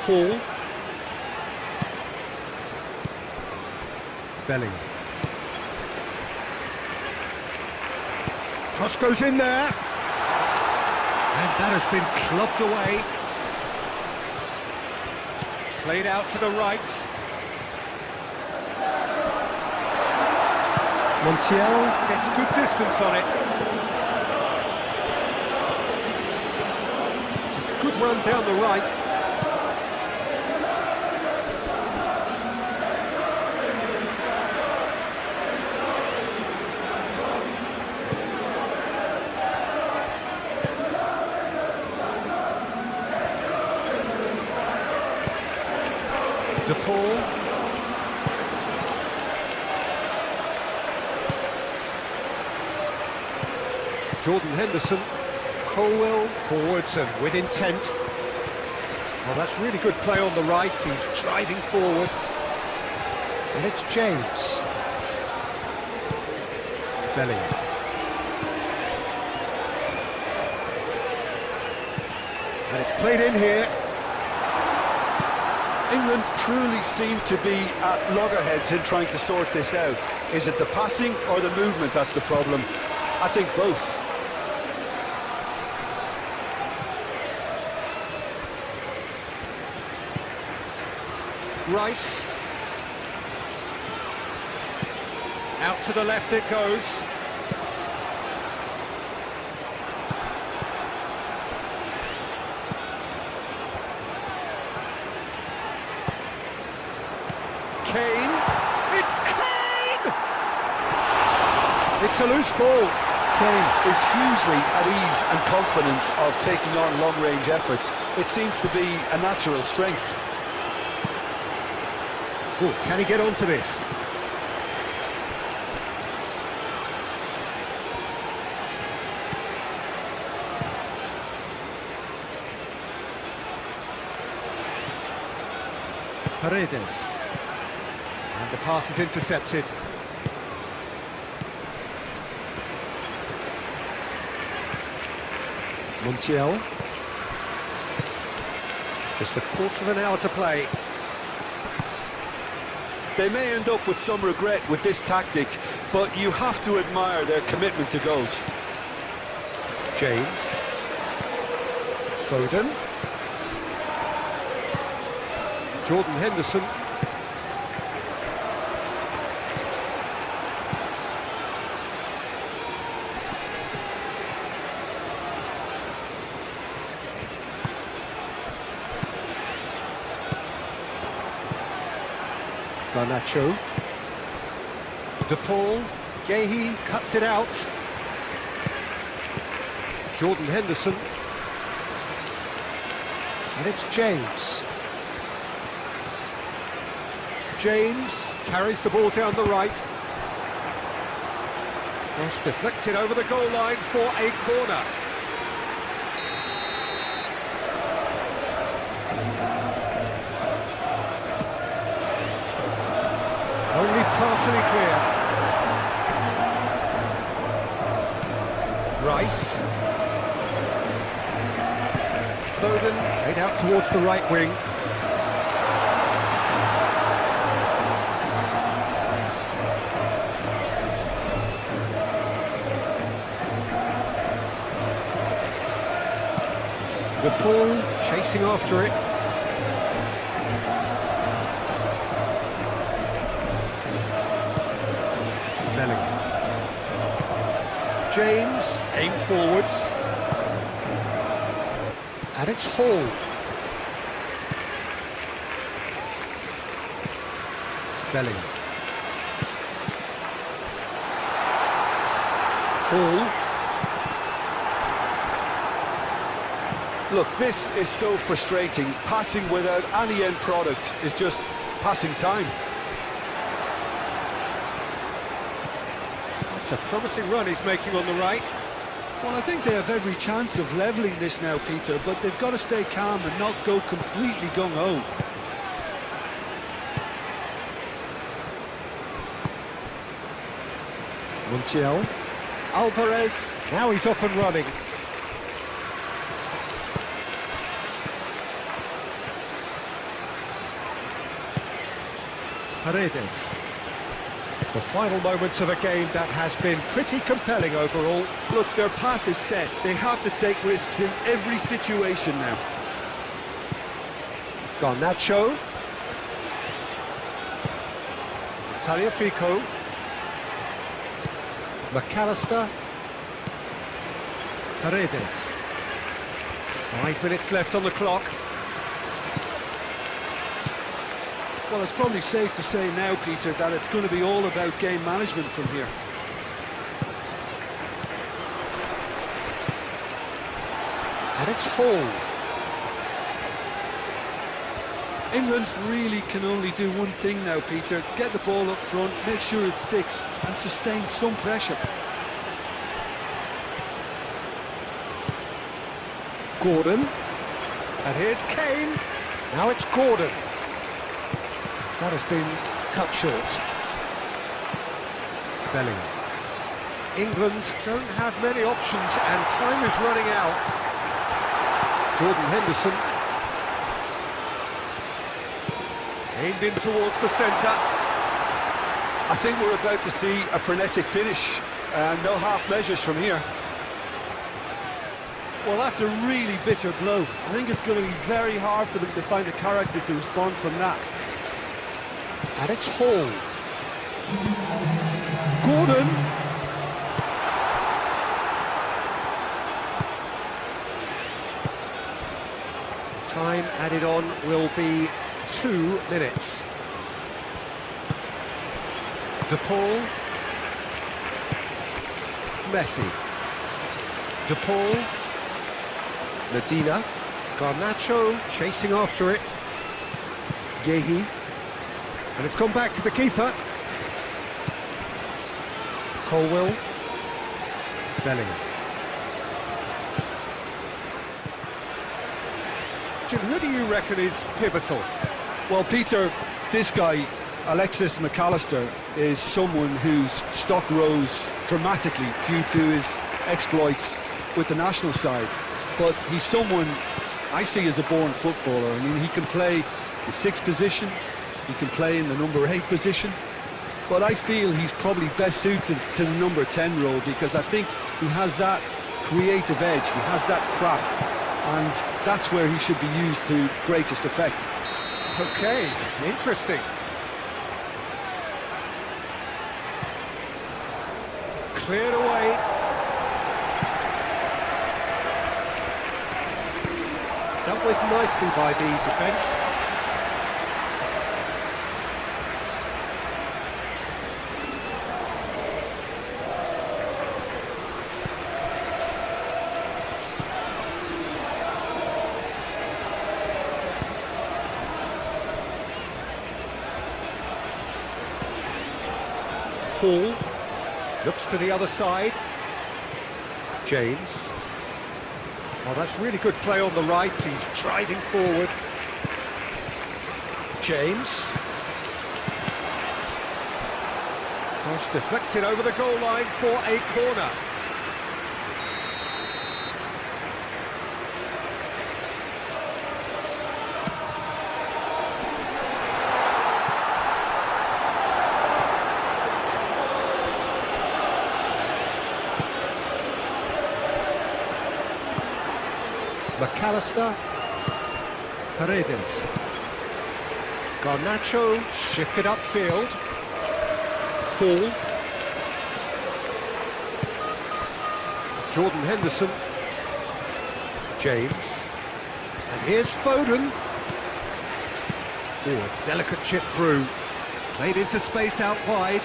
Hall. Bellingham. Cross goes in there. And that has been clubbed away. Played out to the right. Montiel gets good distance on it. It's a good run down the right. De Paul. Jordan Henderson. Colwill forwards and with intent. Well, that's really good play on the right. He's driving forward. And it's James. Bellingham. And it's played in here. England truly seem to be at loggerheads in trying to sort this out. Is it the passing or the movement that's the problem? I think both. Rice. Out to the left it goes. Kane. It's Kane! It's a loose ball. Kane is hugely at ease and confident of taking on long-range efforts. It seems to be a natural strength. Ooh, can he get onto this? Paredes. And the pass is intercepted. Montiel. Just a quarter of an hour to play. They may end up with some regret with this tactic, but you have to admire their commitment to goals. James. Foden. Jordan Henderson. Garnacho. De Paul. Gehi cuts it out. Jordan Henderson. And it's James. James carries the ball down the right. Cross deflected over the goal line for a corner. Only partially clear. Rice. Foden laid out towards the right wing. De Paul chasing after it. Bellingham. James, aim forwards. And it's Hall. Bellingham. Hall. Look, this is so frustrating. Passing without any end product is just passing time. It's a promising run he's making on the right. Well, I think they have every chance of levelling this now, Peter, but they've got to stay calm and not go completely gung-ho. Montiel. Alvarez. Now he's off and running. Paredes. The final moments of a game that has been pretty compelling overall. Look, their path is set. They have to take risks in every situation now. Garnacho. Tagliafico. McAllister. Paredes. 5 minutes left on the clock. Well, it's probably safe to say now, Peter, that it's going to be all about game management from here. And it's Hall. England really can only do one thing now, Peter. Get the ball up front, make sure it sticks, and sustain some pressure. Gordon. And here's Kane. Now it's Gordon. That has been cut short. Bellingham. England don't have many options and time is running out. Jordan Henderson. Aimed in towards the centre. I think we're about to see a frenetic finish, and no half measures from here. Well, that's a really bitter blow. I think it's going to be very hard for them to find the character to respond from that. And it's Hall. Gordon. Time added on will be 2 minutes. DePaul. Messi. DePaul. Medina. Garnacho chasing after it. Gehi. And it's gone back to the keeper. Colwell. Bellingham. Jim, who do you reckon is pivotal? Well, Peter, this guy, Alexis McAllister, is someone whose stock rose dramatically due to his exploits with the national side. But he's someone I see as a born footballer. I mean, he can play the 6th position, he can play in the number 8 position, but I feel he's probably best suited to the number 10 role, because I think he has that creative edge, he has that craft, and that's where he should be used to greatest effect. Okay, interesting. Cleared away. Dealt with nicely by the defence. Hall looks to the other side. James. Oh, that's really good play on the right. He's driving forward. James. Cross deflected over the goal line for a corner. McAllister, Paredes, Garnacho shifted upfield, Hall, Jordan Henderson, James, and here's Foden. Oh, a delicate chip through, played into space out wide.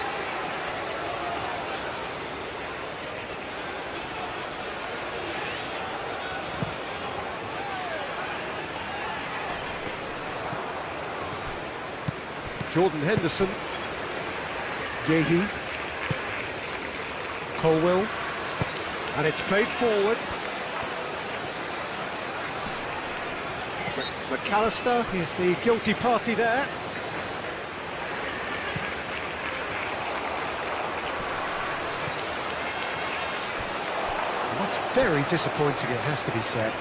Jordan Henderson, Gehi, Colwell, and it's played forward. McAllister is the guilty party there. And that's very disappointing, it has to be said.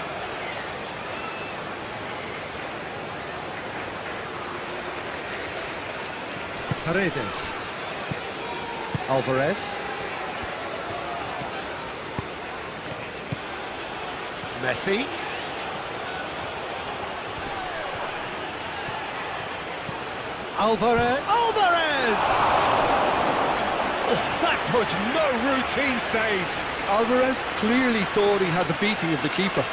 Paredes, Alvarez, Messi, Alvarez! Oh, that was no routine save. Alvarez clearly thought he had the beating of the keeper.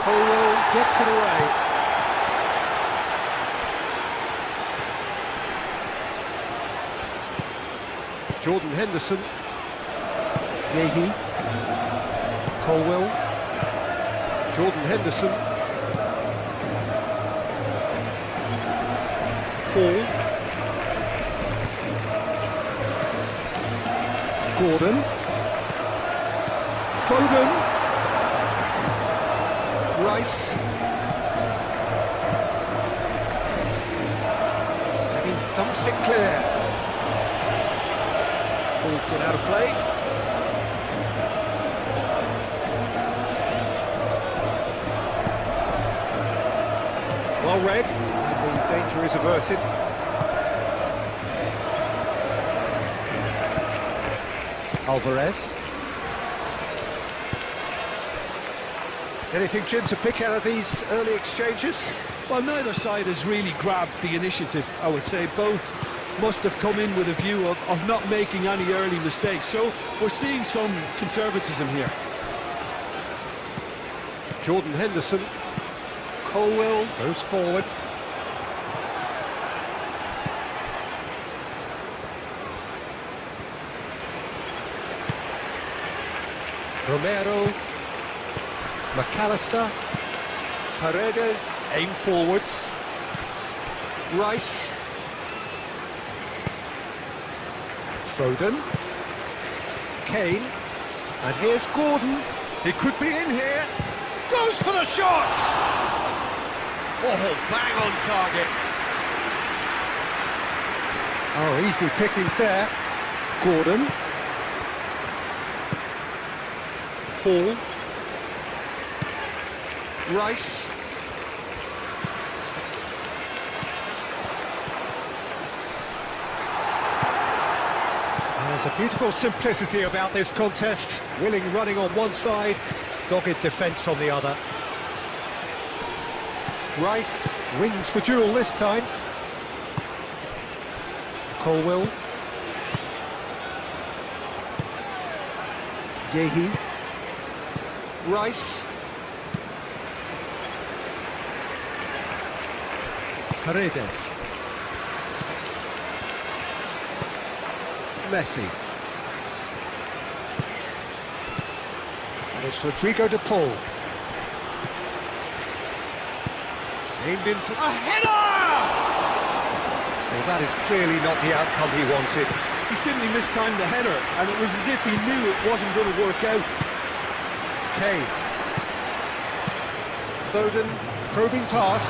Colwell gets it away. Jordan Henderson, Gehi, Colwell, Jordan Henderson, Hall, Gordon, Foden, Rice, and he thumps it clear. Ball's gone out of play. red, and the danger is averted. Alvarez. Anything, Jim, to pick out of these early exchanges? Well, neither side has really grabbed the initiative, I would say. Both must have come in with a view of not making any early mistakes. So we're seeing some conservatism here. Jordan Henderson. Colwell goes forward. Romero. McAllister. Paredes, aim forwards. Rice. Foden. Kane. And here's Gordon. He could be in here. Goes for the shot! Oh, bang on target. Oh, easy pickings there. Gordon. Hall. Rice. There's a beautiful simplicity about this contest. Willing running on one side, dogged defence on the other. Rice wins the duel this time. Colwell. Yehi. Rice. Paredes. Messi. And it's Rodrigo de Paul. Aimed into a header! Well, that is clearly not the outcome he wanted. He simply mistimed the header, and it was as if he knew it wasn't going to work out. Kane. Foden, probing pass.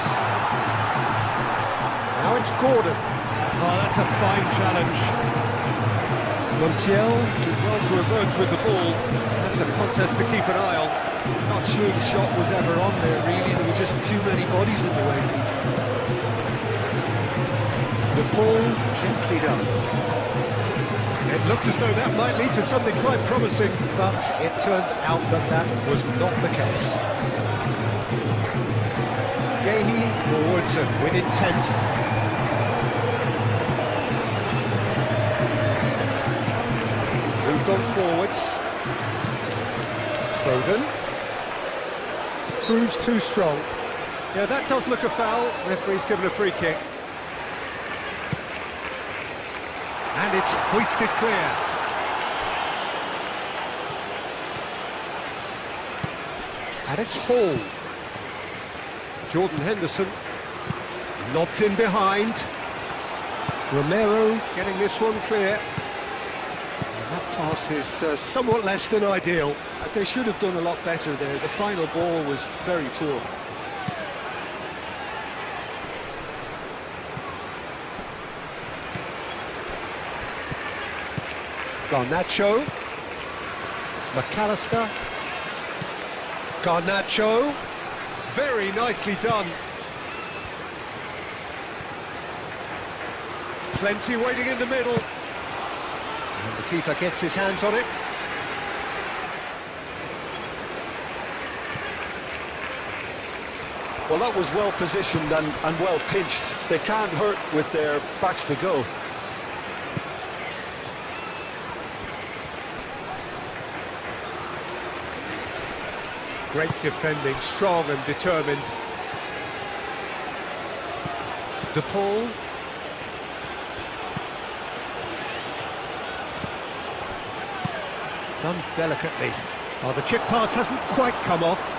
Now it's Gordon. Oh, that's a fine challenge. Montiel did well to emerge with the ball. That's a contest to keep an eye on. Not sure the shot was ever on there, really. There were just too many bodies in the way, Peter. The ball gently done. It looked as though that might lead to something quite promising, but it turned out that that was not the case. Yehi forwards and with intent. Moved on forwards. Foden. Proves too strong. Yeah, that does look a foul. Referee's given a free kick. And it's hoisted clear. And it's Hall. Jordan Henderson. Lobbed in behind. Romero getting this one clear. And that pass is somewhat less than ideal. They should have done a lot better there. The final ball was very poor. Garnacho. McAllister. Garnacho. Very nicely done. Plenty waiting in the middle. And the keeper gets his hands on it. Well, that was well positioned and well pinched. They can't hurt with their backs to go. Great defending, strong and determined. De Paul. Done delicately. Oh, the chip pass hasn't quite come off.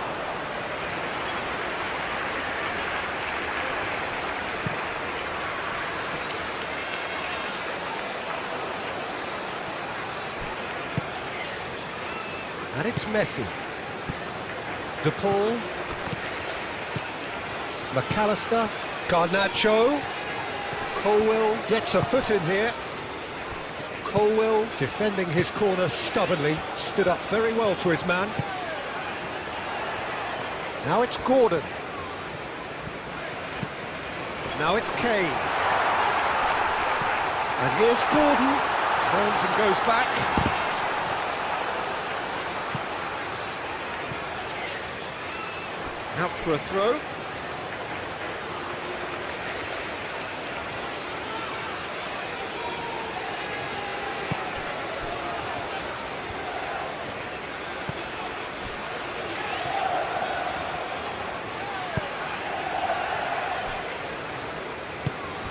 And it's Messi. De Paul. McAllister. Garnacho. Colwell gets a foot in here. Colwell defending his corner stubbornly. Stood up very well to his man. Now it's Gordon. Now it's Kane. And here's Gordon. Turns and goes back. Out for a throw.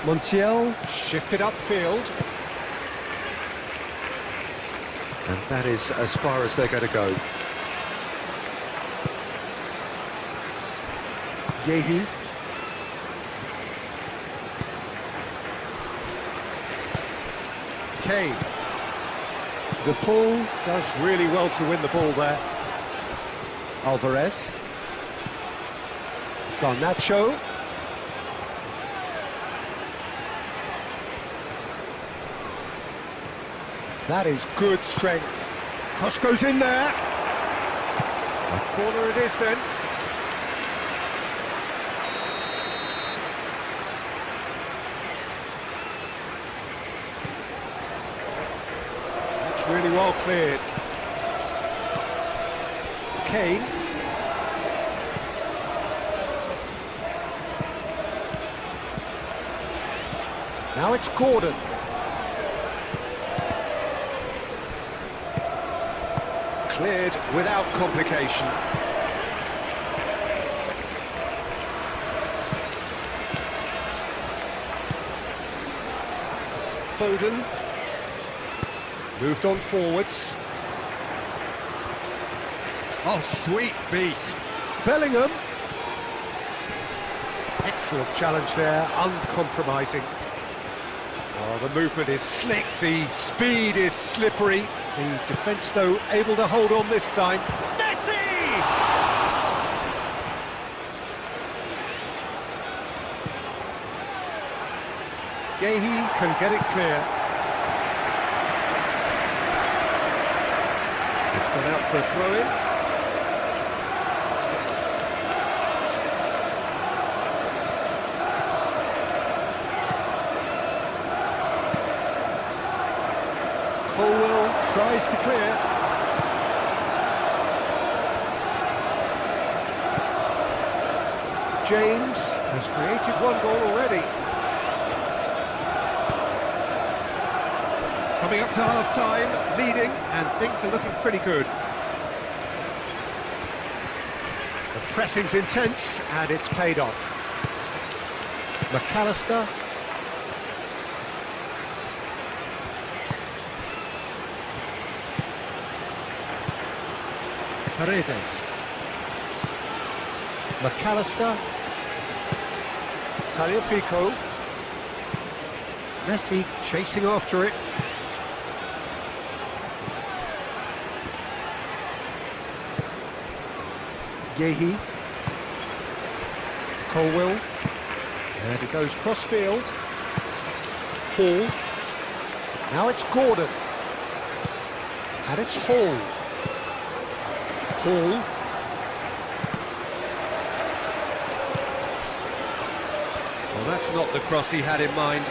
Montiel shifted upfield. And that is as far as they're going to go. Yehi. Kane. The pull does really well to win the ball there. Alvarez. Garnacho. That is good strength. Cross goes in there. A corner it is then. That's really well cleared. Kane. Now it's Gordon. Cleared without complication. Foden. Moved on forwards. Oh, sweet feet. Bellingham. Excellent challenge there, uncompromising. Oh, the movement is slick, the speed is slippery. The defence, though, able to hold on this time. Messi! Yehi can get it clear. It's gone out for a throw-in. Tries to clear. James has created one goal already. Coming up to half-time, leading, and things are looking pretty good. The pressing's intense, and it's paid off. McAllister. Paredes. McAllister. Tagliafico. Messi chasing after it. Yehi. Colwill. And he goes cross-field. Hall. Now it's Gordon. And it's Hall. Hall. Well, that's not the cross he had in mind.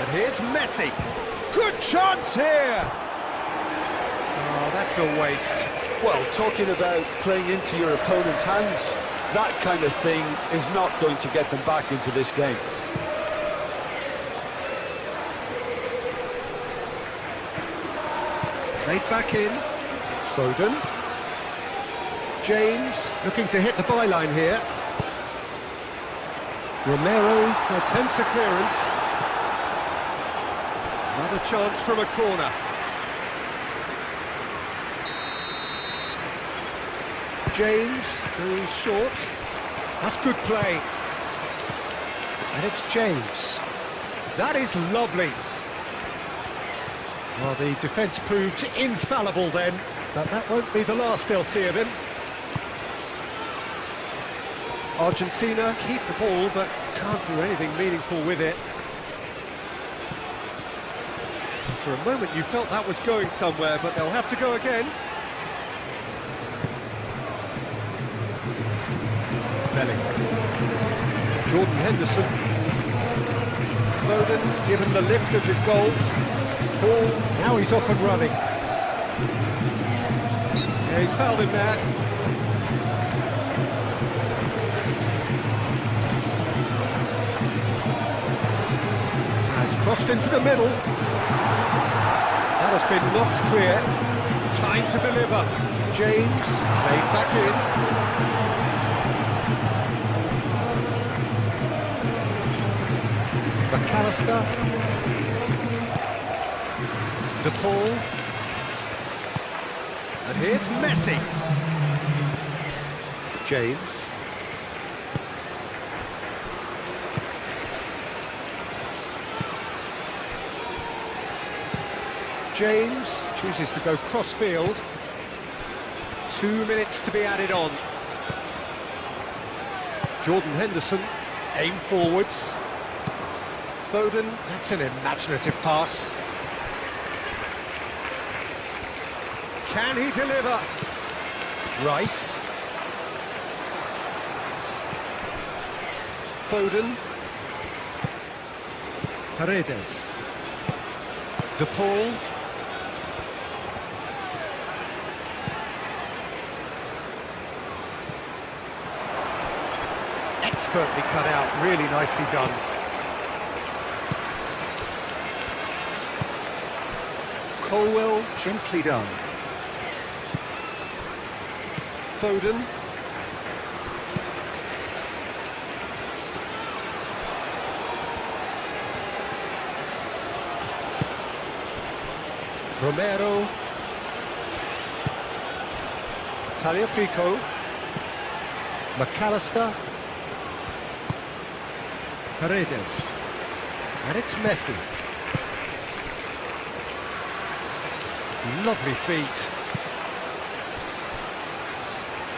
And here's Messi. Good chance here! Oh, that's a waste. Well, talking about playing into your opponent's hands, that kind of thing is not going to get them back into this game. Played back in. Foden. James looking to hit the byline here. Romero attempts a clearance. Another chance from a corner. James goes short. That's good play. And it's James. That is lovely. Well, the defence proved infallible then, but that won't be the last they'll see of him. Argentina keep the ball, but can't do anything meaningful with it. For a moment you felt that was going somewhere, but they'll have to go again. Bellingham. Jordan Henderson. Foden given the lift of his goal. Hall, now he's off and running. Yeah, he's fouled him there. Has crossed into the middle. That has been knocked clear. Time to deliver. James, played back in. McAllister. De Paul. And here's Messi. James. James chooses to go cross-field. 2 minutes to be added on. Jordan Henderson, aim forwards. Foden, that's an imaginative pass. Can he deliver? Rice. Foden. Paredes. De Paul. Expertly cut out, really nicely done. Colwell, gently done. Foden. Romero. Tagliafico. McAllister. Paredes. And it's Messi. Lovely feet.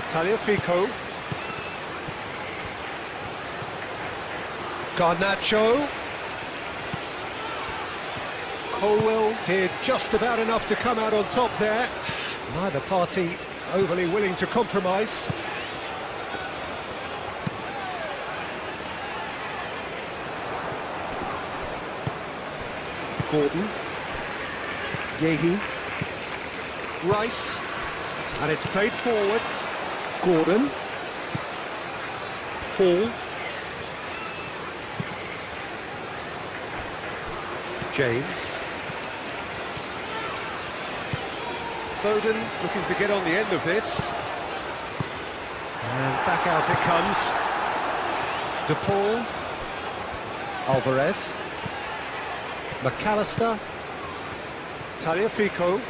Tagliafico. Garnacho. Colwell did just about enough to come out on top there. Neither party overly willing to compromise. Gordon. Yehi. Rice. And it's played forward. Gordon. Hall. James. Foden looking to get on the end of this. And back out it comes. De Paul. Alvarez. McAllister. Tagliafico.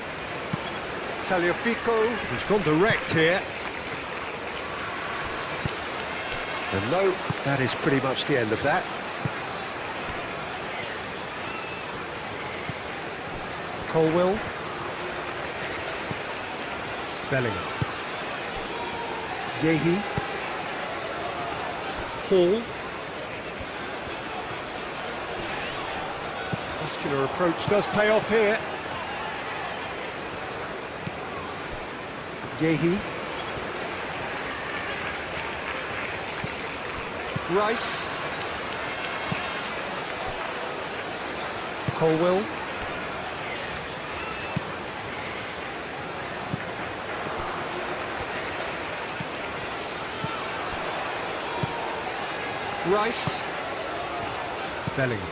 Tagliafico, he's gone direct here. And no, that is pretty much the end of that. Colwell. Bellingham. Yehi. Hall. Muscular approach does pay off here. Yehi. Rice. Colwell. Rice. Bellingham.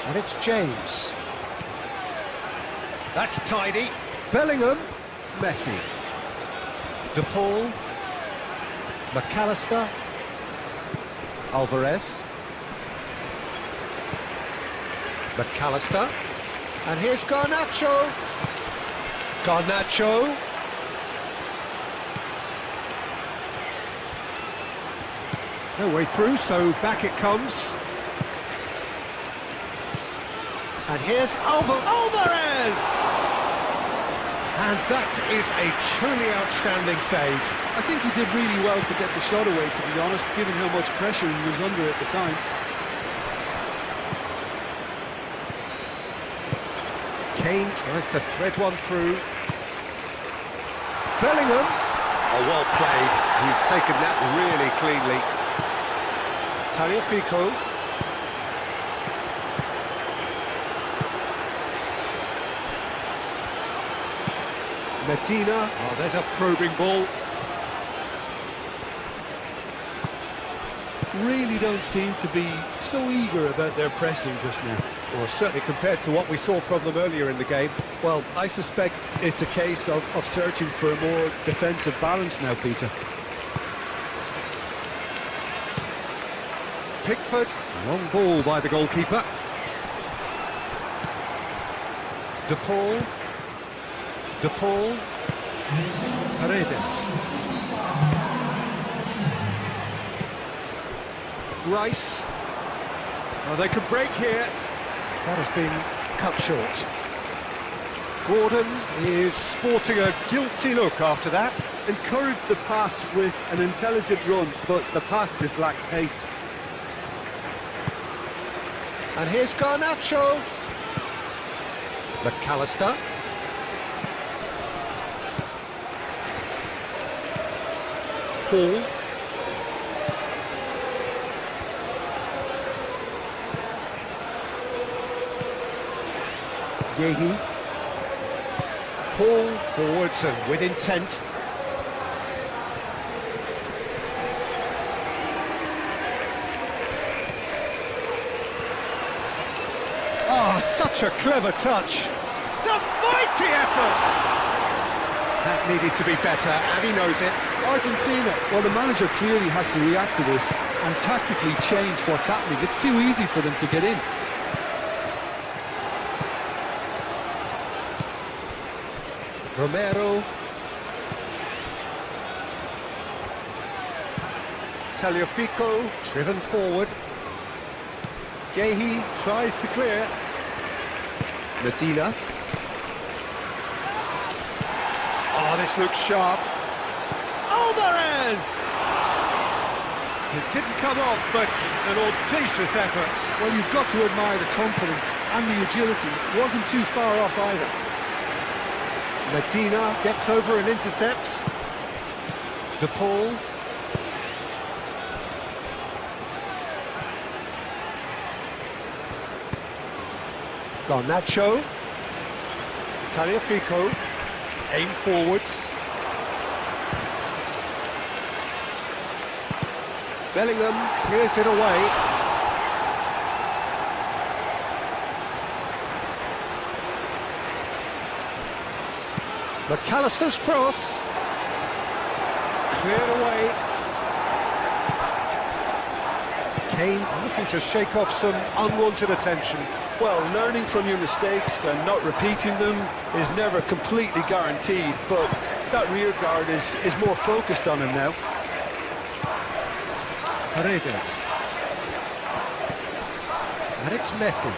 And it's James. That's tidy. Bellingham. Messi. De Paul. McAllister. Alvarez. McAllister. And here's Garnacho. Garnacho. No way through, so back it comes. And here's Alvarez! And that is a truly outstanding save. I think he did really well to get the shot away, to be honest, given how much pressure he was under at the time. Kane tries to thread one through. Bellingham. Oh, well played. He's taken that really cleanly. Tagliafico. Medina. Oh, there's a probing ball. Really don't seem to be so eager about their pressing just now. Well, certainly compared to what we saw from them earlier in the game. Well, I suspect it's a case of searching for a more defensive balance now, Peter. Pickford. Long ball by the goalkeeper. De Paul. De Paul. Paredes. Rice. Oh, they could break here. That has been cut short. Gordon is sporting a guilty look after that. Encouraged the pass with an intelligent run, but the pass just lacked pace. And here's Garnacho. McAllister. Paul. Yehi. Paul forwards and with intent. Oh, such a clever touch. It's a mighty effort. That needed to be better, and he knows it. Argentina, well, the manager clearly has to react to this and tactically change what's happening. It's too easy for them to get in. Romero. Tagliafico, driven forward. Yehi tries to clear. Medina. Oh, this looks sharp. Alvarez! It didn't come off, but an audacious effort. Well, you've got to admire the confidence and the agility. It wasn't too far off either. Medina gets over and intercepts. De Paul. Garnacho. Tagliafico. Aim forwards. Bellingham clears it away. McAllister's cross. Cleared away. Kane looking to shake off some unwanted attention. Well, learning from your mistakes and not repeating them is never completely guaranteed, but that rear guard is more focused on him now. Paredes. And it's Messi.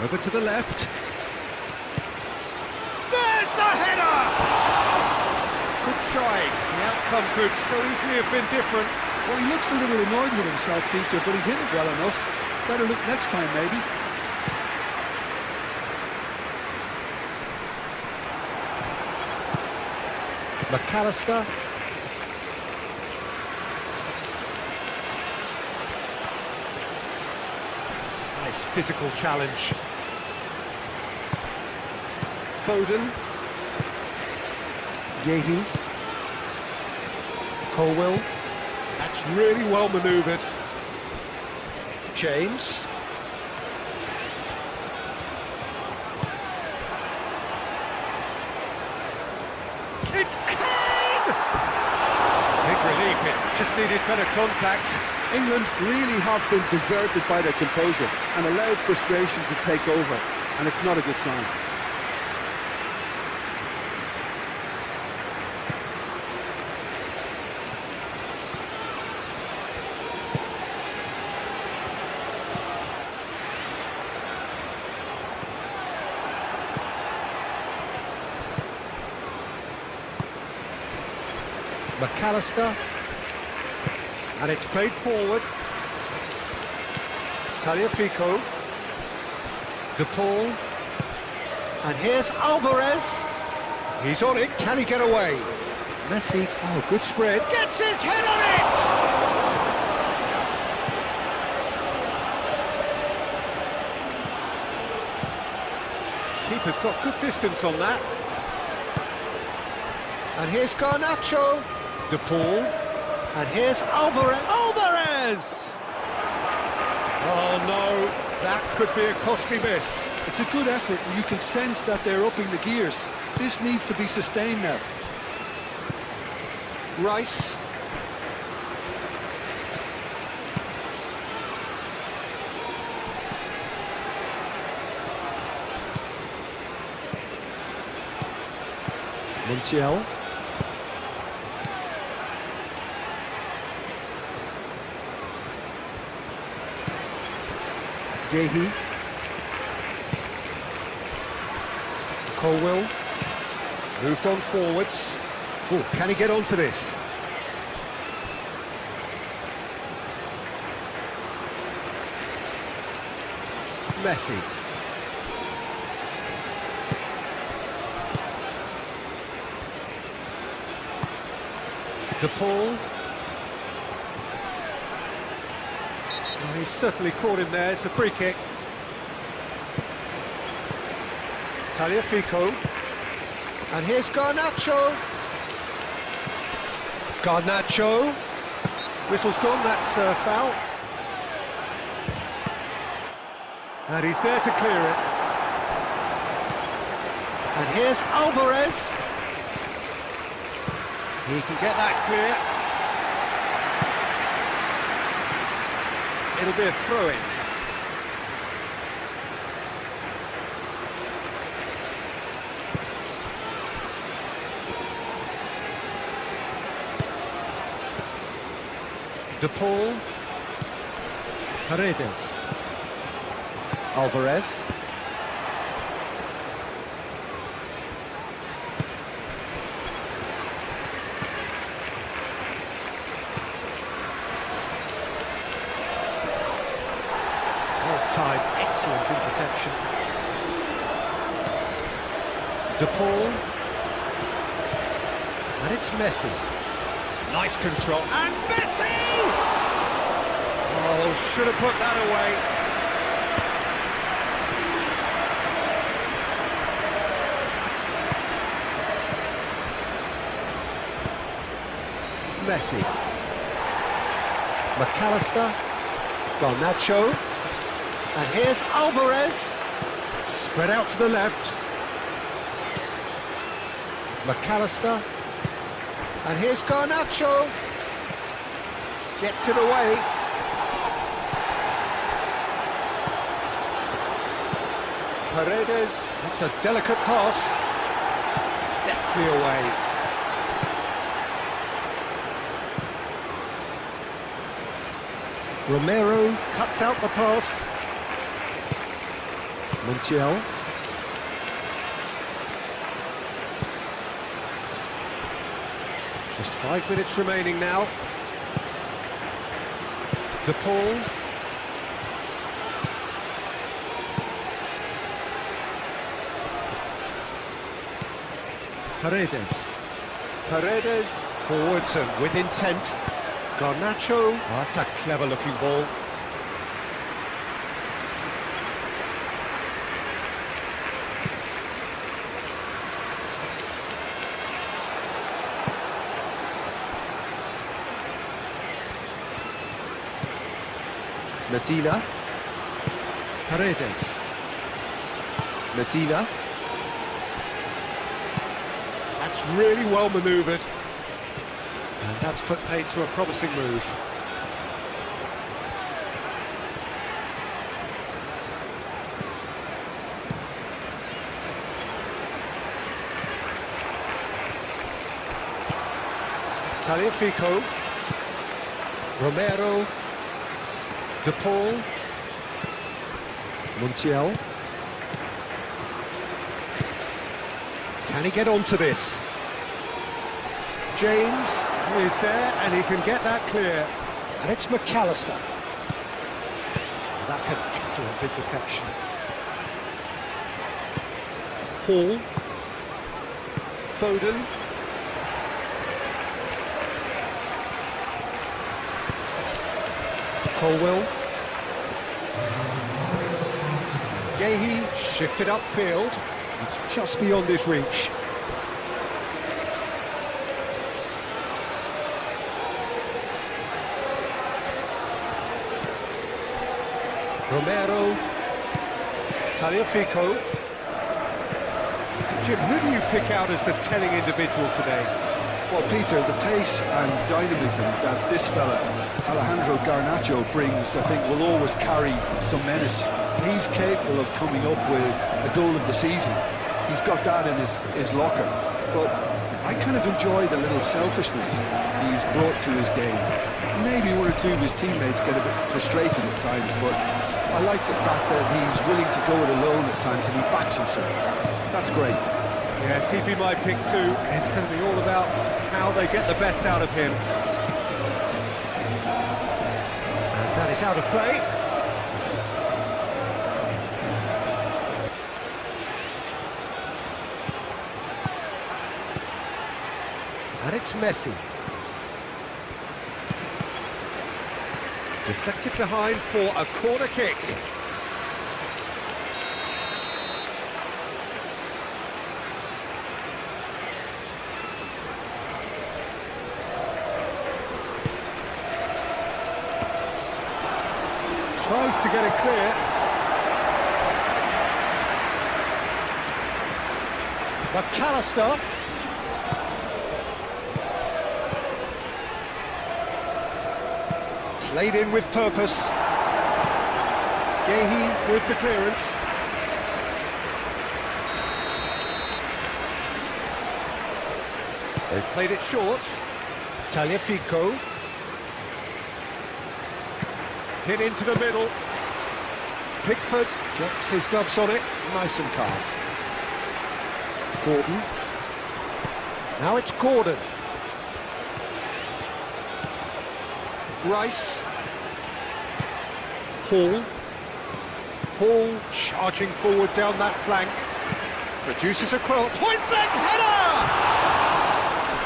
Over to the left. There's the header! Good try. The outcome could so easily have been different. Well, he looks a little annoyed with himself, Peter, but he hit it well enough. Better look next time, maybe. McAllister. Nice physical challenge. Foden. Yehi. Colwill. That's really well manoeuvred. James. It's Kane! Big relief, it just needed better contact. England really have been deserted by their composure and allowed frustration to take over, and it's not a good sign. McAllister, and it's played forward. Tagliafico. De Paul. And here's Alvarez. He's on it, can he get away? Messi, oh, good spread. Gets his head on it! Keeper's got good distance on that. And here's Garnacho. De Paul. And here's Alvarez. Alvarez! Oh no, that could be a costly miss. It's a good effort, and you can sense that they're upping the gears. This needs to be sustained now. Rice. Montiel. Gehi. Colwell. Moved on forwards. Oh, can he get onto this? Messi. De Paul. Oh, he's certainly caught him there. It's a free kick. Tagliafico. And here's Garnacho. Garnacho. Whistle's gone, that's a foul. And he's there to clear it. And here's Alvarez. He can get that clear. It'll be a throw-in. De Paul. Paredes. Alvarez. Well-timed, excellent interception. De Paul. And it's Messi. Nice control. And Messi! Oh, should have put that away. Messi. McAllister. Garnacho. And here's Alvarez. Spread out to the left. McAllister. And here's Garnacho. Gets it away. Paredes. That's a delicate pass. Deftly away. Romero cuts out the pass. Montiel. Just 5 minutes remaining now. De Paul. Paredes. Paredes forwards and with intent. Garnacho. Oh, that's a clever looking ball. Medina. Paredes. Medina. That's really well manoeuvred. And that's put paid to a promising move. Tagliafico. Romero. De Paul. Montiel. Can he get onto this? James is there and he can get that clear. And it's McAllister. That's an excellent interception. Hall. Foden. Colwell. Gahey shifted upfield. It's just beyond his reach. Romero. Tagliafico. Jim, who do you pick out as the telling individual today? Well, Peter, the pace and dynamism that this fella, Alejandro Garnacho, brings, I think, will always carry some menace. He's capable of coming up with a goal of the season. He's got that in his locker. But I kind of enjoy the little selfishness he's brought to his game. Maybe one or two of his teammates get a bit frustrated at times, but I like the fact that he's willing to go it alone at times and he backs himself. That's great. Yes, he'd be my pick too. It's going to be all about how they get the best out of him. And that is out of play. And it's Messi. Deflected behind for a corner kick. Tries to get it clear. McAllister. Played in with purpose. Gahey with the clearance. They've played it short. Tagliafico. Hit into the middle. Pickford gets his gloves on it, nice and calm. Gordon. Now it's Gordon. Rice. Hall. Hall charging forward down that flank. Produces a cross. Point blank header!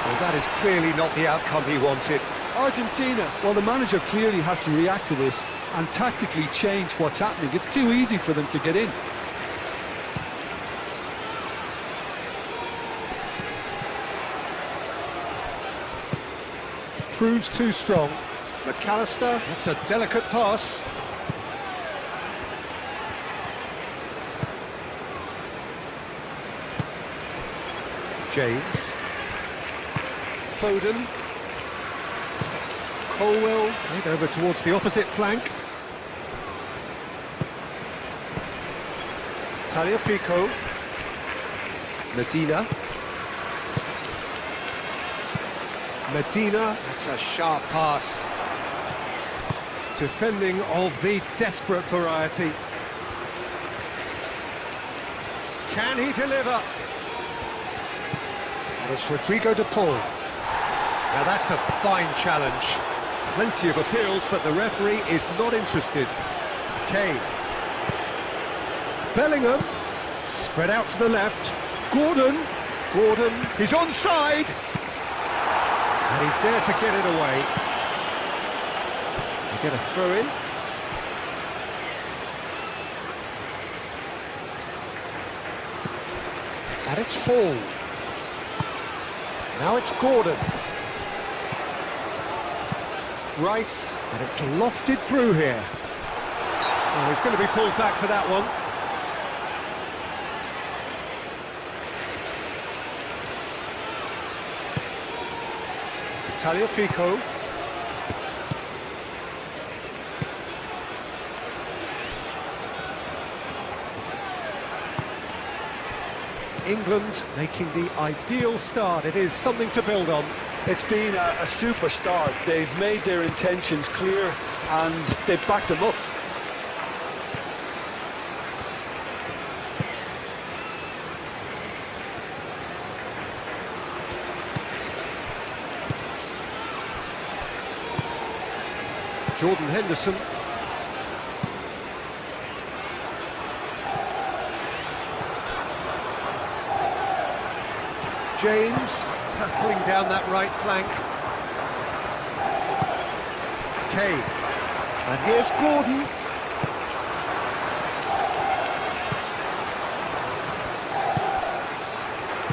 Well, that is clearly not the outcome he wanted. Argentina, well, the manager clearly has to react to this and tactically change what's happening. It's too easy for them to get in. Proves too strong. McAllister, that's a delicate pass. James. Foden. Colwell, played over towards the opposite flank. Tagliafico. Medina. That's a sharp pass. Defending of the desperate variety. Can he deliver? And it's Rodrigo de Paul. Now that's a fine challenge. Plenty of appeals, but the referee is not interested. Kane. Bellingham. Spread out to the left. Gordon. He's onside. And he's there to get it away. They get a throw in. And it's Hall. Now it's Gordon. Rice, and it's lofted through here. Oh, he's going to be pulled back for that one. Tagliafico. England making the ideal start. It is something to build on. It's been a super start. They've made their intentions clear and they've backed them up. Jordan Henderson. James hurtling down that right flank. Kane. And here's Gordon.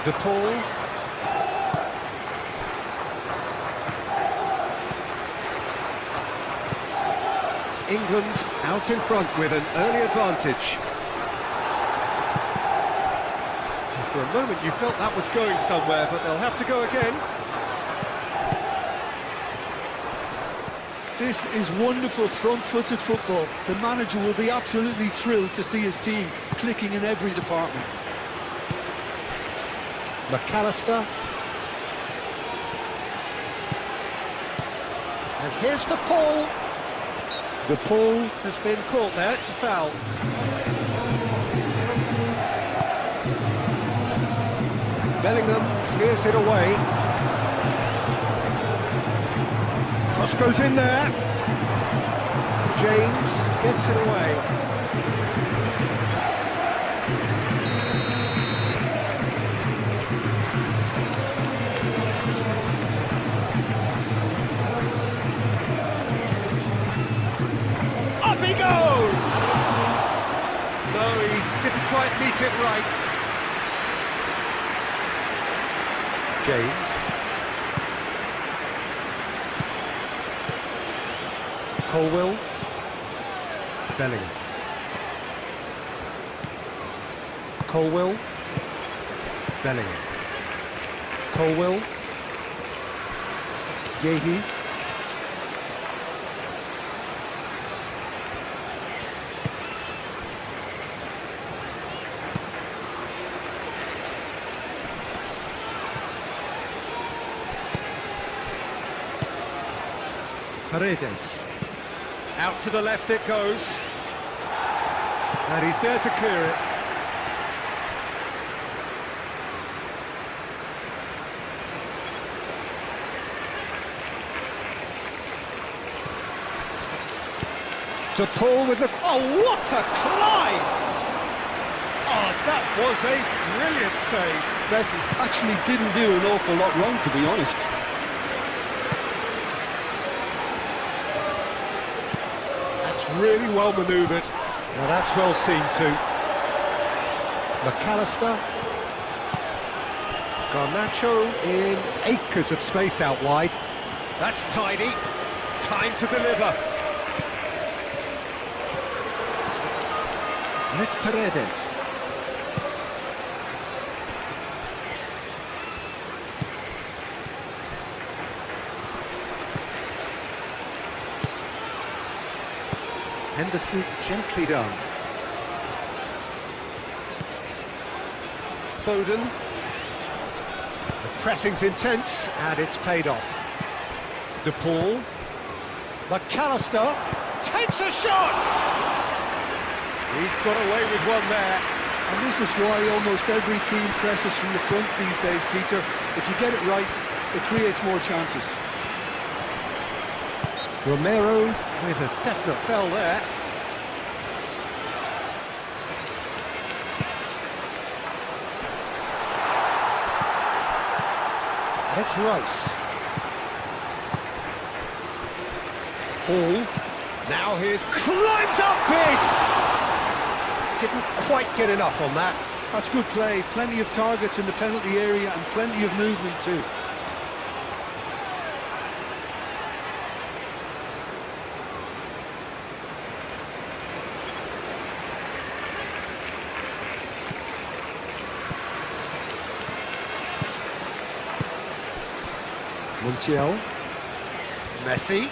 DePaul. England out in front with an early advantage. For a moment you felt that was going somewhere, but they'll have to go again. This is wonderful front-footed football. The manager will be absolutely thrilled to see his team clicking in every department. McAllister. And here's DePaul. DePaul has been caught there, it's a foul. Bellingham clears it away. Cross goes in there. James gets it away. Up he goes! No, he didn't quite meet it right. James. Colwill. Bellingham. Colwill. Bellingham. Colwill. Yehi. Paredes. Out to the left it goes. And he's there to clear it. DePaul with the... Oh, what a climb! Oh, that was a brilliant save. Messi actually didn't do an awful lot wrong, to be honest. Really well manoeuvred. Now that's well seen too. McAllister. Garnacho in acres of space out wide. That's tidy. Time to deliver. And it's Paredes. Henderson gently done. Foden. The pressing's intense and it's paid off. DePaul. McAllister takes a shot! He's got away with one there. And this is why almost every team presses from the front these days, Peter. If you get it right, it creates more chances. Romero with a definite foul there. And it's Rice. Hall. Now here's... climbs up big! Didn't quite get enough on that. That's good play. Plenty of targets in the penalty area and plenty of movement too. Montiel. Messi.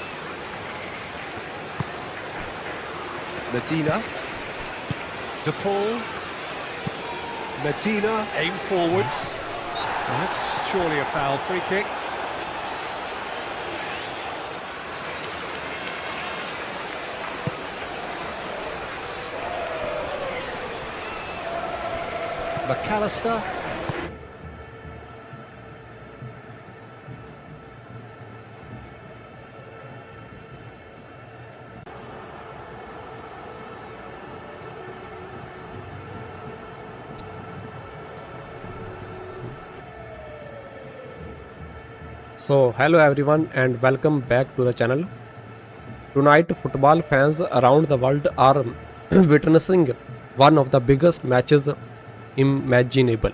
Medina. DePaul. Medina, aim forwards. Well, that's surely a foul, free kick. McAllister. So, hello everyone and welcome back to the channel. Tonight, football fans around the world are witnessing one of the biggest matches imaginable.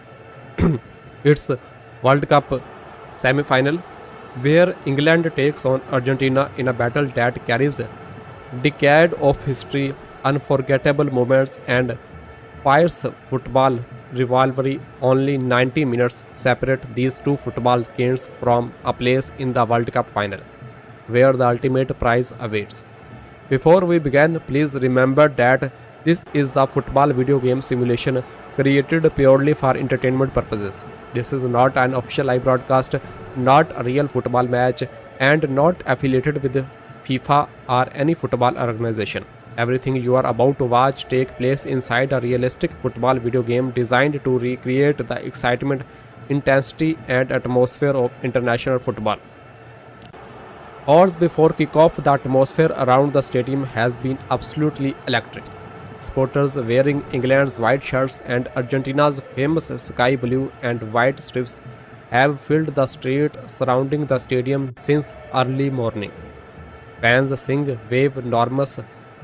It's World Cup semi-final where England takes on Argentina in a battle that carries decade of history, unforgettable moments and fierce football rivalry. Only 90 minutes separate these two football kings from a place in the World Cup final, where the ultimate prize awaits. Before we begin, please remember that this is a football video game simulation created purely for entertainment purposes. This is not an official live broadcast, not a real football match, and not affiliated with FIFA or any football organization. Everything you are about to watch take place inside a realistic football video game designed to recreate the excitement, intensity, and atmosphere of international football. Hours before kickoff, the atmosphere around the stadium has been absolutely electric. Supporters wearing England's white shirts and Argentina's famous sky blue and white strips have filled the street surrounding the stadium since early morning. Fans sing, wave enormous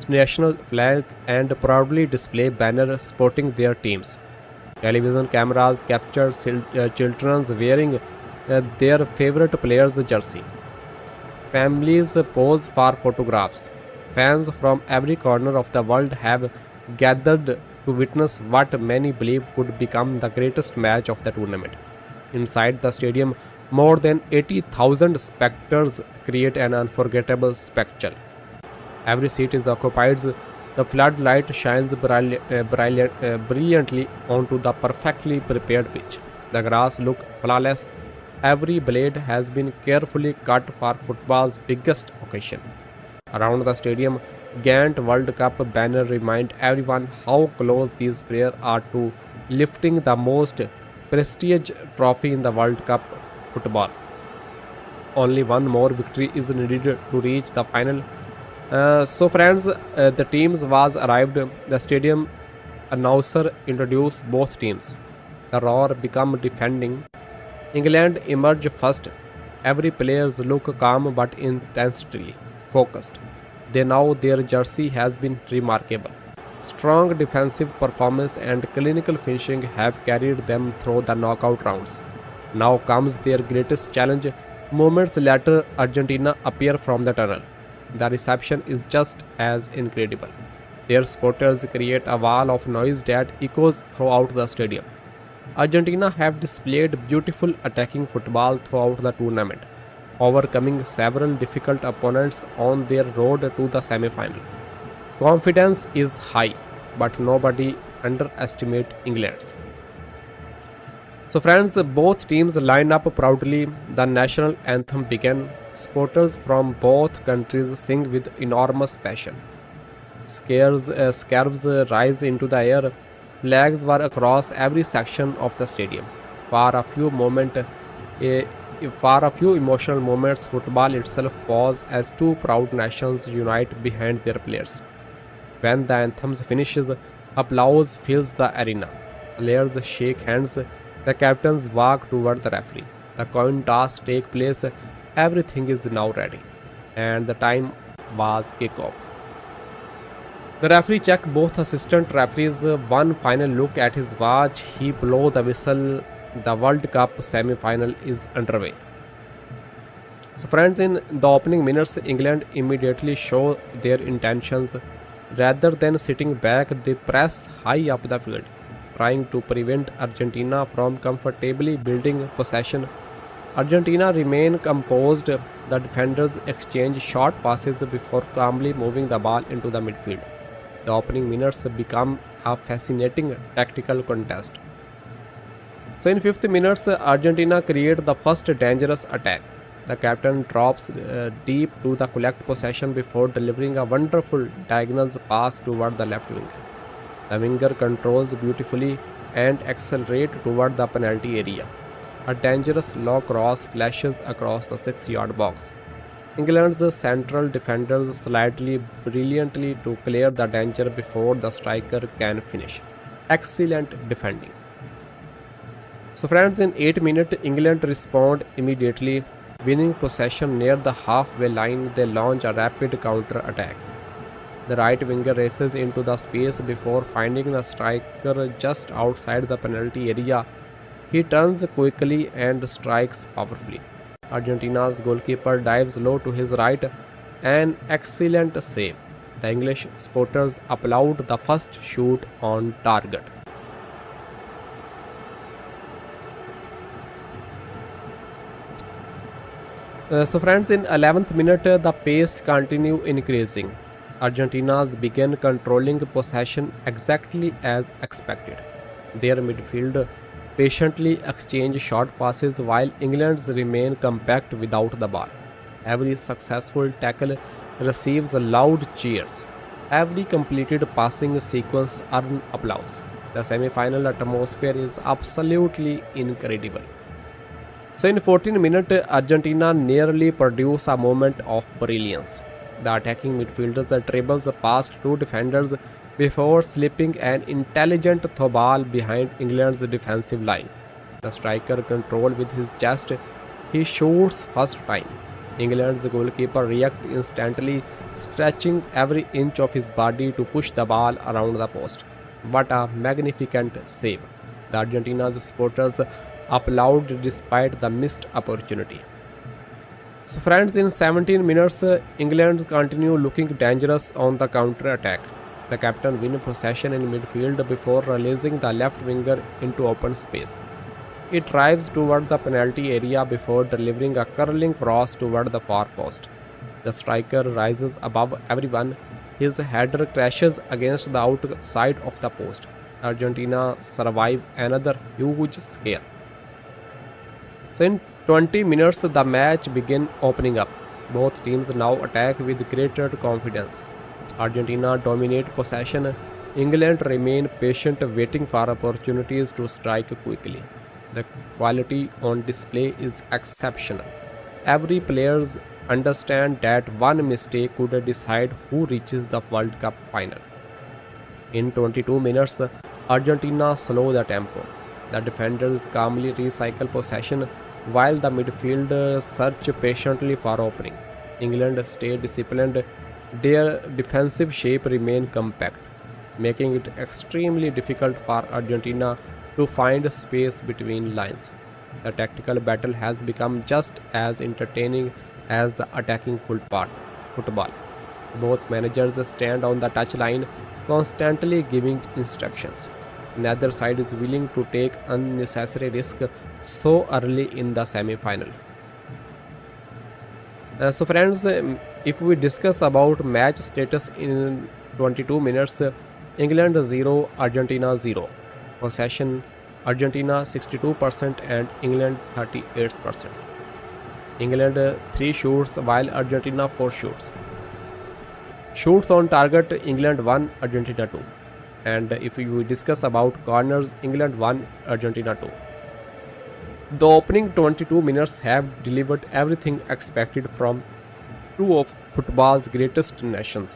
national flag, and proudly display banners supporting their teams. Television cameras capture children wearing their favorite player's jersey. Families pose for photographs. Fans from every corner of the world have gathered to witness what many believe could become the greatest match of the tournament. Inside the stadium, more than 80,000 spectators create an unforgettable spectacle. Every seat is occupied. The floodlight shines brilliantly onto the perfectly prepared pitch. The grass looks flawless. Every blade has been carefully cut for football's biggest occasion. Around the stadium, giant World Cup banner remind everyone how close these players are to lifting the most prestigious trophy in the World Cup football. Only one more victory is needed to reach the final. So friends, the teams was arrived. The stadium announcer introduced both teams. The roar become defending. England emerged first. Every players look calm but intensely focused. They know their jersey has been remarkable. Strong defensive performance and clinical finishing have carried them through the knockout rounds. Now comes their greatest challenge. Moments later, Argentina appear from the tunnel. The reception is just as incredible. Their supporters create a wall of noise that echoes throughout the stadium. Argentina have displayed beautiful attacking football throughout the tournament, overcoming several difficult opponents on their road to the semi-final. Confidence is high, but nobody underestimate England's. So friends, both teams line up proudly. The national anthem began. Supporters from both countries sing with enormous passion. Scarves rise into the air. Flags were across every section of the stadium. For a few emotional moments, football itself paused as two proud nations unite behind their players. When the anthem finishes, applause fills the arena. Players shake hands. The captains walk toward the referee. The coin toss takes place. Everything is now ready, and the time was kickoff. The referee checked both assistant referees. One final look at his watch. He blew the whistle. The World Cup semi-final is underway. So friends, in the opening minutes, England immediately show their intentions. Rather than sitting back, they press high up the field, trying to prevent Argentina from comfortably building possession. Argentina remain composed. The defenders exchange short passes before calmly moving the ball into the midfield. The opening minutes become a fascinating tactical contest. So in 5th minutes, Argentina create the first dangerous attack. The captain drops deep to the collect possession before delivering a wonderful diagonal pass toward the left wing. The winger controls beautifully and accelerate toward the penalty area. A dangerous low cross flashes across the 6-yard box. England's central defenders slightly brilliantly to clear the danger before the striker can finish. Excellent defending. So friends, in 8 minutes, England respond immediately. Winning possession near the halfway line, they launch a rapid counter-attack. The right winger races into the space before finding the striker just outside the penalty area. He turns quickly and strikes powerfully. Argentina's goalkeeper dives low to his right, an excellent save. The English supporters applaud the first shoot on target. So friends, in 11th minute, the pace continue increasing. Argentina's began controlling possession exactly as expected. Their midfield patiently exchange short passes while England's remain compact without the ball. Every successful tackle receives loud cheers. Every completed passing sequence earns applause. The semi-final atmosphere is absolutely incredible. So in 14 minutes, Argentina nearly produced a moment of brilliance. The attacking midfielders dribbles past two defenders before slipping an intelligent throw ball behind England's defensive line. The striker controls with his chest. He shoots first time. England's goalkeeper reacts instantly, stretching every inch of his body to push the ball around the post. What a magnificent save! The Argentina's supporters applaud despite the missed opportunity. So friends, in 17 minutes, England continue looking dangerous on the counter-attack. The captain wins possession in midfield before releasing the left winger into open space. He drives toward the penalty area before delivering a curling cross toward the far post. The striker rises above everyone. His header crashes against the outside of the post. Argentina survive another huge scare. So in 20 minutes, the match began opening up. Both teams now attack with greater confidence. Argentina dominate possession. England remain patient, waiting for opportunities to strike quickly. The quality on display is exceptional. Every player understands that one mistake could decide who reaches the World Cup final. In 22 minutes, Argentina slow the tempo. The defenders calmly recycle possession while the midfield search patiently for opening. England stay disciplined. Their defensive shape remain compact, making it extremely difficult for Argentina to find space between lines. The tactical battle has become just as entertaining as the attacking football. Both managers stand on the touchline, constantly giving instructions. Neither side is willing to take unnecessary risk so early in the semi-final. So friends, if we discuss about match status in 22 minutes, England 0, Argentina 0. Possession, Argentina 62% and England 38%. England 3 shoots while Argentina 4 shoots. Shoots on target, England 1, Argentina 2. And if we discuss about corners, England 1, Argentina 2. The opening 22 minutes have delivered everything expected from two of football's greatest nations.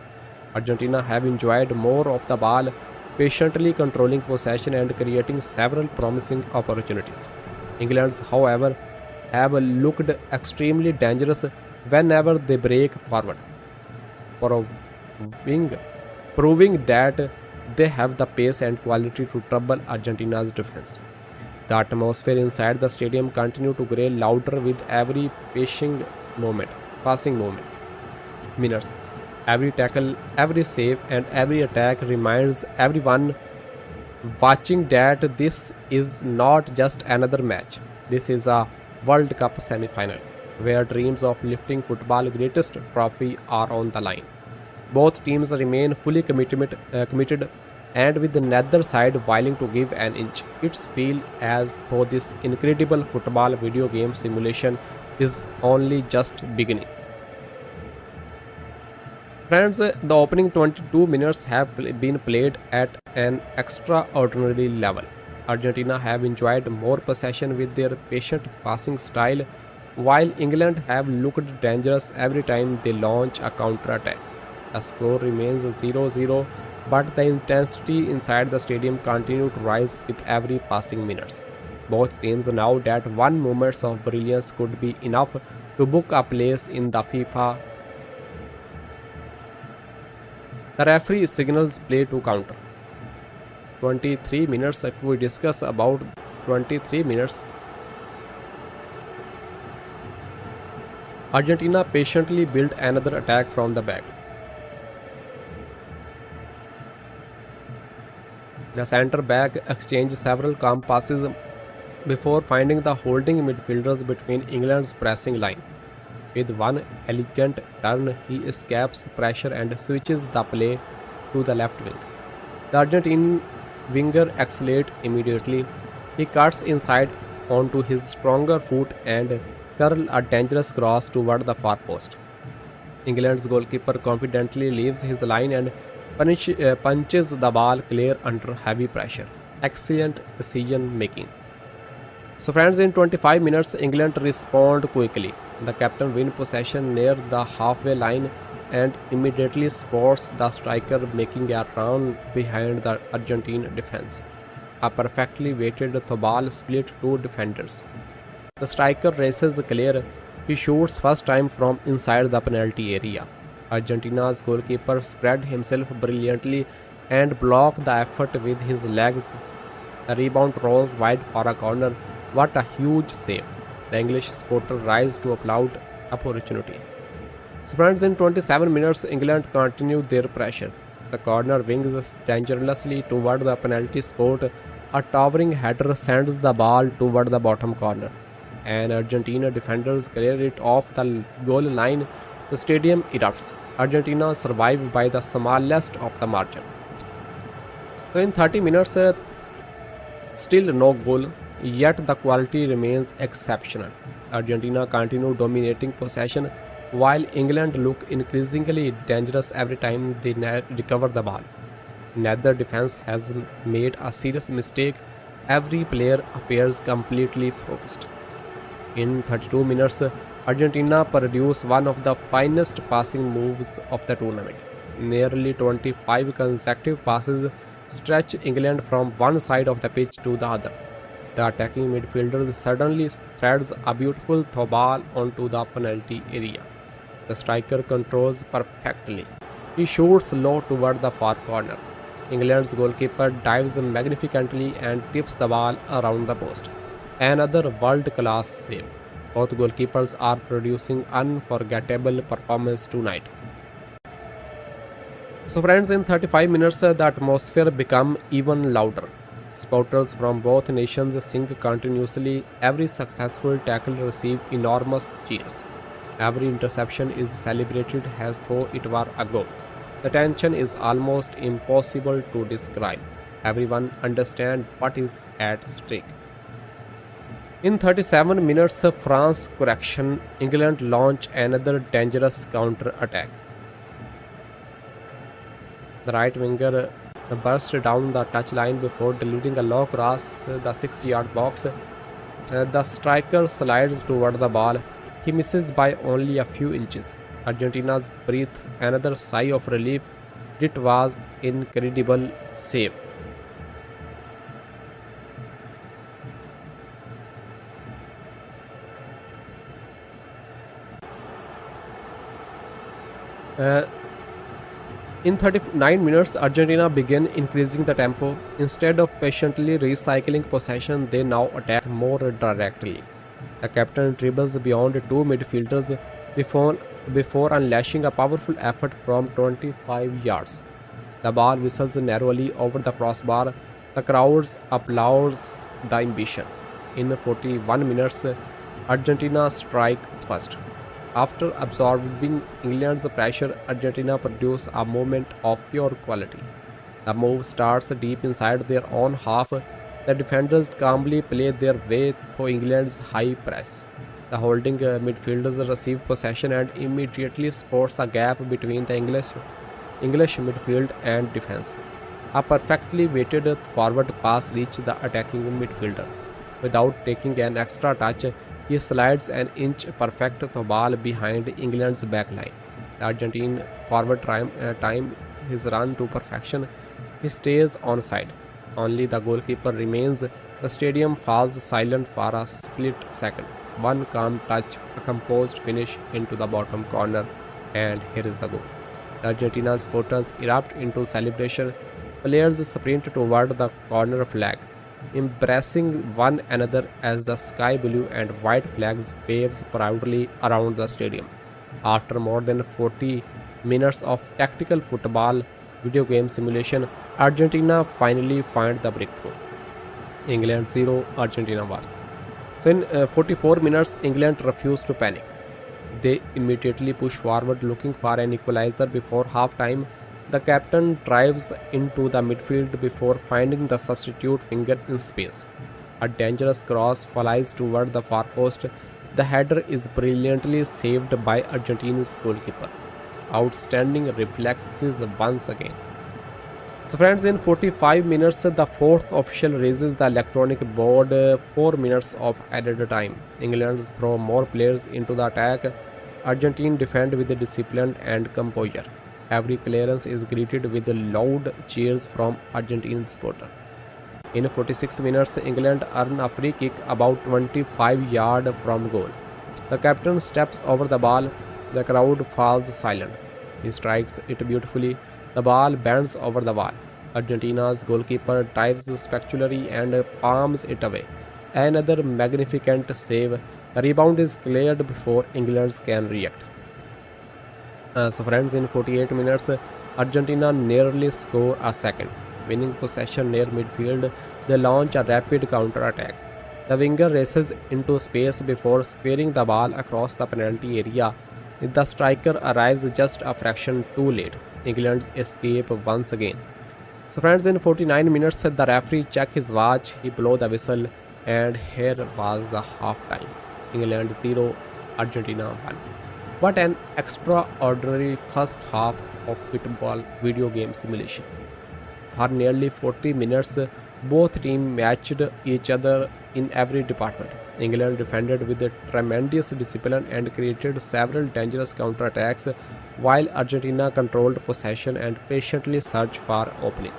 Argentina have enjoyed more of the ball, patiently controlling possession and creating several promising opportunities. England, however, have looked extremely dangerous whenever they break forward, proving that they have the pace and quality to trouble Argentina's defense. The atmosphere inside the stadium continued to grow louder with every passing moment. Minutes. Every tackle, every save, and every attack reminds everyone watching that this is not just another match. This is a World Cup semi-final, where dreams of lifting football's greatest trophy are on the line. Both teams remain fully committed, and with neither side willing to give an inch. It feels as though this incredible football video game simulation is only just beginning. Friends, the opening 22 minutes have been played at an extraordinary level. Argentina have enjoyed more possession with their patient passing style, while England have looked dangerous every time they launch a counter-attack. The score remains 0-0, but the intensity inside the stadium continues to rise with every passing minutes. Both teams know that one moment of brilliance could be enough to book a place in the FIFA. The referee signals play to counter. 23 minutes. If we discuss about 23 minutes, Argentina patiently built another attack from the back. The centre back exchanged several calm passes before finding the holding midfielders between England's pressing line. With one elegant turn, he escapes pressure and switches the play to the left wing. The Argentine winger accelerates immediately. He cuts inside onto his stronger foot and curls a dangerous cross toward the far post. England's goalkeeper confidently leaves his line and punches the ball clear under heavy pressure. Excellent decision making. So friends, in 25 minutes, England respond quickly. The captain wins possession near the halfway line and immediately spots the striker making a run behind the Argentine defense. A perfectly weighted ball split two defenders. The striker races clear. He shoots first time from inside the penalty area. Argentina's goalkeeper spread himself brilliantly and blocked the effort with his legs. The rebound rose wide for a corner. What a huge save. The English supporter rise to applaud opportunity. So friends, in 27 minutes, England continued their pressure. The corner wings dangerously toward the penalty spot. A towering header sends the ball toward the bottom corner, and Argentina defenders clear it off the goal line. The stadium erupts. Argentina survived by the smallest of the margin. So in 30 minutes, still no goal, yet the quality remains exceptional. Argentina continue dominating possession while England look increasingly dangerous every time they recover the ball. Neither defense has made a serious mistake. Every player appears completely focused. In 32 minutes, Argentina produced one of the finest passing moves of the tournament. Nearly 25 consecutive passes stretch England from one side of the pitch to the other. The attacking midfielder suddenly threads a beautiful throw ball onto the penalty area. The striker controls perfectly. He shoots low toward the far corner. England's goalkeeper dives magnificently and tips the ball around the post. Another world-class save. Both goalkeepers are producing unforgettable performance tonight. So friends, in 35 minutes, the atmosphere become even louder. Supporters from both nations sing continuously. Every successful tackle receives enormous cheers. Every interception is celebrated as though it were a goal. The tension is almost impossible to describe. Everyone understands what is at stake. In 37 minutes, France correction, England launch another dangerous counter-attack. The right winger burst down the touchline before delivering a low cross the 6-yard box. The striker slides toward the ball. He misses by only a few inches. Argentina's breathe another sigh of relief. It was incredible save. In 39 minutes, Argentina began increasing the tempo. Instead of patiently recycling possession, they now attack more directly. The captain dribbles beyond two midfielders before unleashing a powerful effort from 25 yards. The ball whistles narrowly over the crossbar. The crowds applauds the ambition. In 41 minutes, Argentina strike first. After absorbing England's pressure, Argentina produce a moment of pure quality. The move starts deep inside their own half. The defenders calmly play their way through England's high press. The holding midfielders receive possession and immediately sports a gap between the English midfield and defense. A perfectly weighted forward pass reaches the attacking midfielder. Without taking an extra touch, he slides an inch perfect the ball behind England's backline. The Argentine forward time his run to perfection. He stays onside. Only the goalkeeper remains. The stadium falls silent for a split second. one calm touch, a composed finish into the bottom corner, and here is the goal. Argentina's supporters erupt into celebration. Players sprint toward the corner flag, embracing one another as the sky blue and white flags waves proudly around the stadium. After more than 40 minutes of tactical football video game simulation, Argentina finally find the breakthrough. England 0, Argentina 1. So in 44 minutes, England refused to panic. They immediately push forward looking for an equalizer before half-time. The captain drives into the midfield before finding the substitute finger in space. A dangerous cross flies toward the far post. The header is brilliantly saved by Argentina's goalkeeper. Outstanding reflexes once again. So friends, in 45 minutes, the fourth official raises the electronic board. 4 minutes of added time. England throw more players into the attack. Argentina defend with discipline and composure. Every clearance is greeted with loud cheers from Argentine supporter. In 46 minutes, England earn a free kick about 25 yards from goal. The captain steps over the ball. The crowd falls silent. He strikes it beautifully. The ball bends over the wall. Argentina's goalkeeper dives spectacularly and palms it away. Another magnificent save. The rebound is cleared before England can react. So friends, in 48 minutes, Argentina nearly score a second. Winning possession near midfield, they launch a rapid counter-attack. The winger races into space before squaring the ball across the penalty area. The striker arrives just a fraction too late. England escape once again. So friends, in 49 minutes, the referee check his watch, he blow the whistle, and here was the half-time. England 0, Argentina 1. What an extraordinary first half of football video game simulation. For nearly 40 minutes, both teams matched each other in every department. England defended with tremendous discipline and created several dangerous counter-attacks, while Argentina controlled possession and patiently searched for opening.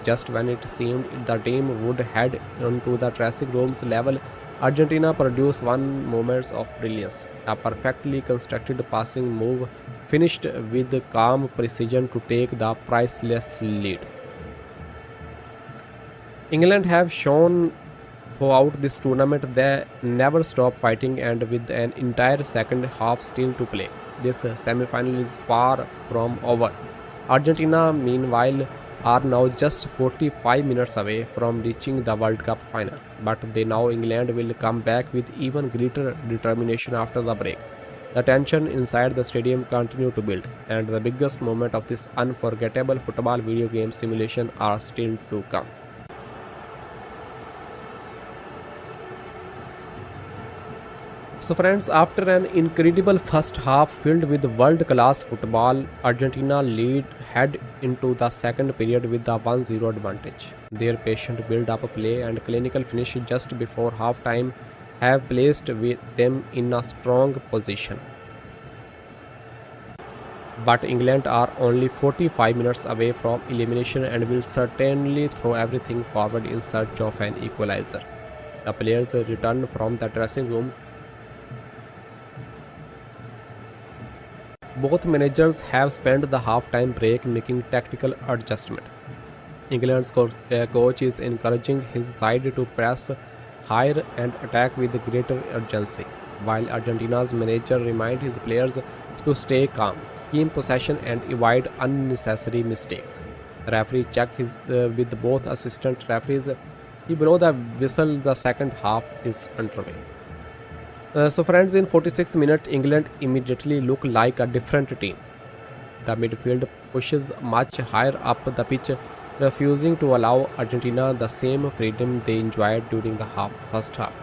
Just when it seemed the team would head onto the dressing room's level, Argentina produced one moment of brilliance. A perfectly constructed passing move finished with calm precision to take the priceless lead. England have shown throughout this tournament they never stop fighting, and with an entire second half still to play, this semi-final is far from over. Argentina, meanwhile, are now just 45 minutes away from reaching the World Cup final, but they know England will come back with even greater determination after the break. The tension inside the stadium continues to build, and the biggest moment of this unforgettable football video game simulation are still to come. So friends, after an incredible first half filled with world-class football, Argentina head into the second period with a 1-0 advantage. Their patient build-up play and clinical finish just before half-time have placed them in a strong position. But England are only 45 minutes away from elimination and will certainly throw everything forward in search of an equalizer. The players return from the dressing rooms. Both managers have spent the half-time break making tactical adjustment. England's coach is encouraging his side to press higher and attack with greater urgency, while Argentina's manager reminds his players to stay calm, keep possession and avoid unnecessary mistakes. The referee checked with both assistant referees. He blew the whistle. The second half is underway. So friends, in 46 minutes, England immediately look like a different team. The midfield pushes much higher up the pitch, refusing to allow Argentina the same freedom they enjoyed during the first half.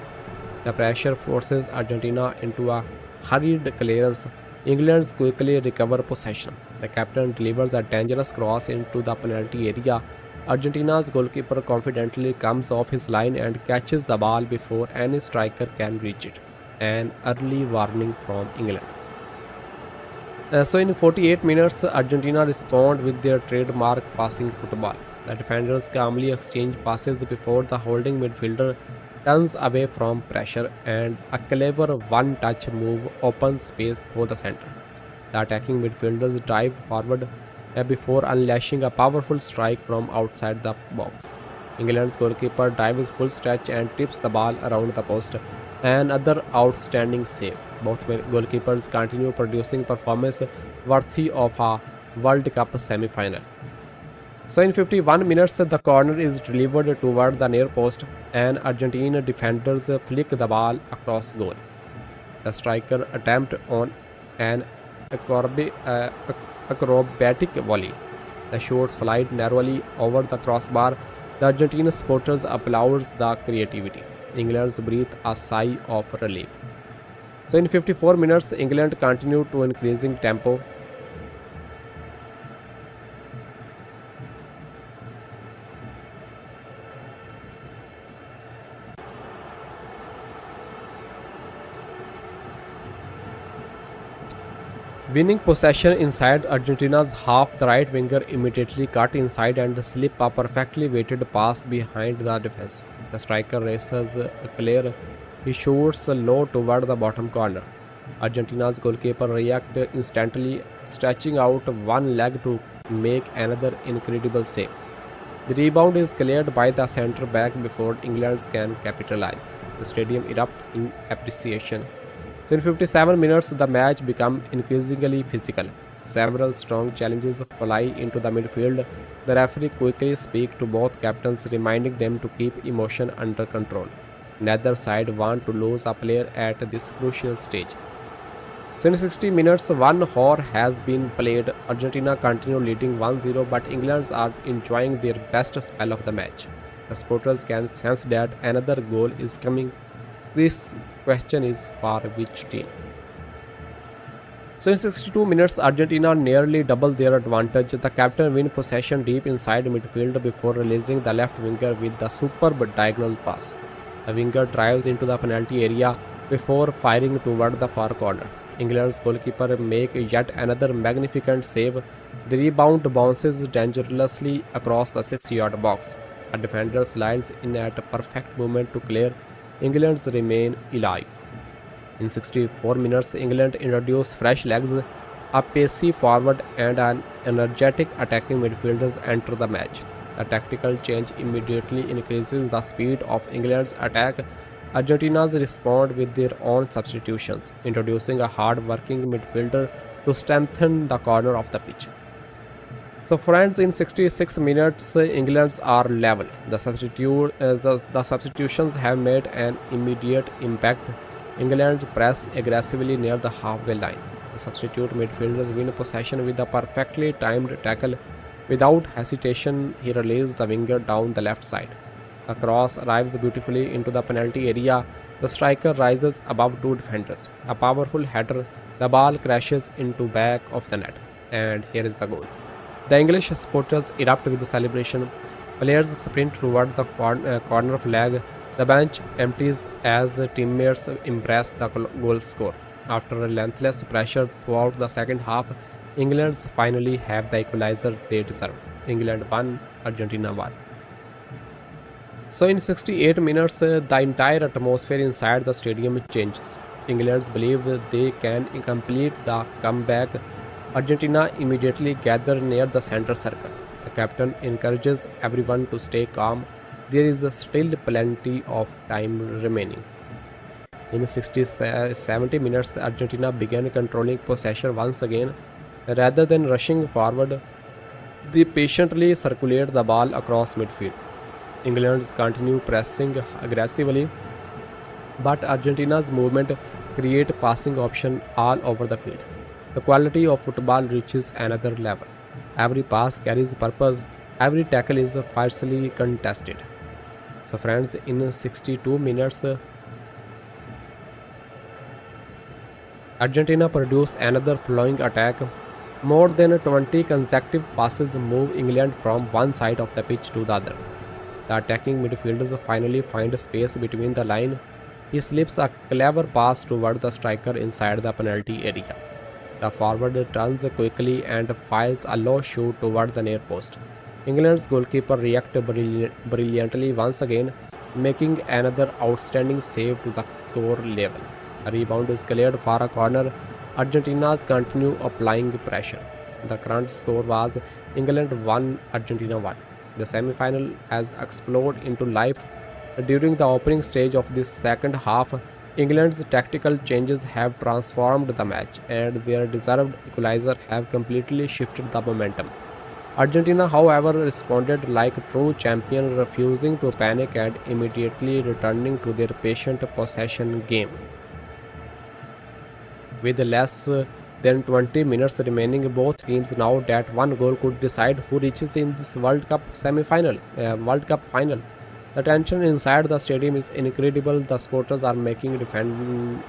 The pressure forces Argentina into a hurried clearance. England quickly recover possession. The captain delivers a dangerous cross into the penalty area. Argentina's goalkeeper confidently comes off his line and catches the ball before any striker can reach it. An early warning from England. So in 48 minutes, Argentina respond with their trademark passing football. The defenders calmly exchange passes before the holding midfielder turns away from pressure, and a clever one-touch move opens space through the center. The attacking midfielders drive forward before unleashing a powerful strike from outside the box. England's goalkeeper dives full stretch and tips the ball around the post. Another outstanding save. Both goalkeepers continue producing performance worthy of a World Cup semi-final. So in 51 minutes, the corner is delivered toward the near post, and Argentine defenders flick the ball across goal. The striker attempt on an acrobatic volley. The shots fly narrowly over the crossbar. The Argentine supporters applauds the creativity. England's breathe a sigh of relief. So in 54 minutes, England continued to increasing tempo. Winning possession inside Argentina's half, the right winger immediately cut inside and slip a perfectly weighted pass behind the defense. The striker races clear. He shoots low toward the bottom corner. Argentina's goalkeeper reacts instantly, stretching out one leg to make another incredible save. The rebound is cleared by the centre back before England can capitalize. The stadium erupts in appreciation. So in 57 minutes, the match becomes increasingly physical. Several strong challenges fly into the midfield. The referee quickly speaks to both captains, reminding them to keep emotion under control. Neither side want to lose a player at this crucial stage. So in 60 minutes, one hour has been played. Argentina continue leading 1-0, but England are enjoying their best spell of the match. The supporters can sense that another goal is coming. This question is for which team? So in 62 minutes, Argentina nearly doubled their advantage. The captain wins possession deep inside midfield before releasing the left winger with the superb diagonal pass. The winger drives into the penalty area before firing toward the far corner. England's goalkeeper makes yet another magnificent save. The rebound bounces dangerously across the 6-yard box. A defender slides in at a perfect moment to clear. England remain alive. In 64 minutes, England introduced fresh legs, a pacey forward and an energetic attacking midfielders enter the match. The tactical change immediately increases the speed of England's attack. Argentina's respond with their own substitutions, introducing a hard-working midfielder to strengthen the corner of the pitch. So friends, in 66 minutes, England are level. The substitutions have made an immediate impact. England press aggressively near the halfway line. The substitute midfielders win possession with a perfectly timed tackle. Without hesitation, he releases the winger down the left side. The cross arrives beautifully into the penalty area. The striker rises above two defenders. A powerful header. The ball crashes into back of the net. And here is the goal. The English supporters erupt with the celebration. Players sprint toward the corner flag. The bench empties as teammates embrace the goal score. After relentless pressure throughout the second half, England finally have the equalizer they deserve. England won, Argentina won. So in 68 minutes, the entire atmosphere inside the stadium changes. England believe they can complete the comeback. Argentina immediately gather near the center circle. The captain encourages everyone to stay calm. There is still plenty of time remaining. In 70 minutes, Argentina began controlling possession once again. Rather than rushing forward, they patiently circulate the ball across midfield. England continue pressing aggressively, but Argentina's movement create passing option all over the field. The quality of football reaches another level. Every pass carries purpose, every tackle is fiercely contested. So friends, in 62 minutes, Argentina produced another flowing attack. More than 20 consecutive passes move England from one side of the pitch to the other. The attacking midfielders finally find space between the line. He slips a clever pass toward the striker inside the penalty area. The forward turns quickly and fires a low shoot toward the near post. England's goalkeeper reacted brilliantly once again. making another outstanding save to the score level. A rebound is cleared for a corner. Argentina's continue applying pressure. The current score was England 1, Argentina 1. The semi-final has exploded into life. During the opening stage of this second half, England's tactical changes have transformed the match, and their deserved equalizer have completely shifted the momentum. Argentina, however, responded like a true champion, refusing to panic and immediately returning to their patient possession game. With less than 20 minutes remaining, both teams know that one goal could decide who reaches in this World Cup final. The tension inside the stadium is incredible. The supporters are making defending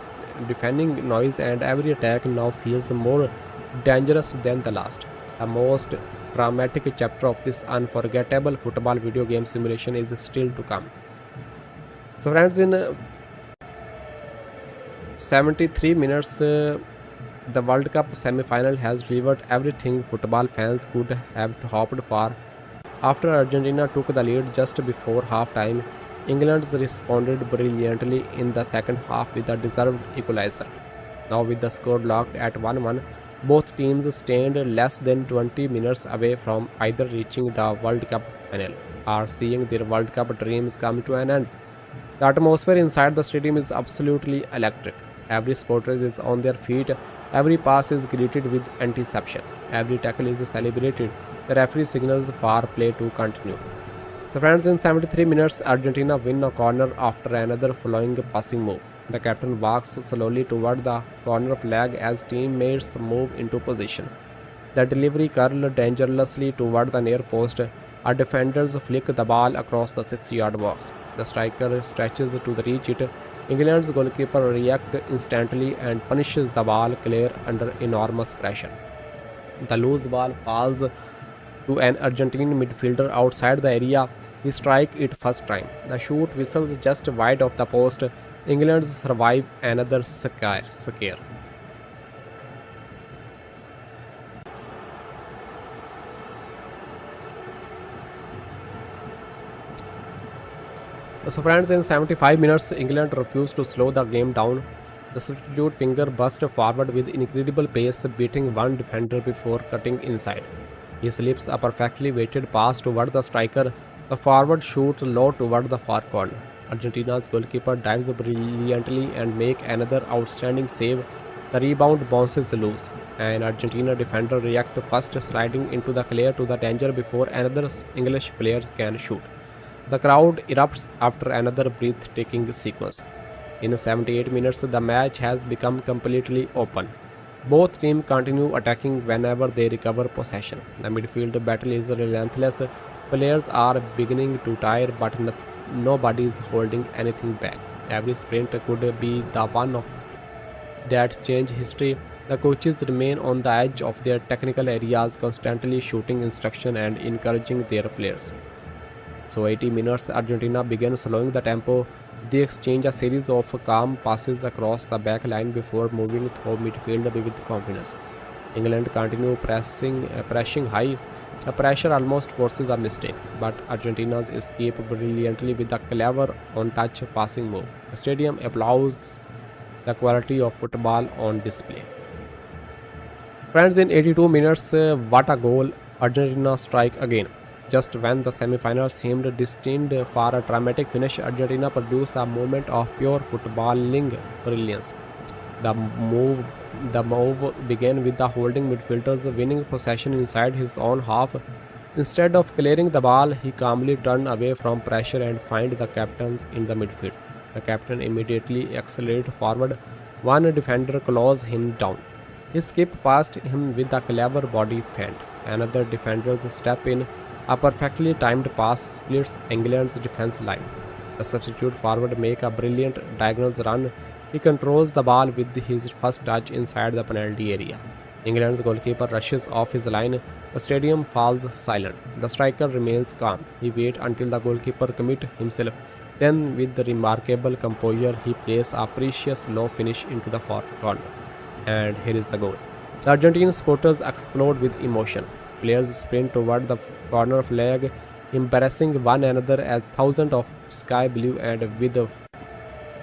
noise, and every attack now feels more dangerous than the last. The most dramatic chapter of this unforgettable football video game simulation is still to come. So, friends, in 73 minutes, the World Cup semi-final has delivered everything football fans could have hoped for. After Argentina took the lead just before half-time, England responded brilliantly in the second half with a deserved equalizer. Now with the score locked at 1-1, both teams stand less than 20 minutes away from either reaching the World Cup final or seeing their World Cup dreams come to an end. The atmosphere inside the stadium is absolutely electric. Every supporter is on their feet, every pass is greeted with anticipation, every tackle is celebrated. The referee signals for play to continue. So friends, in 73 minutes, Argentina win a corner after another following passing move. The captain walks slowly toward the corner flag as teammates move into position. The delivery curls dangerously toward the near post. Our defenders flick the ball across the 6-yard box. The striker stretches to reach it. England's goalkeeper reacts instantly and punishes the ball clear under enormous pressure. The loose ball falls to an Argentine midfielder outside the area. He strikes it first time. The shoot whistles just wide of the post. England survive another scare. So friends, in 75 minutes, England refused to slow the game down. The substitute winger burst forward with incredible pace, beating one defender before cutting inside. He slips a perfectly weighted pass toward the striker. The forward shoots low toward the far corner. Argentina's goalkeeper dives brilliantly and makes another outstanding save. The rebound bounces loose. An Argentina defender reacts first, sliding into the clear to the danger before another English player can shoot. The crowd erupts after another breathtaking sequence. In 78 minutes, the match has become completely open. Both teams continue attacking whenever they recover possession. The midfield battle is relentless. Players are beginning to tire, but nobody is holding anything back. Every sprint could be the one of that change history. The coaches remain on the edge of their technical areas, constantly shooting instruction and encouraging their players. So 80 minutes, Argentina began slowing the tempo. They exchange a series of calm passes across the back line before moving through midfield with confidence. England continue pressing high. The pressure almost forces a mistake, but Argentina's escape brilliantly with a clever on-touch passing move. The stadium applauds the quality of football on display. Friends, in 82 minutes, what a goal! Argentina strike again. Just when the semi-finals seemed destined for a dramatic finish, Argentina produced a moment of pure footballing brilliance. The move began with the holding midfielder winning possession inside his own half. Instead of clearing the ball, he calmly turned away from pressure and found the captains in the midfield. The captain immediately accelerated forward. One defender closed him down. He skipped past him with a clever body feint. Another defender stepped in. A perfectly timed pass splits England's defense line. The substitute forward makes a brilliant diagonal run. He controls the ball with his first touch inside the penalty area. England's goalkeeper rushes off his line. The stadium falls silent. The striker remains calm. He waits until the goalkeeper commits himself. Then, with remarkable composure, he plays a precious low finish into the far corner. And here is the goal. The Argentine supporters explode with emotion. Players sprint toward the corner flag. embarrassing one another as thousands of sky blue and with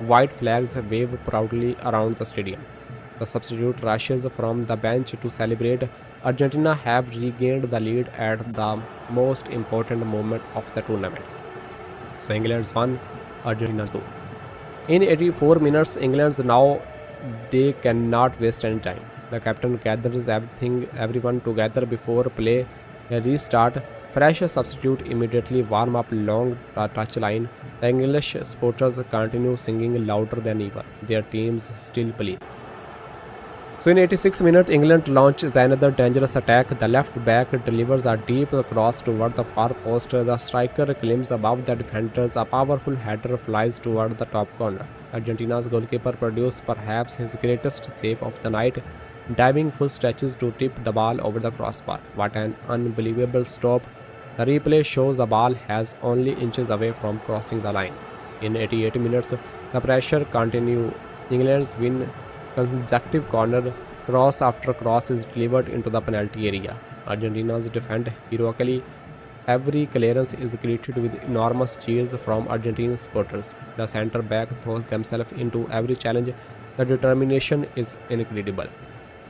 white flags wave proudly around the stadium. The substitute rushes from the bench to celebrate. Argentina have regained the lead at the most important moment of the tournament. So England's won, Argentina 2. In 84 minutes, England's now they cannot waste any time. The captain gathers everyone together before play restart. Fresh substitute immediately warm up long touch line. The English supporters continue singing louder than ever. Their teams still believe. So in 86 minutes, England launches another dangerous attack. The left back delivers a deep cross toward the far post. The striker climbs above the defenders. A powerful header flies toward the top corner. Argentina's goalkeeper produced perhaps his greatest save of the night, diving full stretches to tip the ball over the crossbar. What an unbelievable stop. The replay shows the ball has only inches away from crossing the line. In 88 minutes, the pressure continues. England's win consecutive corner cross after cross is delivered into the penalty area. Argentina's defend heroically. Every clearance is greeted with enormous cheers from Argentine supporters. The centre back throws themselves into every challenge. The determination is incredible.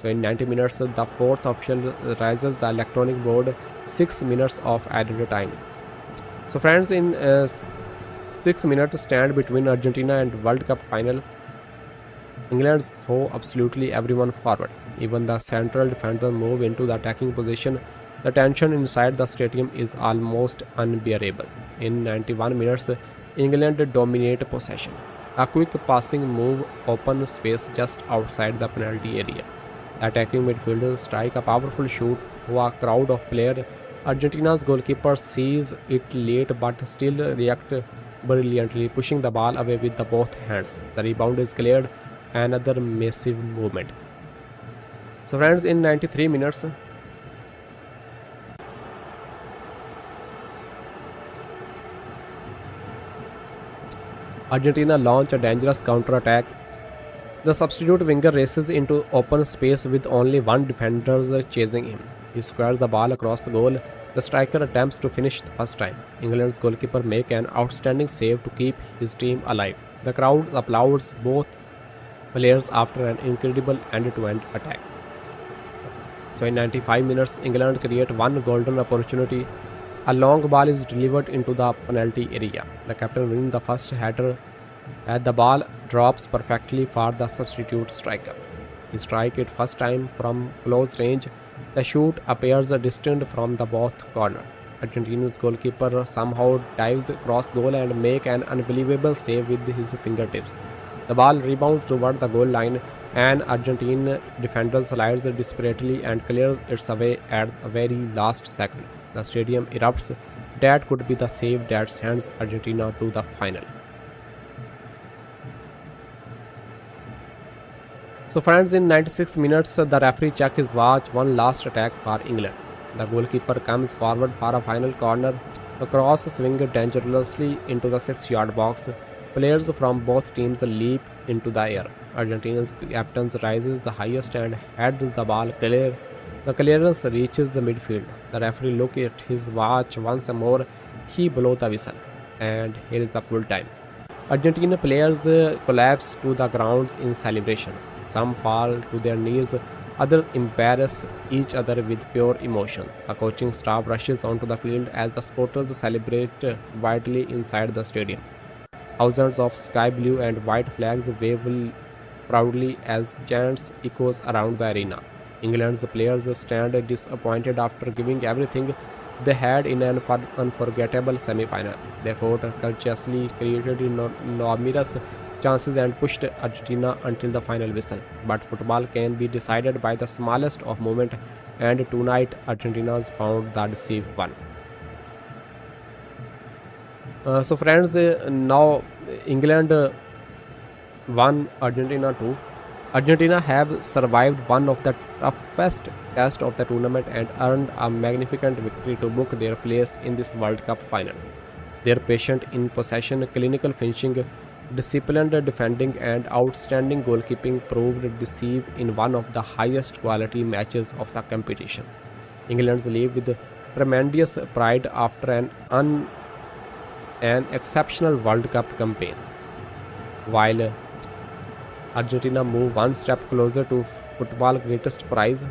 So in 90 minutes, the fourth official rises the electronic board. 6 minutes of added time. So friends, in 6 minutes stand between Argentina and World Cup final. England throw absolutely everyone forward. Even the central defender move into the attacking position. The tension inside the stadium is almost unbearable. In 91 minutes, England dominate possession. A quick passing move open space just outside the penalty area. Attacking midfielders strike a powerful shoot through a crowd of players. Argentina's goalkeeper sees it late but still reacts brilliantly, pushing the ball away with the both hands. The rebound is cleared. Another massive movement. So friends, in 93 minutes, Argentina launch a dangerous counter-attack. The substitute winger races into open space with only one defender chasing him. He squares the ball across the goal. The striker attempts to finish the first time. England's goalkeeper makes an outstanding save to keep his team alive. The crowd applauds both players after an incredible end-to-end attack. So in 95 minutes, England create one golden opportunity. A long ball is delivered into the penalty area. The captain wins the first header as the ball drops perfectly for the substitute striker. He strikes it first time from close range. The shoot appears distant from the both corner. Argentina's goalkeeper somehow dives across goal and make an unbelievable save with his fingertips. The ball rebounds toward the goal line. An Argentine defender slides desperately and clears its away at the very last second. The stadium erupts. That could be the save that sends Argentina to the final. So friends, in 96 minutes, the referee checks his watch. One last attack for England. The goalkeeper comes forward for a final corner. The cross swings dangerously into the 6-yard box. Players from both teams leap into the air. Argentina's captain rises the highest and heads the ball clear. The clearance reaches the midfield. The referee looks at his watch once more. He blows the whistle. And here is the full time. Argentina players collapse to the ground in celebration. Some fall to their knees. Others embarrass each other with pure emotion. The coaching staff rushes onto the field as the supporters celebrate widely inside the stadium. Thousands of sky blue and white flags wave proudly as chants echoes around the arena. England's players stand disappointed after giving everything they had in an unforgettable semi-final. They fought courteously, created numerous chances and pushed Argentina until the final whistle. But football can be decided by the smallest of moments, and tonight Argentina's found the decisive one. So friends, now England 1, Argentina 2. Argentina have survived one of the toughest tests of the tournament and earned a magnificent victory to book their place in this World Cup final. Their patient in possession, clinical finishing, disciplined defending and outstanding goalkeeping proved decisive in one of the highest quality matches of the competition. England leave with tremendous pride after an exceptional World Cup campaign, while Argentina move one step closer to football's greatest prize.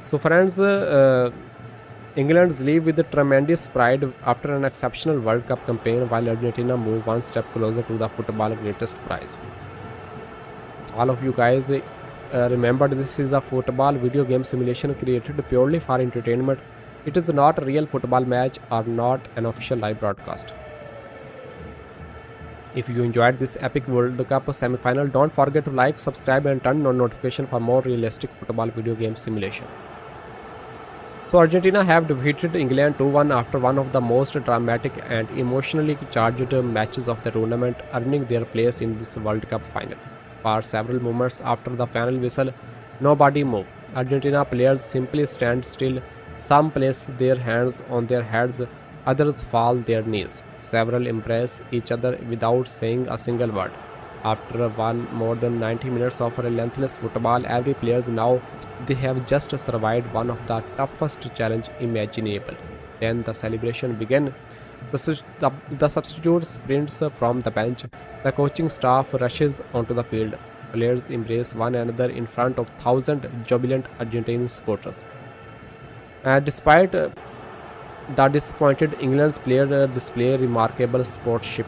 So, friends, England's leave with tremendous pride after an exceptional World Cup campaign, while Argentina move one step closer to the football greatest prize. All of you guys remember, this is a football video game simulation created purely for entertainment. It is not a real football match or not an official live broadcast. If you enjoyed this epic World Cup semi-final, don't forget to like, subscribe and turn on notification for more realistic football video game simulation. So Argentina have defeated England 2-1 after one of the most dramatic and emotionally charged matches of the tournament, earning their place in this World Cup final. For several moments after the final whistle, nobody moved. Argentina players simply stand still. Some place their hands on their heads, others fall their knees. Several embrace each other without saying a single word. After more than 90 minutes of relentless football, every player now they have just survived one of the toughest challenge imaginable. Then the celebration began. The substitute sprints from the bench. The coaching staff rushes onto the field. Players embrace one another in front of thousands jubilant Argentine supporters. Despite the disappointed England's player display remarkable sportsmanship.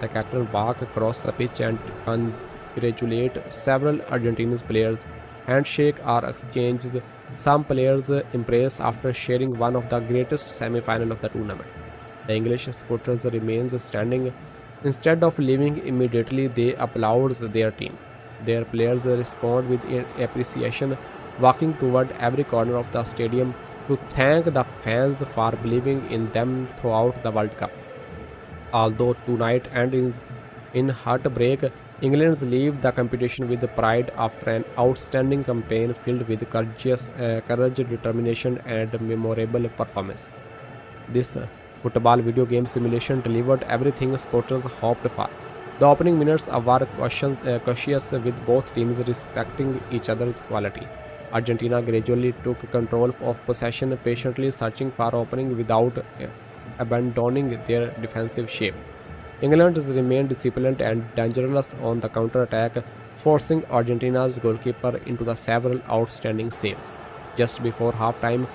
The captain walk across the pitch and congratulate several Argentine players. Handshake or exchanges. Some players embrace after sharing one of the greatest semi-final of the tournament. The English supporters remains standing. Instead of leaving immediately, they applaud their team. Their players respond with appreciation, walking toward every corner of the stadium to thank the fans for believing in them throughout the World Cup. Although tonight ends in heartbreak, England leave the competition with pride after an outstanding campaign filled with courage, determination, and memorable performance. This football video game simulation delivered everything supporters hoped for. The opening minutes were cautious with both teams respecting each other's quality. Argentina gradually took control of possession, patiently searching for opening without abandoning their defensive shape. England remained disciplined and dangerous on the counter-attack, forcing Argentina's goalkeeper into the several outstanding saves. Just before halftime,